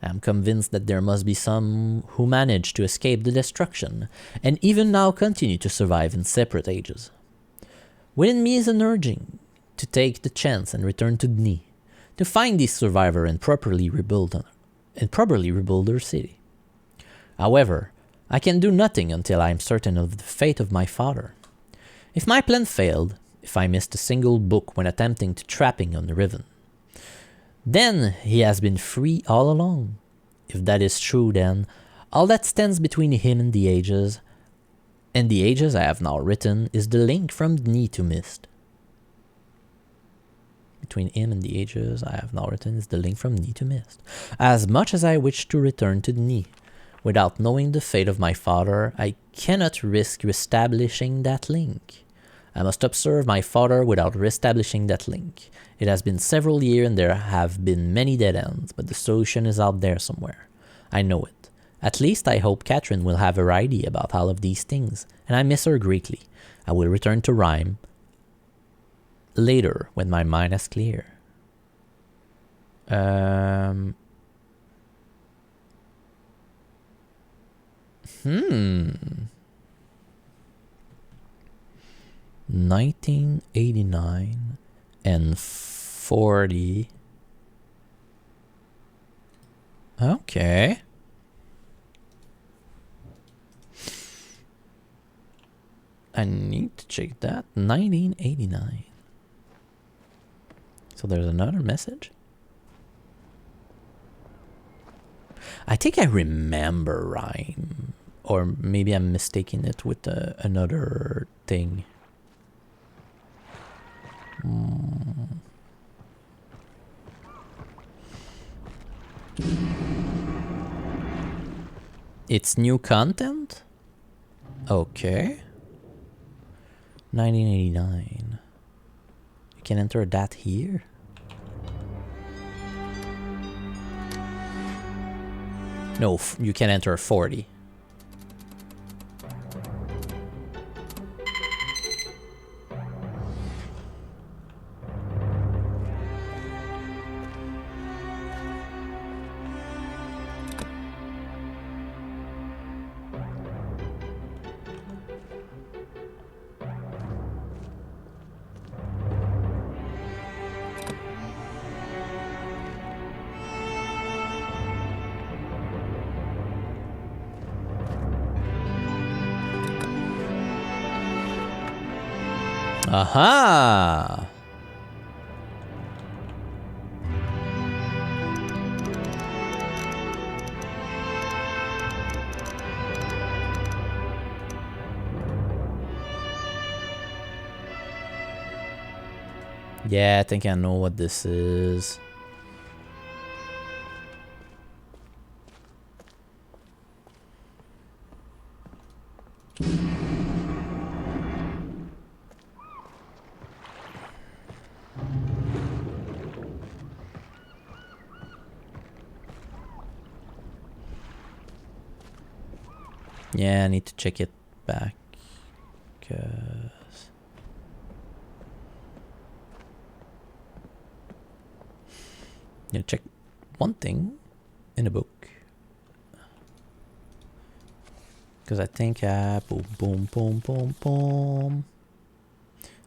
Speaker 1: I am convinced that there must be some who managed to escape the destruction, and even now continue to survive in separate ages. Within me is an urging to take the chance and return to Dni, to find these survivors and properly rebuild their city. However, I can do nothing until I am certain of the fate of my father. If my plan failed, if I missed a single book when attempting to trapping on the Riven, then he has been free all along. If that is true, then all that stands between him and the ages I have now written, is the link from Dni to Myst. Between him and the ages I have now written is the link from Dni to Myst. As much as I wish to return to Dni, without knowing the fate of my father, I cannot risk reestablishing that link. I must observe my father without reestablishing that link. It has been several years and there have been many dead ends, but the solution is out there somewhere. I know it. At least I hope Catherine will have her idea about all of these things, and I miss her greatly. I will return to Rhyme later when my mind is clear. 1989 and 40. Okay. I need to check that. 1989. So there's another message. I think I remember Rhyme. Or maybe I'm mistaking it with another thing. It's new content? Okay. 1989. You can enter that here? No, you can enter 40. Aha! Yeah, I think I know what this is. Yeah, I need to check it back. 'Cause yeah, check one thing in the book. Because I think boom, boom, boom, boom, boom.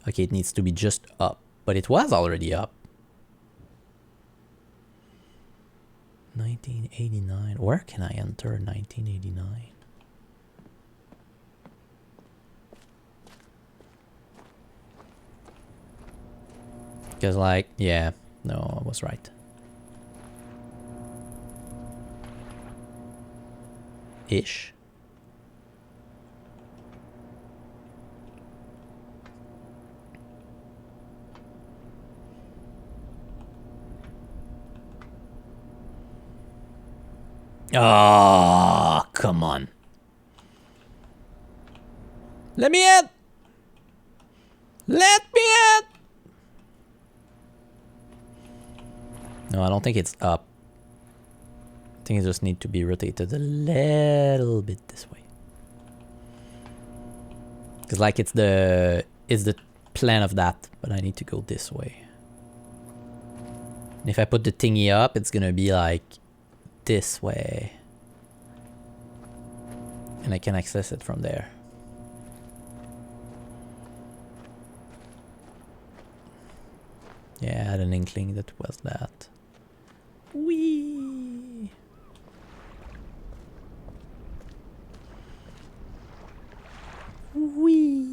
Speaker 1: Okay, it needs to be just up, but it was already up. 1989. Where can I enter 1989? Because, like, yeah, no, I was right. Ish. Oh, come on. Let me in! Let me in! No, I don't think it's up. I think it just needs to be rotated a little bit this way. Because like it's the plan of that, but I need to go this way. And if I put the thingy up, it's gonna be like this way. And I can access it from there. Yeah, I had an inkling that was that. Whee! Whee!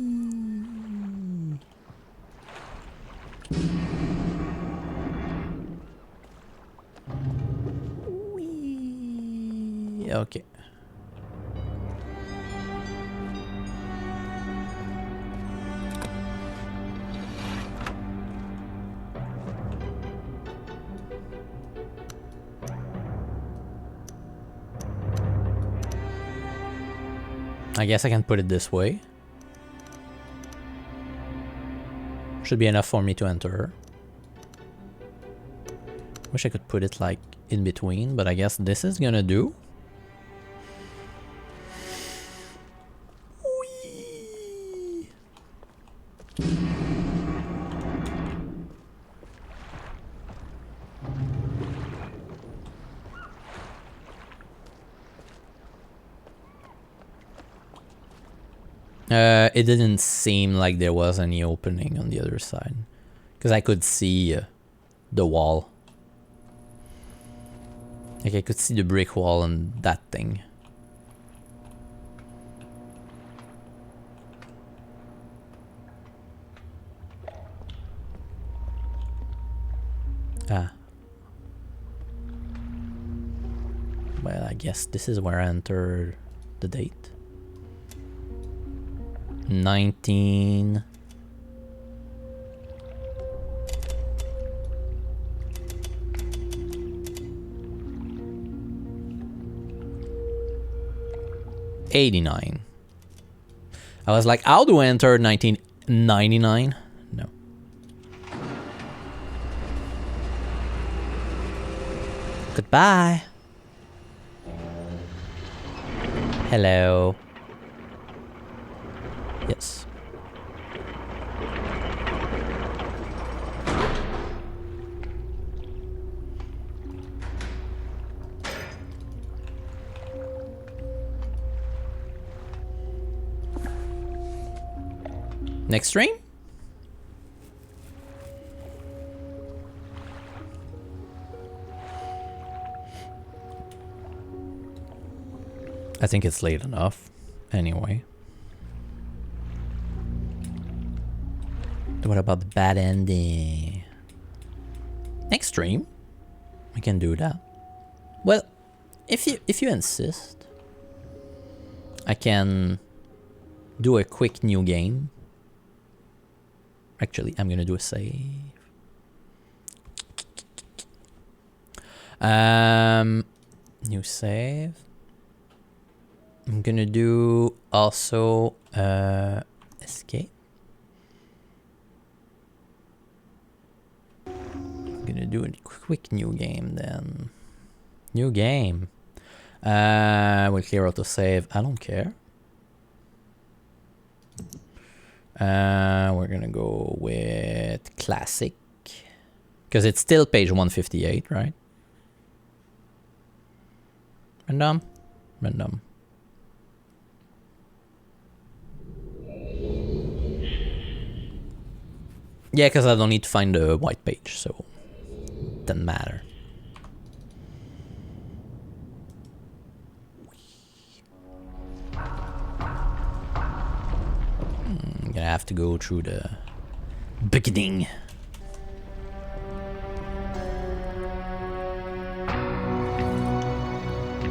Speaker 1: Whee! Okay. I guess I can put it this way. Should be enough for me to enter. Wish I could put it like in between, but I guess this is gonna do. Whee! It didn't seem like there was any opening on the other side. Because I could see the wall. Like I could see the brick wall and that thing. Ah. Well, I guess this is where I entered the date. 19... '89. I was like, how do I enter 1999? No. Goodbye. Hello. Yes. Next stream? I think it's late enough. Anyway. What about the bad ending? Next stream, we can do that. Well, if you insist, I can do a quick new game. Actually, I'm gonna do a save. New save. I'm gonna do also escape. I'm gonna do a quick new game then. New game. We'll clear autosave. I don't care. We're gonna go with classic because it's still page 158, right? Random. Yeah, because I don't need to find the white page, so it doesn't matter. I'm gonna have to go through the beginning.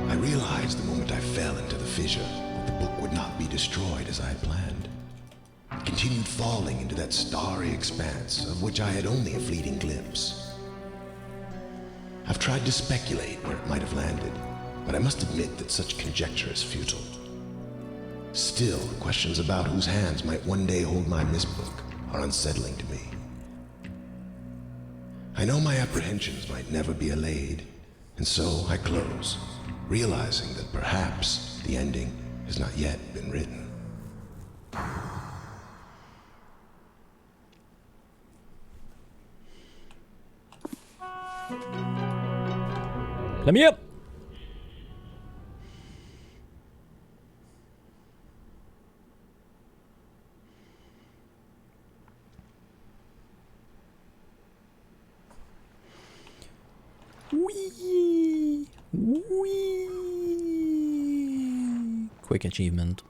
Speaker 5: I realized the moment I fell into the fissure that the book would not be destroyed as I had planned. It continued falling into that starry expanse of which I had only a fleeting glimpse. I've tried to speculate where it might have landed, but I must admit that such conjecture is futile. Still, questions about whose hands might one day hold my Myst book are unsettling to me. I know my apprehensions might never be allayed, and so I close, realizing that perhaps the ending has not yet been written.
Speaker 2: Let me up!
Speaker 1: Wee. Quick achievement.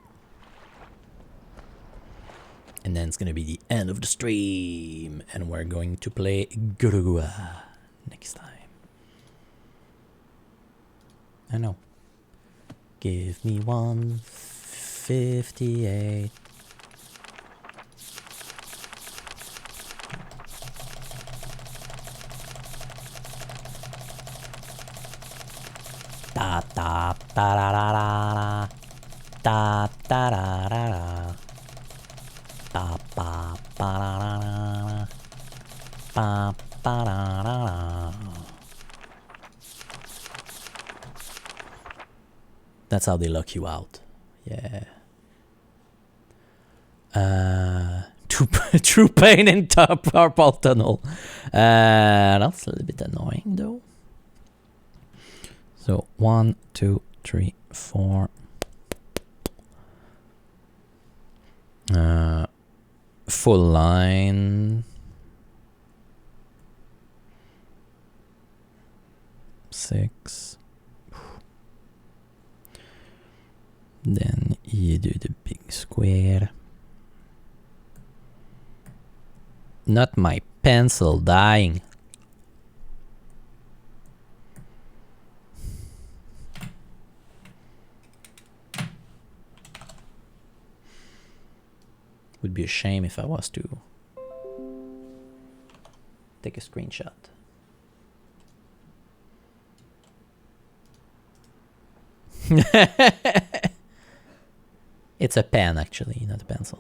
Speaker 1: And then it's gonna be the end of the stream. And we're going to play Gurugua next time. I know. Give me 158. Da da da da da da da da da da da ba ba da da ba ba da da. That's how they lock you out. Yeah. True pain in top purple tunnel. That's a little bit annoying though. So 1, 2, 3, 4. Full line. 6. Then you do the big square. Not my pencil dying. Would be a shame if I was to take a screenshot. It's a pen actually, not a pencil.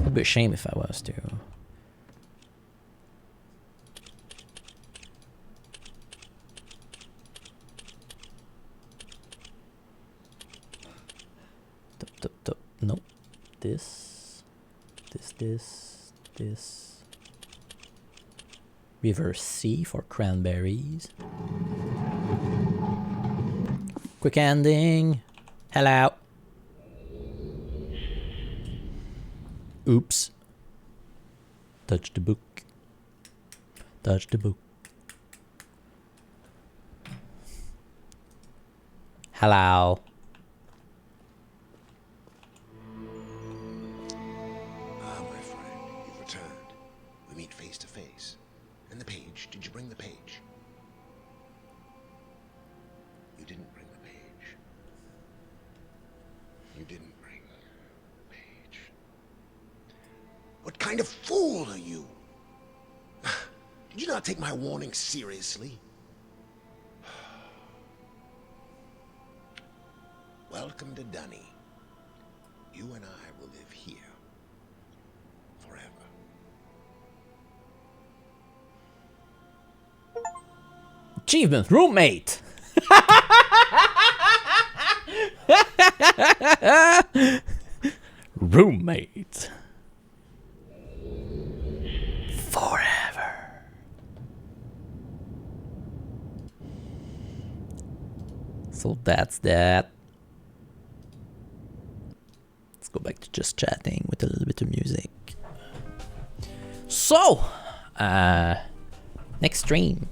Speaker 1: Would be a shame if I was to. Nope. This. Reverse C for cranberries. Quick ending. Hello. Oops. Touch the book. Touch the book. Hello.
Speaker 5: Ah, my friend, you've returned. We meet face to face. And the page, did you bring the page? You didn't bring the page. You didn't bring the page. What kind of fool are you? Did you not take my warning seriously? Welcome to Dunny. You and I will live here forever.
Speaker 1: Achievement, roommate. Roommate. Forever. So that's that. Let's go back to just chatting with a little bit of music. So, next stream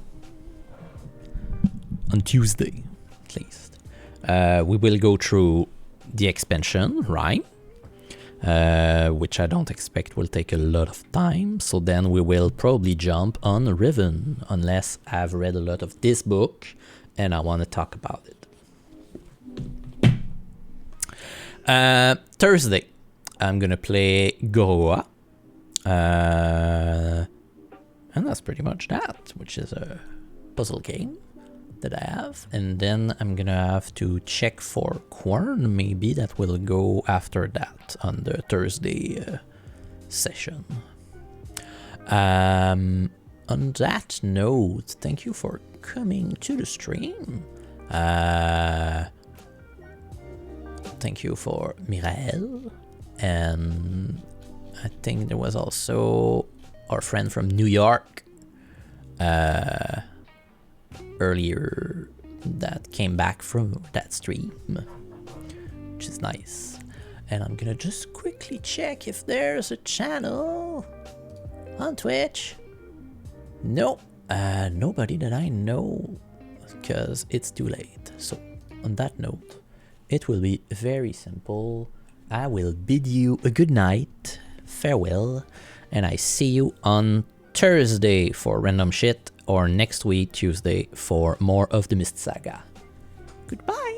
Speaker 1: on Tuesday, at least, we will go through the expansion, right? Which I don't expect will take a lot of time. So then we will probably jump on Riven, unless I've read a lot of this book and I want to talk about it. Thursday, I'm gonna play Goroa. And that's pretty much that, which is a puzzle game that I have. And then I'm gonna have to check for Quern, maybe that will go after that on the Thursday session. On that note, thank you for coming to the stream. Thank you for Mirael, and I think there was also our friend from New York earlier that came back from that stream, which is nice. And I'm gonna just quickly check if there's a channel on Twitch. Nope, nobody that I know, because it's too late. So on that note, it will be very simple. I will bid you a good night, farewell, and I see you on Thursday for random shit, or next week, Tuesday, for more of the Myst Saga. Goodbye!